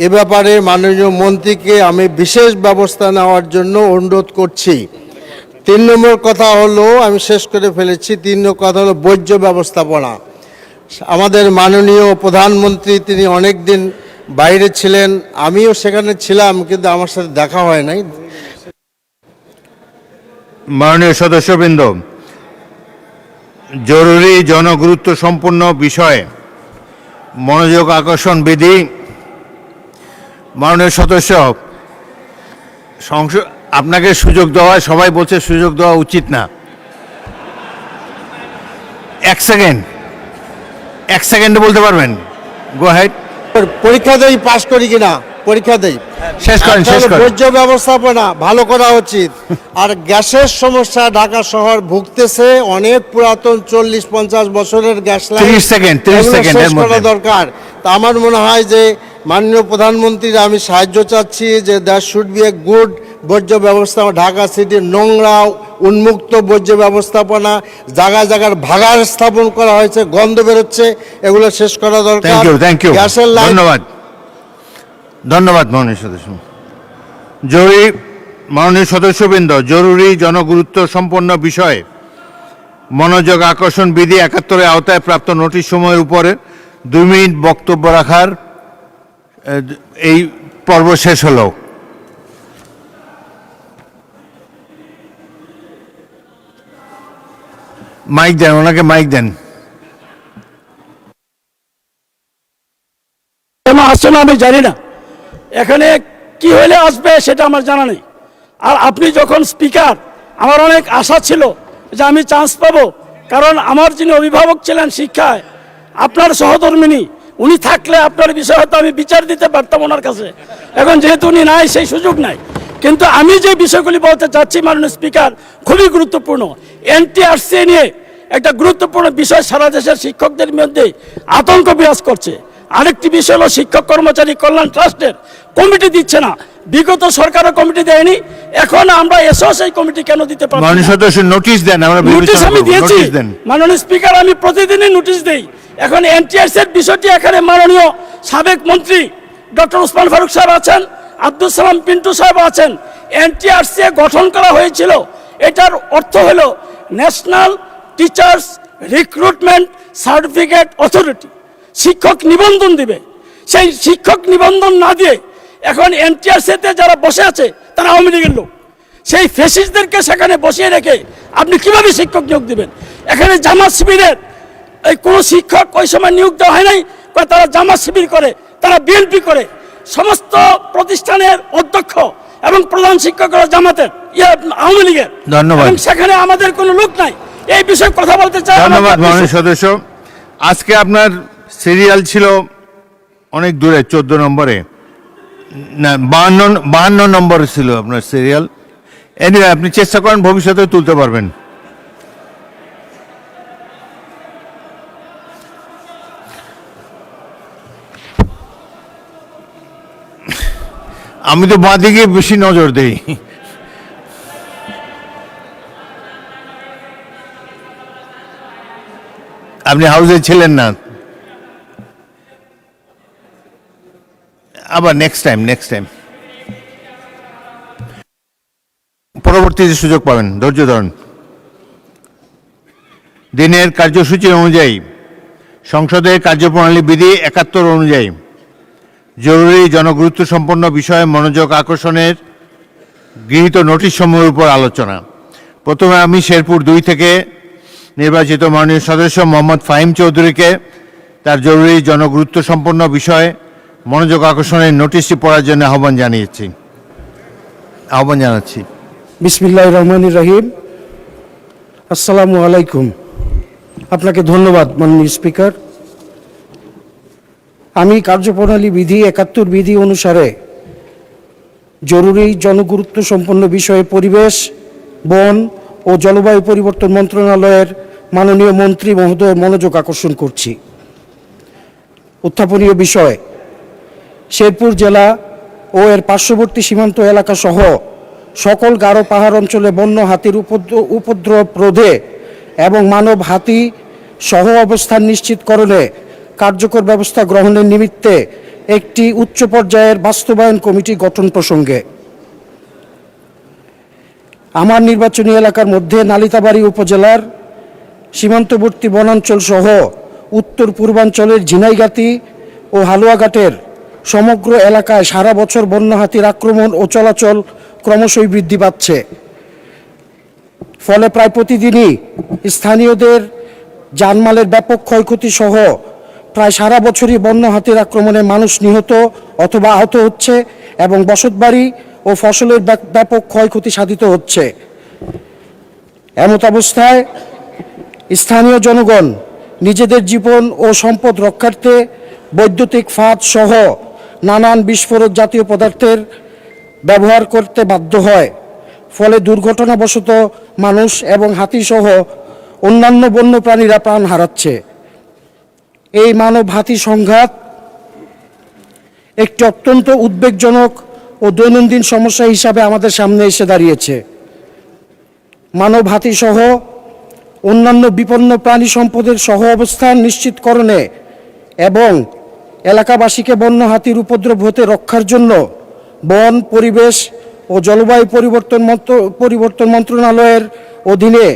S17: এ ব্যাপারে মাননীয় মন্ত্রীকে আমি বিশেষ ব্যবস্থা নেওয়ার জন্য অনুরোধ করছি। 3 নম্বর কথা হলো, আমি শেষ করে ফেলেছি, 3 নম্বর কথা হলো বর্জ্য ব্যবস্থাপনা। আমাদের মাননীয় প্রধানমন্ত্রী তিনি অনেক দিন বাইরে ছিলেন, আমিও সেখানে ছিলাম, কিন্তু আমার সাথে দেখা হয় নাই।
S3: মাননীয় সদস্যবৃন্দ, জরুরি জনগুরুত্ব সম্পন্ন বিষয়ে মনোযোগ আকর্ষণ বিধি। মাননীয় সদস্য, আপনাকে সুযোগ দেওয়া, সবাই বলছে সুযোগ দেওয়া উচিত না। 1 সেকেন্ডে বলতে পারবেন? গো হেড।
S17: পরীক্ষা দেই, পাশ করি কিনা পরীক্ষা দেই।
S3: শেষ করেন।
S17: বর্জ্য ব্যবস্থাপনা ভালো করা উচিত। আর গ্যাসের সমস্যা, ঢাকা শহর ভুগতেছে, অনেক পুরাতন 40-50 বছরের গ্যাস লাইন।
S3: 30 সেকেন্ড
S17: শেষ করা দরকার। তা আমার মনে হয় যে মাননীয় প্রধানমন্ত্রীর আমি সাহায্য চাচ্ছি যে that should B a good বর্জ্য ব্যবস্থা। ঢাকা সিটির নোংরা উন্মুক্ত বর্জ্য ব্যবস্থাপনা, জায়গায় জায়গায় ভাগাড় স্থাপন করা হয়েছে, গন্ধ বেরোচ্ছে, এগুলো শেষ করা দরকার।
S3: Thank you.
S17: গ্যাসের লাইন।
S3: ধন্যবাদ মাননীয় সদস্য। মাননীয় সদস্যবৃন্দ, জরুরি জনগুরুত্ব সম্পন্ন বিষয়ে মনোযোগ আকর্ষণ বিধি 71-এর আওতায় প্রাপ্ত নোটিশ সময়ের উপরে 2 মিনিট বক্তব্য রাখার এই পর্ব শেষ হলো। মাইক দেন, ওনাকে মাইক দেন।
S18: কেন আসছে না আমি জানি না, এখানে কি হইলে আসবে সেটা আমার জানা নেই। আর আপনি যখন স্পিকার, আমার অনেক আশা ছিল যে আমি চান্স পাবো, কারণ আমার যিনি অভিভাবক ছিলেন শিক্ষায়, আপনার সহধর্মিনী, উনি থাকলে আপনার বিষয় হয়তো আমি বিচার দিতে পারতাম ওনার কাছে। এখন যেহেতু উনি নাই, সেই সুযোগ নাই। কিন্তু আমি যে বিষয়গুলি বলতে চাচ্ছি মাননীয় স্পিকার, খুবই গুরুত্বপূর্ণ। এনটিআরসি নিয়ে একটা গুরুত্বপূর্ণ বিষয় সারা দেশের শিক্ষকদের মধ্যে আতঙ্ক বিরাজ করছে। আরেকটি বিষয় হলো শিক্ষক কর্মচারী কল্যাণ ট্রাস্টের কমিটি দিচ্ছে না। বিগত সরকারও কমিটি দেয়নি, এখন আমরা এসেও সেই কমিটি কেন দিতে পারবো?
S3: মাননীয় সদস্য নোটিশ দেন, আমরা
S18: নোটিশ আমি দিয়েছি মাননীয় স্পিকার, আমি প্রতিদিনই নোটিশ দেই। এখন এনটিআরসি এর বিষয়টি এখানে মাননীয় সাবেক মন্ত্রী ডক্টর ওসমান ফারুক সাহেব আছেন, আব্দুল সালাম পিন্টু সাহেব আছেন। এনটিআরসি গঠন করা হয়েছিল, এটার অর্থ হলো national teachers recruitment certificate authority. শিক্ষক নিবন্ধন দিবে, সেই শিক্ষক নিবন্ধন না দিয়ে এখন এনটিআরসিতে যারা বসে আছে তারা আওয়ামী লীগের লোক। সেই ফ্যাসিস্টদেরকে সেখানে বসিয়ে রেখে আপনি কিভাবে শিক্ষক নিয়োগ দিবেন? এখানে জামাত শিবিরের এই কোনো শিক্ষক ওই সময় নিয়োগ দেওয়া হয় নাই, তারা জামাত শিবির করে, তারা বিএনপি করে। সমস্ত প্রতিষ্ঠানের অধ্যক্ষ এবং প্রধান শিক্ষকরা জামাতের, আওয়ামী লীগের।
S3: ধন্যবাদ।
S18: সেখানে আমাদের কোনো লোক নাই, এই বিষয়ে কথা বলতে চাই।
S3: ধন্যবাদ মাননীয় সদস্য। আজকে আপনার সিরিয়াল ছিল অনেক দূরে, 14 নম্বরে না 52 নম্বরে ছিল আপনার সিরিয়াল। এনিওয়ে, আপনি চেষ্টা করেন, ভবিষ্যতে তুলতে পারবেন। আমি তো বাঁ দিকে বেশি নজর দেই। আপনি হাউসে ছিলেন না। আবার নেক্সট টাইম পরবর্তীতে সুযোগ পাবেন, ধৈর্য ধরুন। দিনের কার্যসূচি অনুযায়ী সংসদের কার্যপ্রণালী বিধি 71 অনুযায়ী জরুরি জনগুরুত্ব সম্পন্ন বিষয়ে মনোযোগ আকর্ষণের গৃহীত নোটিশ সমূহের উপর আলোচনা। প্রথমে আমি শেরপুর 2 থেকে নির্বাচিত মাননীয় সদস্য মোহাম্মদ ফাহিম চৌধুরীকে তার জরুরি জনগুরুত্ব সম্পন্ন বিষয়ে মনোযোগ আকর্ষণের নোটিশটি পড়ার জন্য আহ্বান জানাচ্ছি।
S18: বিসমিল্লাহির রহমানির রহিম। আসসালামু আলাইকুম। আপনাকে ধন্যবাদ মাননীয় স্পিকার। আমি কার্যপ্রণালী বিধি 71 বিধি অনুসারে জরুরি জনগুরুত্ব সম্পন্ন বিষয়ে পরিবেশ, বন ও জলবায়ু পরিবর্তন মন্ত্রণালয়ের মাননীয় মন্ত্রী মহোদয়ের মনোযোগ আকর্ষণ করছি। উত্থাপনীয় বিষয়,
S9: শেরপুর জেলা ও এর পার্শ্ববর্তী সীমান্ত এলাকা সহ সকল গারো পাহাড় অঞ্চলে বন্য হাতির উপদ্রব রোধে এবং মানব হাতি সহ অবস্থান নিশ্চিতকরণে কার্যকর ব্যবস্থা গ্রহণের নিমিত্তে একটি উচ্চ পর্যায়ের বাস্তবায়ন কমিটি গঠন প্রসঙ্গে আমার নির্বাচনী এলাকার মধ্যে নালিতাবাড়ী উপজেলার সীমান্তবর্তী বনাঞ্চল সহ উত্তর পূর্বাঞ্চলের ঝিনাইগাতি ও হালুয়াঘাটের সমগ্র এলাকায় সারা বছর বন্য হাতির আক্রমণ ও চলাচল ক্রমশই বৃদ্ধি পাচ্ছে। ফলে প্রায় প্রতিদিনই স্থানীয়দের জানমালের ব্যাপক ক্ষয়ক্ষতি সহ প্রায় সারা বছরই বন্য হাতির আক্রমণে মানুষ নিহত অথবা আহত হচ্ছে এবং বসতবাড়ি ও ফসলের ব্যাপক ক্ষয়ক্ষতি সাধিত হচ্ছে। এমত অবস্থায় স্থানীয় জনগণ নিজেদের জীবন ও সম্পদ রক্ষার্থে বৈদ্যুতিক ফাঁদ সহ নানান বিস্ফোরক জাতীয় পদার্থের ব্যবহার করতে বাধ্য হয়। ফলে দুর্ঘটনাবশত মানুষ এবং হাতিসহ অন্যান্য বন্যপ্রাণীরা প্রাণ হারাচ্ছে। এই মানব হাতি সংঘাত একটি অত্যন্ত উদ্বেগজনক ও দৈনন্দিন সমস্যা হিসাবে আমাদের সামনে এসে দাঁড়িয়েছে। মানব হাতি সহ অন্যান্য বিপন্ন প্রাণী সম্পদের সহ অবস্থান নিশ্চিতকরণে এবং এলাকাবাসীকে বন্য হাতির উপদ্রব হতে রক্ষার জন্য বন, পরিবেশ ও জলবায়ু পরিবর্তন মন্ত্রণালয়ের অধীনে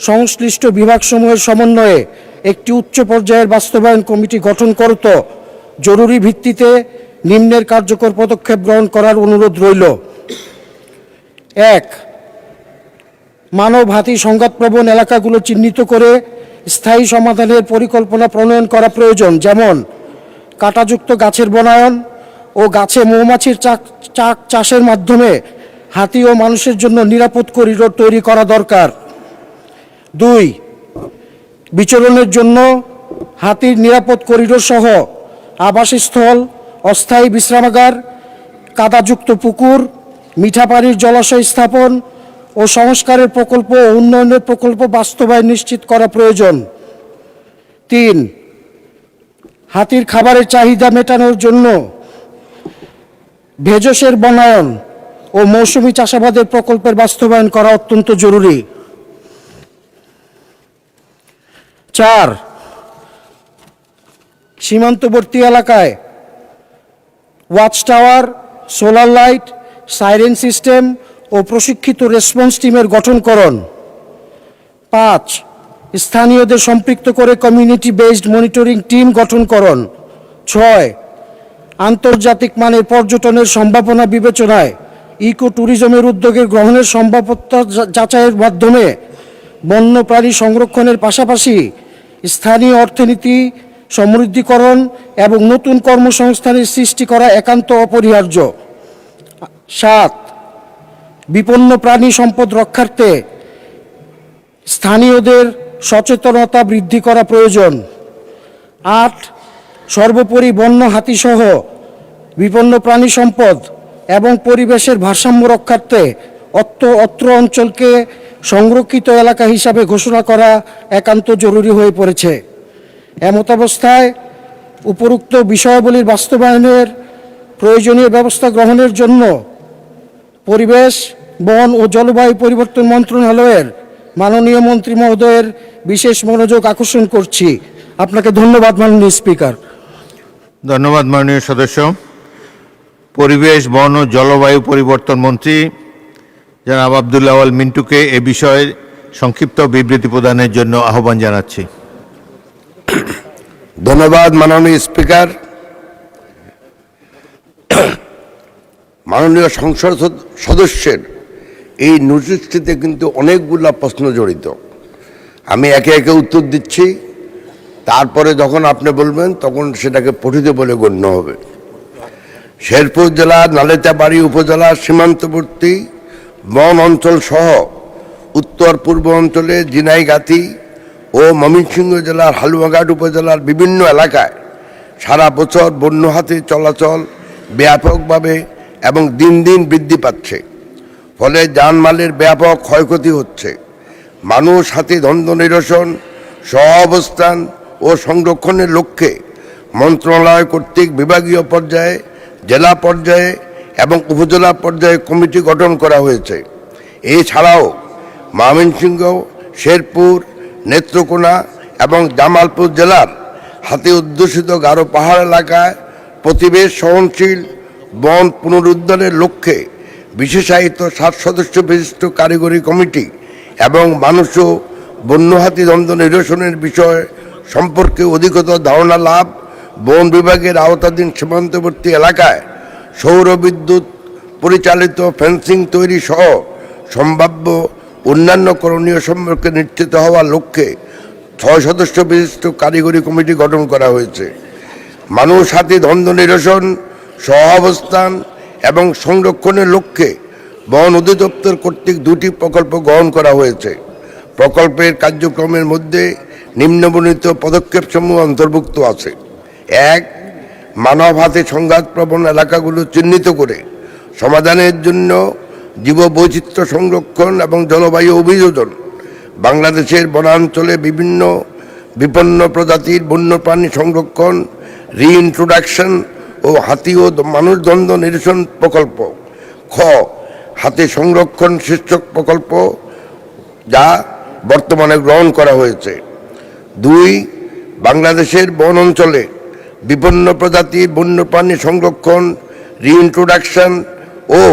S9: সংশ্লিষ্ট বিভাগসমূহের সমন্বয়ে একটি উচ্চ পর্যায়ের বাস্তবায়ন কমিটি গঠন করত জরুরি ভিত্তিতে নিম্নের কার্যকর পদক্ষেপ গ্রহণ করার অনুরোধ রইল। ১. মানব হাতি সংঘাতপ্রবণ এলাকাগুলো চিহ্নিত করে স্থায়ী সমাধানের পরিকল্পনা প্রণয়ন করা প্রয়োজন, যেমন কাঁটাযুক্ত গাছের বনায়ন ও গাছে মৌমাছির চাষের মাধ্যমে হাতি ও মানুষের জন্য নিরাপদ করিডোর তৈরি করা দরকার। 2. বিচরণের জন্য হাতির নিরাপদ করিডোর সহ আবাসস্থল, অস্থায়ী বিশ্রামাগার, কাদাযুক্ত পুকুর, মিঠা পানির জলাশয় স্থাপন ও সংস্কারের প্রকল্প ও উন্নয়নের প্রকল্প বাস্তবায়ন নিশ্চিত করা প্রয়োজন। 3. হাতির খাবারের চাহিদা মেটানোর জন্য ভেষজের বনায়ন ও মৌসুমী চাষাবাদের প্রকল্পের বাস্তবায়ন করা অত্যন্ত জরুরি। 4. সীমান্তবর্তী এলাকায় watch tower, solar light, siren system ও প্রশিক্ষিত রেসপন্স টিমের গঠনকরণ। 5. স্থানীয়দের সম্পৃক্ত করে কমিউনিটি বেসড মনিটরিং টিম গঠনকরণ। 6. আন্তর্জাতিক মানের পর্যটনের সম্ভাবনা বিবেচনায় ইকো ট্যুরিজমের উদ্যোগে গ্রহণের সম্ভাব্যতা যাচাইয়ের মাধ্যমে বন্যপ্রাণী সংরক্ষণের পাশাপাশি স্থানীয় অর্থনীতি সমৃদ্ধিকরণ এবং নতুন কর্মসংস্থানের সৃষ্টি করা একান্ত অপরিহার্য। 7. বিপন্ন প্রাণী সম্পদ রক্ষার্থে স্থানীয়দের সচেতনতা বৃদ্ধি করা প্রয়োজন। 8. সর্বোপরি বন্য হাতিসহ বিপন্ন প্রাণী সম্পদ এবং পরিবেশের ভারসাম্য রক্ষার্থে অত্র অঞ্চলকে সংরক্ষিত এলাকা হিসাবে ঘোষণা করা একান্ত জরুরি হয়ে পড়েছে। এমত অবস্থায় উপরোক্ত বিষয়াবলীর বাস্তবায়নের প্রয়োজনীয় ব্যবস্থা গ্রহণের জন্য পরিবেশ, বন ও জলবায়ু পরিবর্তন মন্ত্রণালয়ের মাননীয় মন্ত্রী মহোদয়ের বিশেষ মনোযোগ আকর্ষণ করছি। আপনাকে ধন্যবাদ মাননীয় স্পিকার।
S3: ধন্যবাদ মাননীয় সদস্য। পরিবেশ, বন ও জলবায়ু পরিবর্তন মন্ত্রী জনাব আব্দুল আওয়াল মিন্টুকে এ বিষয়ে সংক্ষিপ্ত বিবৃতি প্রদানের জন্য আহ্বান জানাচ্ছি।
S19: ধন্যবাদ মাননীয় স্পিকার। মাননীয় সংসদ সদস্যের এই নোটিশটিতে কিন্তু অনেকগুলো প্রশ্ন জড়িত। আমি একে একে উত্তর দিচ্ছি, তারপরে যখন আপনি বলবেন তখন সেটাকে পঠিত বলে গণ্য হবে। শেরপুর জেলার নালিতাবাড়ী উপজেলার সীমান্তবর্তী বন অঞ্চল সহ উত্তর পূর্ব অঞ্চলে ঝিনাইগাতি ও ময়মনসিংহ জেলার হালুয়াঘাট উপজেলার বিভিন্ন এলাকায় সারা বছর বন্য হাতির চলাচল ব্যাপকভাবে এবং দিন দিন বৃদ্ধি পাচ্ছে। ফলে জানমালের ব্যাপক ক্ষয়ক্ষতি হচ্ছে। মানুষ হাতি দ্বন্দ্ব নিরসন, সহাবস্থান ও সংরক্ষণের লক্ষ্যে মন্ত্রণালয় কর্তৃক বিভাগীয় পর্যায়ে জেলা পর্যায়ে এবং উপজেলা পর্যায়ে কমিটি গঠন করা হয়েছে। এছাড়াও ময়মনসিংহ, শেরপুর, নেত্রকোনা এবং জামালপুর জেলার হাতি অধ্যুষিত গারো পাহাড় এলাকায় প্রতিবেশ সহনশীল বন পুনরুদ্ধারের লক্ষ্যে বিশেষায়িত 7 সদস্য বিশিষ্ট কারিগরি কমিটি এবং মানুষ ও বন্য হাতি দ্বন্দ্ব নিরসনের বিষয় সম্পর্কে অধিকতর ধারণা লাভ, বন বিভাগের আওতাধীন সীমান্তবর্তী এলাকায় সৌর বিদ্যুৎ পরিচালিত ফেন্সিং তৈরি সহ সম্ভাব্য অন্যান্য করণীয় সম্পর্কে নিশ্চিত হওয়ার লক্ষ্যে 6 সদস্য বিশিষ্ট কারিগরি কমিটি গঠন করা হয়েছে। মানুষ হাতি দ্বন্দ্ব নিরসন, সহাবস্থান এবং সংরক্ষণের লক্ষ্যে বন অধিদপ্তর কর্তৃক 2টি প্রকল্প গ্রহণ করা হয়েছে। প্রকল্পের কার্যক্রমের মধ্যে নিম্নবর্ণিত পদক্ষেপসমূহ অন্তর্ভুক্ত আছে। 1. মানব হাতি সংঘাতপ্রবণ এলাকাগুলো চিহ্নিত করে সমাধানের জন্য জীববৈচিত্র্য সংরক্ষণ এবং জলবায়ু অভিযোজন, বাংলাদেশের বনাঞ্চলে বিভিন্ন বিপন্ন প্রজাতির বন্যপ্রাণী সংরক্ষণ, রিইন্ট্রোডাকশন ও হাতি ও মানুষ দ্বন্দ্ব নিরসন প্রকল্প। খ. হাতি সংরক্ষণ শীর্ষক প্রকল্প, যা বর্তমানে গ্রহণ করা হয়েছে। 2. বাংলাদেশের বন অঞ্চলে বিপন্ন প্রজাতির বন্যপ্রাণী সংরক্ষণ, রিইন্ট্রোডাকশন ও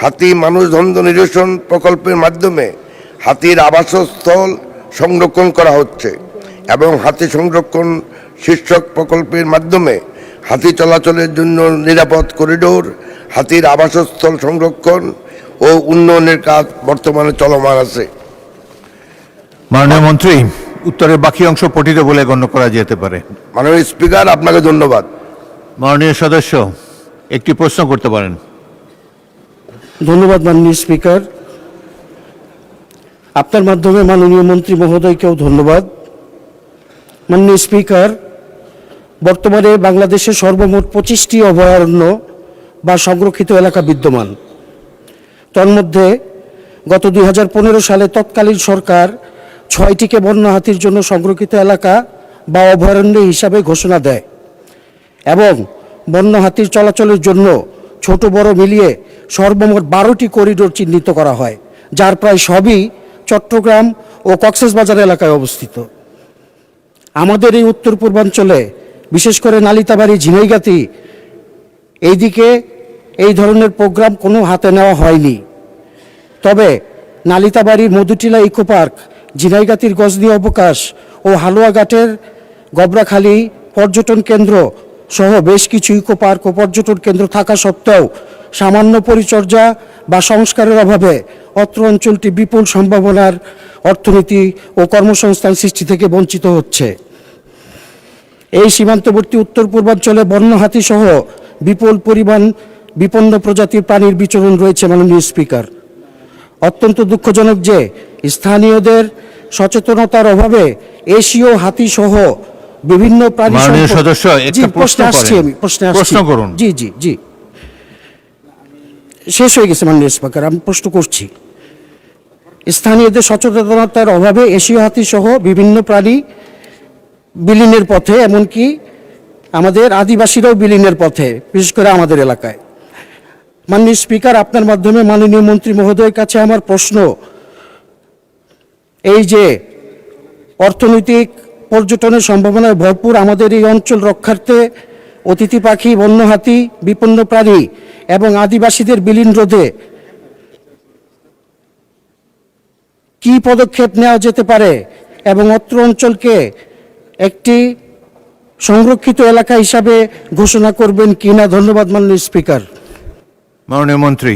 S19: হাতি মানুষ দ্বন্দ্ব নিরসন প্রকল্পের মাধ্যমে হাতির আবাসস্থল সংরক্ষণ করা হচ্ছে এবং হাতি সংরক্ষণ শীর্ষক প্রকল্পের মাধ্যমে হাতি চলাচলের জন্য নিরাপদ করিডোর, হাতির আবাসস্থল সংরক্ষণ ও উন্নয়নের কাজ বর্তমানে চলমান আছে।
S3: মাননীয় মন্ত্রী, উত্তরের বাকি অংশ পঠিত বলে গণ্য করা যেতে পারে।
S19: মাননীয় স্পিকার, আপনাকে ধন্যবাদ।
S3: মাননীয় সদস্য একটি প্রশ্ন করতে পারেন।
S18: ধন্যবাদ মাননীয় স্পিকার। আপনার মাধ্যমে মাননীয় মন্ত্রী মহোদয়কেও ধন্যবাদ। মাননীয় স্পিকার, বর্তমানে বাংলাদেশে সর্বমোট 25টি অভয়ারণ্য বা সংরক্ষিত এলাকা বিদ্যমান। তন্মধ্যে গত 2015 সালে তৎকালীন সরকার 6টিকে বন্য হাতির জন্য সংরক্ষিত এলাকা বা অভয়ারণ্য হিসাবে ঘোষণা দেয় এবং বন্য হাতির চলাচলের জন্য ছোট বড় মিলিয়ে সর্বমোট 12টি করিডোর চিহ্নিত করা হয়, যার প্রায় সবই চট্টগ্রাম ও কক্সবাজার এলাকায় অবস্থিত। আমাদের এই উত্তর পূর্বাঞ্চলে বিশেষ করে নালিতাবাড়ি, ঝিনাইগাতি এইদিকে এই ধরনের প্রোগ্রাম কোনো হাতে নেওয়া হয়নি। তবে নালিতাবাড়ির মধুটিলা ইকো পার্ক, ঝিনাইগাতির গজনী অবকাশ ও হালুয়াঘাটের গবরাখালী পর্যটন কেন্দ্র সহ বেশ কিছু ইকো পার্ক ও পর্যটন কেন্দ্র থাকা সত্ত্বেও সামান্য পরিচর্যা বা সংস্কারের অভাবে অত্র অঞ্চলটি বিপুল সম্ভাবনার অর্থনীতি ও কর্মসংস্থান সৃষ্টি থেকে বঞ্চিত হচ্ছে। এই সীমান্তবর্তী উত্তর পূর্বাঞ্চলে বন্য হাতি সহ বিপুল পরিমাণ বিপন্ন প্রজাতির প্রাণীর বিচরণ রয়েছে। মাননীয় স্পিকার, অত্যন্ত দুঃখজনক যে স্থানীয়দের সচেতনতার অভাবে এশীয় হাতি সহ বিভিন্ন প্রাণী
S3: সদস্য প্রশ্ন করুন।
S18: জি জি জি শেষ হয়ে গেছে মাননীয় স্পিকার, আমি প্রশ্ন করছি। স্থানীয়দের সচেতনতার অভাবে এশীয় হাতি সহ বিভিন্ন প্রাণী বিলীনের পথে, এমনকি আমাদের আদিবাসীরাও বিলীনের পথে, বিশেষ করে আমাদের এলাকায়। মাননীয় স্পিকার, আপনার মাধ্যমে মাননীয় মন্ত্রী মহোদয়ের কাছে আমার প্রশ্ন, এই যে অর্থনৈতিক পর্যটনের সম্ভাবনায় ভরপুর আমাদের এই অঞ্চল রক্ষার্থে অতিথি পাখি, বন্য হাতি, বিপন্ন প্রাণী এবং আদিবাসীদের বিলীন রোধে কি পদক্ষেপ নেওয়া যেতে পারে এবং অত্র অঞ্চলকে একটি সংরক্ষিত এলাকা হিসাবে ঘোষণা করবেন কিনা? ধন্যবাদ মাননীয় স্পিকার।
S3: মাননীয় মন্ত্রী।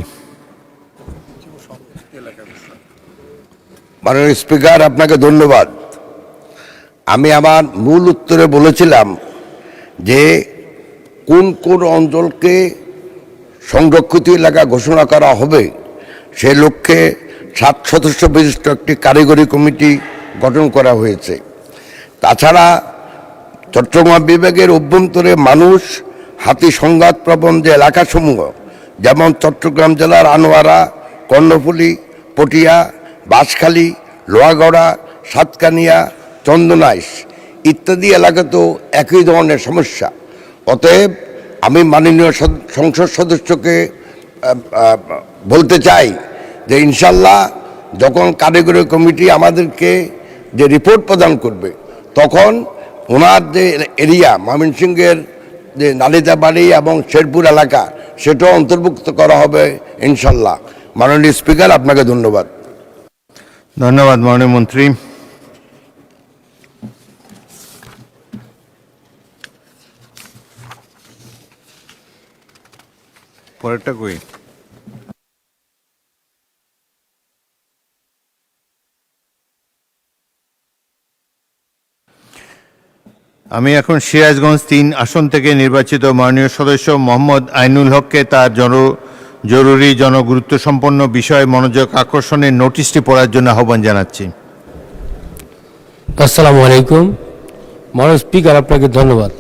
S19: মাননীয় স্পিকার, আপনাকে ধন্যবাদ। আমি আমার মূল উত্তরে বলেছিলাম যে কোন কোন অঞ্চলকে সংরক্ষিত এলাকা ঘোষণা করা হবে সে লক্ষ্যে 7 সদস্য বিশিষ্ট একটি কারিগরি কমিটি গঠন করা হয়েছে। তাছাড়া চট্টগ্রাম বিভাগের অভ্যন্তরে মানুষ হাতি সংঘাতপ্রবণ যে এলাকাসমূহ, যেমন চট্টগ্রাম জেলার আনোয়ারা, কর্ণফুলী, পটিয়া, বাঁশখালী, লোহাগড়া, সাতকানিয়া, চন্দনাইশ ইত্যাদি এলাকাতেও একই ধরনের সমস্যা। অতএব আমি মাননীয় সংসদ সদস্যকে বলতে চাই যে ইনশাল্লাহ যখন কারিগরি কমিটি আমাদেরকে যে রিপোর্ট প্রদান করবে তখন ওনার যে এরিয়া ময়মনসিংহের যে নালিতাবাড়ি এবং শেরপুর এলাকা সেটাও অন্তর্ভুক্ত করা হবে ইনশাল্লাহ। মাননীয় স্পিকার, আপনাকে ধন্যবাদ।
S3: ধন্যবাদ মাননীয় মন্ত্রী। পরেরটা কই? আমি এখন সিরাজগঞ্জ ৩ আসন থেকে নির্বাচিত মাননীয় সদস্য মোহাম্মদ আইনুল হককে তার জরুরি জনগুরুত্বসম্পন্ন বিষয়ে মনোযোগ আকর্ষণের নোটিশটি পড়ার জন্য আহ্বান জানাচ্ছি।
S20: আসসালামু আলাইকুম। মাননীয় স্পিকার, আপনাকে ধন্যবাদ।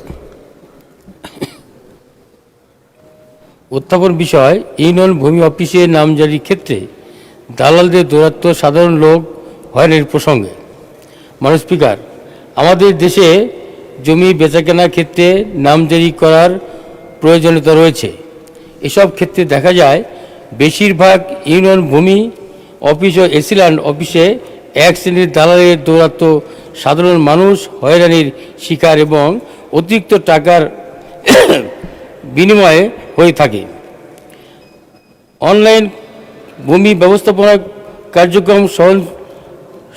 S20: উত্থাপন বিষয় ইউনিয়ন ভূমি অফিসের নামজারির ক্ষেত্রে দালালদের দৌরাত্ম্য সাধারণ লোক হয়রানির প্রসঙ্গে। মাননীয় স্পিকার, আমাদের দেশে জমি বেচাকেনার ক্ষেত্রে নামজারি করার প্রয়োজনীয়তা রয়েছে। এসব ক্ষেত্রে দেখা যায় বেশিরভাগ ইউনিয়ন ভূমি অফিস ও এসিল্যান্ড অফিসে এক শ্রেণীর দালালের দৌরাত্ম্য সাধারণ মানুষ হয়রানির শিকার এবং অতিরিক্ত টাকার বিনিময়ে হয়ে থাকে। অনলাইন ভূমি ব্যবস্থাপনা কার্যক্রম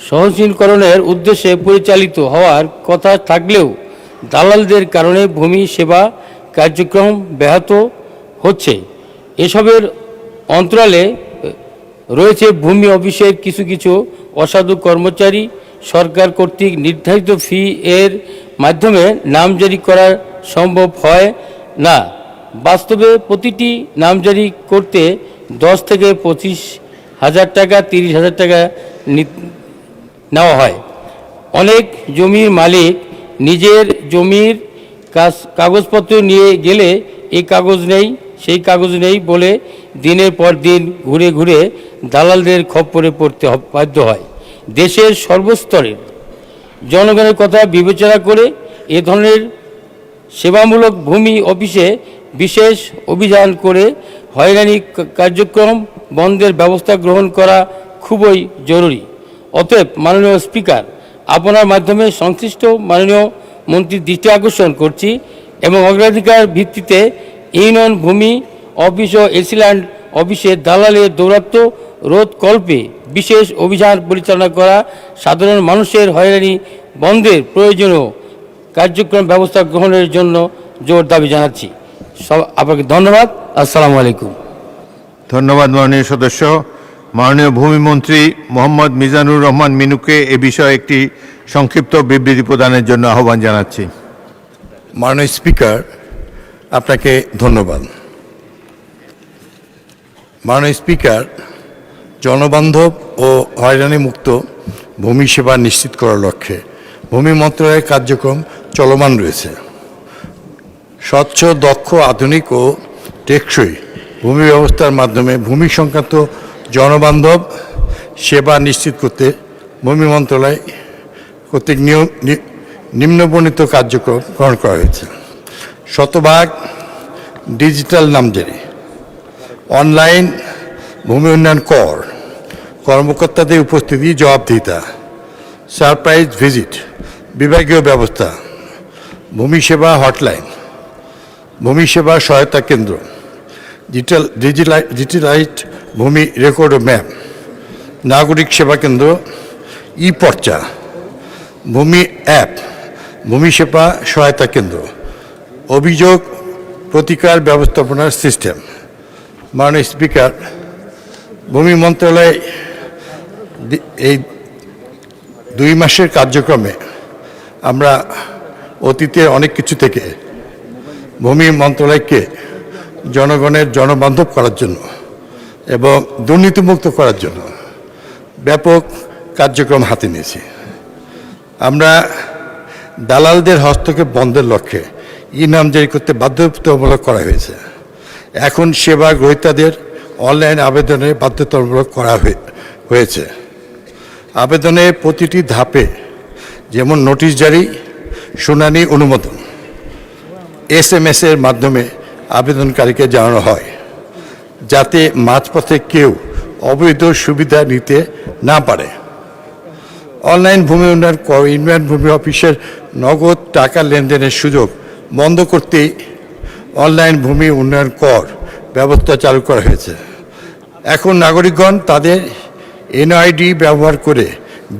S20: সহজীকরণের উদ্দেশ্যে পরিচালিত হওয়ার কথা থাকলেও দালালদের কারণে ভূমি সেবা কার্যক্রম ব্যাহত হচ্ছে। এসবের অন্তরালে রয়েছে ভূমি অফিসের কিছু কিছু অসাধু কর্মচারী সরকার কর্তৃক নির্ধারিত ফি এর মাধ্যমে নামজারি করা সম্ভব হয় না। বাস্তবে প্রতিটি নামজারি করতে 10 থেকে 25,000 টাকা, 30,000 টাকা নেওয়া হয়। অনেক জমির মালিক নিজের জমির কাগজপত্র নিয়ে গেলে এই কাগজ নেই, সেই কাগজ নেই বলে দিনের পর দিন ঘুরে ঘুরে দালালদের খপ্পরে পড়তে বাধ্য হয়। দেশের সর্বস্তরের জনগণের কথা বিবেচনা করে এ ধরনের সেবামূলক ভূমি অফিসে বিশেষ অভিযান করে হয়রানি কার্যক্রম বন্ধের ব্যবস্থা গ্রহণ করা খুবই জরুরি। অতএব মাননীয় স্পিকার, আপনার মাধ্যমে সংশ্লিষ্ট মাননীয় মন্ত্রীর দৃষ্টি আকর্ষণ করছি এবং অগ্রাধিকার ভিত্তিতে ইউনিয়ন ভূমি অফিস ও এসিল্যান্ড অফিসে দালালের দৌরাত্ম্য রোধকল্পে বিশেষ অভিযান পরিচালনা করা, সাধারণ মানুষের হয়রানি বন্ধের প্রয়োজনীয় কার্যক্রম ব্যবস্থা গ্রহণের জন্য জোর দাবি জানাচ্ছি। আপনাকে ধন্যবাদ। আসসালামু আলাইকুম।
S3: ধন্যবাদ মাননীয় সদস্য। মাননীয় ভূমিমন্ত্রী মোহাম্মদ মিজানুর রহমান মিনুকে এ বিষয়ে একটি সংক্ষিপ্ত বিবৃতি প্রদানের জন্য আহ্বান জানাচ্ছি।
S21: মাননীয় স্পিকার, আপনাকে ধন্যবাদ। মাননীয় স্পিকার, জনবান্ধব ও হয়রানি মুক্ত ভূমি সেবা নিশ্চিত করার লক্ষ্যে ভূমি মন্ত্রণালয়ের কার্যক্রম চলমান রয়েছে। স্বচ্ছ, দক্ষ, আধুনিক ও টেকসই ভূমি ব্যবস্থার মাধ্যমে ভূমি সংক্রান্ত জনবান্ধব সেবা নিশ্চিত করতে ভূমি মন্ত্রণালয় কর্তৃক নিম্নবর্ণিত কার্যক্রম গ্রহণ করা হয়েছে। শতভাগ ডিজিটাল নামজারি, অনলাইন ভূমি উন্নয়ন কর, কর্মকর্তাদের উপস্থিতি জবাবদিহিতা, সারপ্রাইজ ভিজিট, বিভাগীয় ব্যবস্থা, ভূমি সেবা হটলাইন, ভূমি সেবা সহায়তা কেন্দ্র, ডিজিটালাইজড ভূমি রেকর্ড ও ম্যাপ, নাগরিক সেবা কেন্দ্র, ই পর্চা, ভূমি অ্যাপ, ভূমি সেবা সহায়তা কেন্দ্র, অভিযোগ প্রতিকার ব্যবস্থাপনার সিস্টেম। মাননীয় স্পিকার, ভূমি মন্ত্রণালয় এই 2 মাসের কার্যক্রমে আমরা অতীতে অনেক কিছু থেকে ভূমি মন্ত্রণালয়কে জনগণের জনবান্ধব করার জন্য এবং দুর্নীতিমুক্ত করার জন্য ব্যাপক কার্যক্রম হাতে নিয়েছি। আমরা দালালদের হস্তক্ষেপ বন্ধের লক্ষ্যে নামজারি করতে বাধ্যতামূলক করা হয়েছে। এখন সেবা গ্রহীতাদের অনলাইন আবেদনের বাধ্যতামূলক করা হয়েছে। আবেদনের প্রতিটি ধাপে যেমন নোটিশ জারি, শুনানি, অনুমোদন SMS এর মাধ্যমে আবেদনকারীকে জানানো হয়, যাতে মাঝপথে কেউ অবৈধ সুবিধা নিতে না পারে। অনলাইন ভূমি উন্নয়ন ইউনিয়ন ভূমি অফিসের নগদ টাকা লেনদেনের সুযোগ বন্ধ করতেই অনলাইন ভূমি উন্নয়ন কর ব্যবস্থা চালু করা হয়েছে। এখন নাগরিকগণ তাদের এনআইডি ব্যবহার করে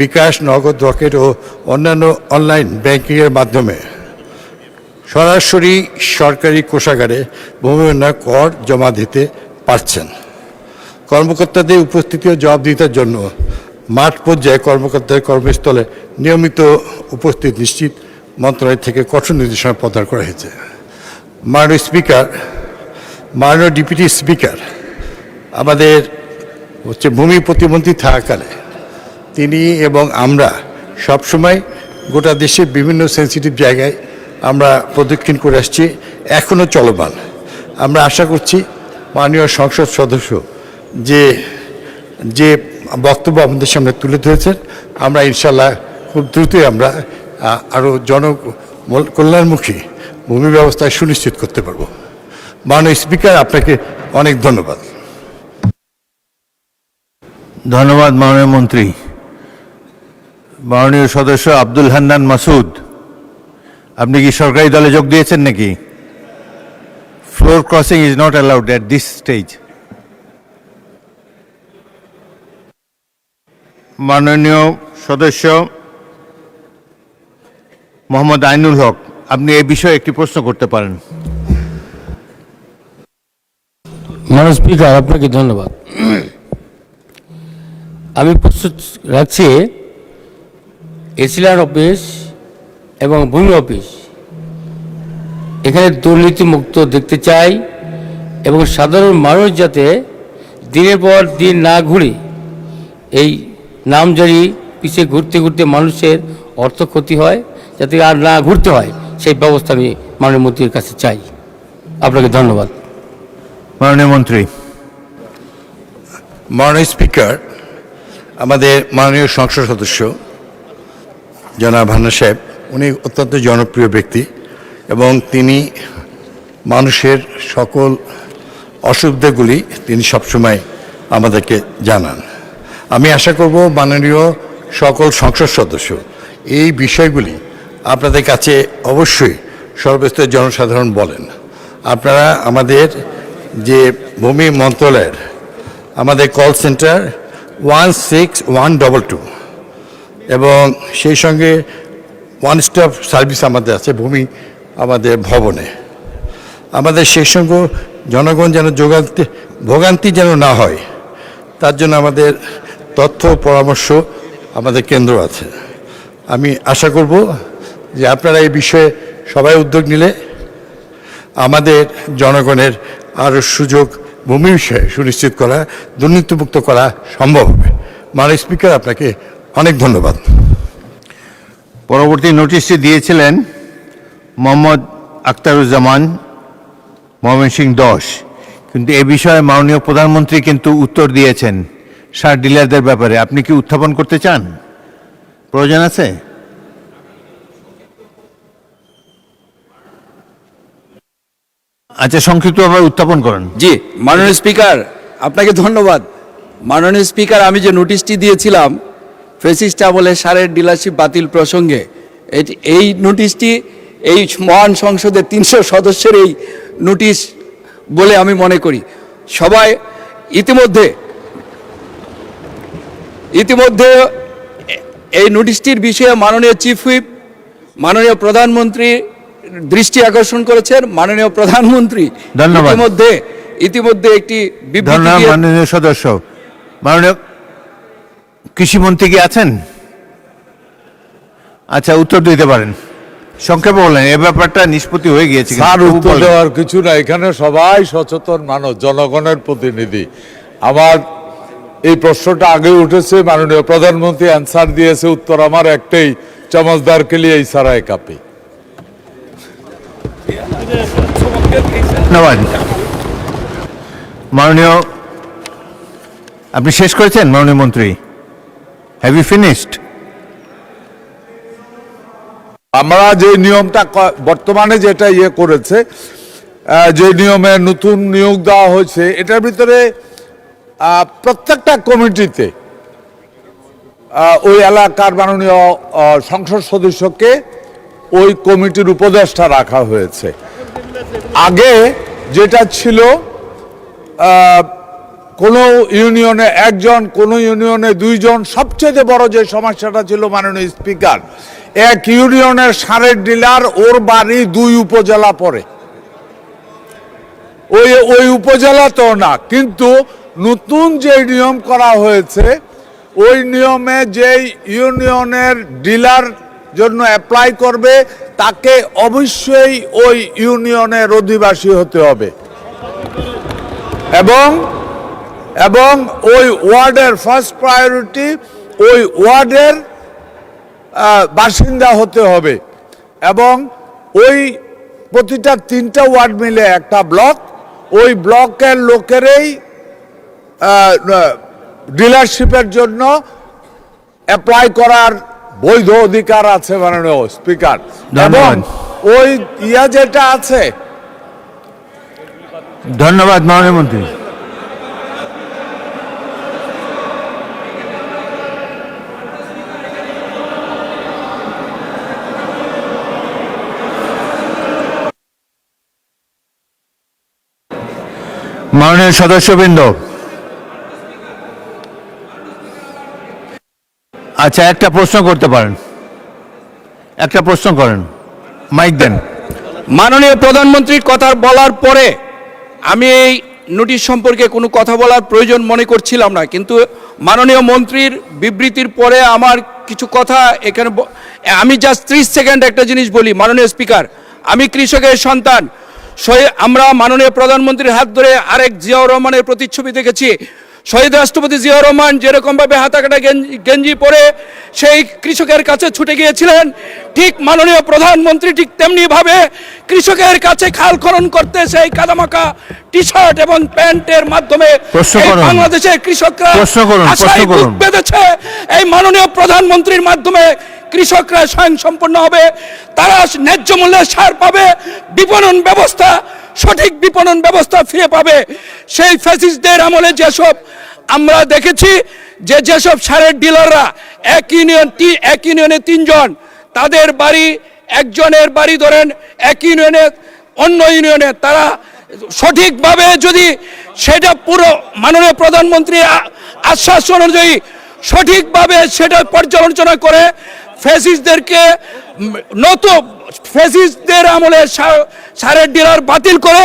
S21: বিকাশ, নগদ, রকেট ও অন্যান্য অনলাইন ব্যাংকিংয়ের মাধ্যমে সরাসরি সরকারি কোষাগারে ভূমি উন্নয়ন কর জমা দিতে পারছেন। কর্মকর্তাদের উপস্থিতি ও জবাবদিহিতার জন্য মাঠ পর্যায়ে কর্মকর্তাদের কর্মস্থলে নিয়মিত উপস্থিত নিশ্চিত মন্ত্রণালয় থেকে কঠোর নির্দেশনা প্রদান করা হয়েছে। মাননীয় স্পিকার, মাননীয় ডেপুটি স্পিকার আমাদের ভূমি প্রতিমন্ত্রী থাকাকালে তিনি এবং আমরা সবসময় গোটা দেশের বিভিন্ন সেন্সিটিভ জায়গায় আমরা প্রদক্ষিণ করে আসছি, এখনও চলমান। আমরা আশা করছি মাননীয় সংসদ সদস্য যে বক্তব্য আমাদের সামনে তুলে ধরেছেন, আমরা ইনশাল্লাহ খুব দ্রুতই আমরা আরও কল্যাণমুখী ভূমি ব্যবস্থা সুনিশ্চিত করতে পারব। মাননীয় স্পিকার, আপনাকে অনেক ধন্যবাদ।
S3: ধন্যবাদ মাননীয় মন্ত্রী। মাননীয় সদস্য আব্দুল হান্নান মাসুদ, আপনি কি সরকারি দলে যোগ দিয়েছেন নাকি? Floor crossing is not allowed at this stage. মাননীয় সদস্য মোহাম্মদ আইনুল হক, আপনি এই বিষয়ে একটি প্রশ্ন করতে পারেন।
S20: মাননীয় স্পিকার, আপনাকে ধন্যবাদ। আমি প্রস্তুত রাখছি এসিলার অফিস এবং ভূমি অফিস এখানে দুর্নীতিমুক্ত দেখতে চাই এবং সাধারণ মানুষ যাতে দিনের পর দিন না ঘুরে এই নামজারি পিছিয়ে ঘুরতে ঘুরতে মানুষের অর্থ ক্ষতি হয়, যাতে আর না ঘুরতে হয় সেই ব্যবস্থা আমি মাননীয় মন্ত্রীর কাছে চাই। আপনাকে ধন্যবাদ।
S3: মাননীয় মন্ত্রী।
S21: মাননীয় স্পিকার, আমাদের মাননীয় সংসদ সদস্য জনাব হান্না সাহেব, উনি অত্যন্ত জনপ্রিয় ব্যক্তি এবং তিনি মানুষের সকল অসুবিধাগুলি তিনি সবসময় আমাদেরকে জানান। আমি আশা করব মাননীয় সকল সংসদ সদস্য এই বিষয়গুলি আপনাদের কাছে অবশ্যই সর্বস্তরের জনসাধারণ বলেন। আপনারা আমাদের যে ভূমি মন্ত্রণালয়ের আমাদের কল সেন্টার 16122 এবং সেই সঙ্গে ওয়ান স্টপ সার্ভিস আমাদের আছে ভূমি আমাদের ভবনে। আমাদের সেই সঙ্গে জনগণ যেন ভোগান্তি যেন না হয় তার জন্য আমাদের তথ্য পরামর্শ আমাদের কেন্দ্র আছে। আমি আশা করব যে আপনারা এই বিষয়ে সবাই উদ্যোগ নিলে আমাদের জনগণের আরও সুযোগ ভূমি বিষয়ে সুনিশ্চিত করা, দুর্নীতিমুক্ত করা সম্ভব হবে। মাননীয় স্পিকার, আপনাকে অনেক ধন্যবাদ।
S3: পরবর্তী নোটিশটি দিয়েছিলেন মোহাম্মদ আখতারুজ্জামান, ময়মনসিংহ 10, কিন্তু এ বিষয়ে মাননীয় প্রধানমন্ত্রী কিন্তু উত্তর দিয়েছেন সার ডিলারদের ব্যাপারে। আপনি কি উত্থাপন করতে চান? প্রয়োজন আছে? আচ্ছা, সংক্ষিপ্তভাবে উত্থাপন করেন।
S4: জি, মাননীয় স্পিকার, আপনাকে ধন্যবাদ। মাননীয় স্পিকার, আমি যে নোটিশটি দিয়েছিলাম ফেসিস্ট আমলে সারের ডিলারশিপ বাতিল প্রসঙ্গে, এই নোটিশটি এই মহান সংসদের 300 সদস্যের এই নোটিশ বলে আমি মনে করি। সবাই ইতিমধ্যে এই নোটিশটির বিষয়ে মাননীয় চিফ হুইপ, মাননীয় প্রধানমন্ত্রী দৃষ্টি আকর্ষণ করেছেন। মাননীয় প্রধানমন্ত্রী ইতিমধ্যে একটি বিবৃতি দিয়ে
S3: মাননীয় সদস্য, মাননীয় কৃষিমন্ত্রী কি আছেন? আচ্ছা, উত্তর দিতে পারেন, সংক্ষেপে বলেন। এ ব্যাপারটা নিষ্পত্তি হয়ে গিয়েছে।
S22: স্যার, উত্তর দেওয়ার কিছু না, এখানে সবাই সচেতন মানুষ, জনগণের প্রতিনিধি। আমার এই প্রশ্নটা আগে উঠেছে, মাননীয় প্রধানমন্ত্রী অ্যান্সার দিয়েছে, উত্তর আমার একটাই, চমৎকার के लिए इशारा है काफी।
S3: ধন্যবাদ। মাননীয়, আপনি শেষ করেছেন মাননীয় মন্ত্রী? Have you finished?
S22: আমরা যে নিয়মটা বর্তমানে যেটা করেছে যে নিয়মে নতুন নিয়োগ দেওয়া হয়েছে, এটার ভিতরে প্রত্যেকটা কমিটিতে ওই এলাকার মাননীয় সংসদ সদস্যকে ওই কমিটির উপদেষ্টা রাখা হয়েছে। আগে যেটা ছিল কোনো ইউনিয়নে একজন, কোনো ইউনিয়নে দুইজন, সবচেয়ে বড় যে সমস্যাটা ছিল মাননীয় স্পিকার, এক ইউনিয়নের সারের ডিলার, ওর বাড়ি 2 উপজেলা পড়ে, ওই উপজেলা তো না, কিন্তু নতুন যে নিয়ম করা হয়েছে ওই নিয়মে যে ইউনিয়নের ডিলার জন্য অ্যাপ্লাই করবে তাকে অবশ্যই ওই ইউনিয়নের অধিবাসী হতে হবে এবং ওই ওয়ার্ডের ফার্স্ট প্রায়োরিটি ওই ওয়ার্ডের বাসিন্দা হতে হবে এবং ওই প্রতিটা 3টা ওয়ার্ড মিলে একটা ব্লক, ওই ব্লকের লোকেরই ডিলারশিপের জন্য অ্যাপ্লাই করার বৈধ অধিকার আছে মাননীয় স্পিকার। এবং ওই যেটা আছে,
S3: ধন্যবাদ মাননীয় মন্ত্রী। মাননীয় সদস্যবৃন্দ, আচ্ছা একটা প্রশ্ন করতে পারেন, একটা প্রশ্ন করেন, মাইক দেন।
S4: মাননীয় প্রধানমন্ত্রীর কথা বলার পরে আমি এই নোটিশ সম্পর্কে কোনো কথা বলার প্রয়োজন মনে করছিলাম না, কিন্তু মাননীয় মন্ত্রীর বিবৃতির পরে আমার কিছু কথা এখানে আমি জাস্ট 30 সেকেন্ড একটা জিনিস বলি। মাননীয় স্পিকার, আমি কৃষকের সন্তান। আমরা মাননীয় প্রধানমন্ত্রীর হাত ধরে আরেক জিয়াউর রহমানের প্রতিচ্ছবি দেখেছি। শহীদ রাষ্ট্রপতি জিয়াউর রহমান যেরকমভাবে হাতাকাটা গেঞ্জি পরে সেই কৃষকের কাছে ছুটে গিয়েছিলেন, ঠিক মাননীয় প্রধানমন্ত্রী ঠিক তেমনিভাবে কৃষকের কাছে খাল খনন করতে সেই কাদামাখা টি শার্ট এবং প্যান্টের মাধ্যমে বাংলাদেশের কৃষকরা আশায় বুক বেঁধেছে। এই মাননীয় প্রধানমন্ত্রীর মাধ্যমে কৃষকরা স্বয়ংসম্পূর্ণ হবে, তারা ন্যায্য মূল্যে সার পাবে, বিপণন ব্যবস্থা, সঠিক বিপণন ব্যবস্থা ফিরে পাবে। সেই ফ্যাসিস্টদের আমলে যেসব আমরা দেখেছি যেসব সারের ডিলাররা এক ইউনিয়নে 3 জন, তাদের বাড়ি, একজনের বাড়ি ধরেন এক ইউনিয়নে, অন্য ইউনিয়নে, তারা সঠিকভাবে যদি সেটা পুরো মাননীয় প্রধানমন্ত্রীর আশ্বাস অনুযায়ী সঠিকভাবে সেটা পর্যালোচনা করে ফ্যাসিস্টদেরকে নতুন ফ্যাসিস্টদের আমলে সারের ডিলার বাতিল করে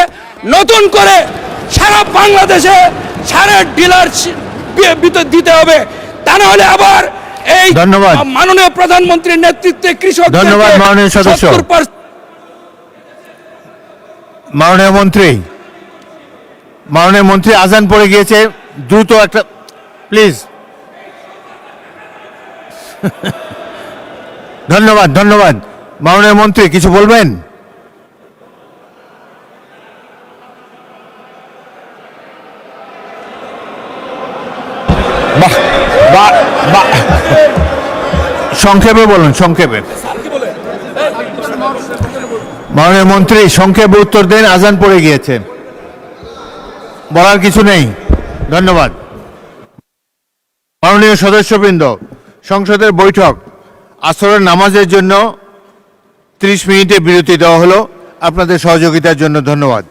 S4: নতুন করে সারা বাংলাদেশে সারের ডিলার দিতে হবে। তা না হলে আবার এই মাননীয় প্রধানমন্ত্রীর নেতৃত্বে কৃষক।
S3: ধন্যবাদ মাননীয় সদস্য। মাননীয় মন্ত্রী, আজান পড়ে গিয়েছে, দ্রুত একটা প্লিজ। ধন্যবাদ মাননীয় মন্ত্রী, কিছু বলবেন? সংক্ষেপে বলুন, সংক্ষেপে। মাননীয় মন্ত্রী সংক্ষেপে উত্তর দেন, আজান পড়ে গিয়েছে, বলার কিছু নেই। ধন্যবাদ। মাননীয় সদস্যবৃন্দ, সংসদের বৈঠক আসরের নামাজের জন্য 30 মিনিটের বিরতি দেওয়া হলো। আপনাদের সহযোগিতার জন্য ধন্যবাদ।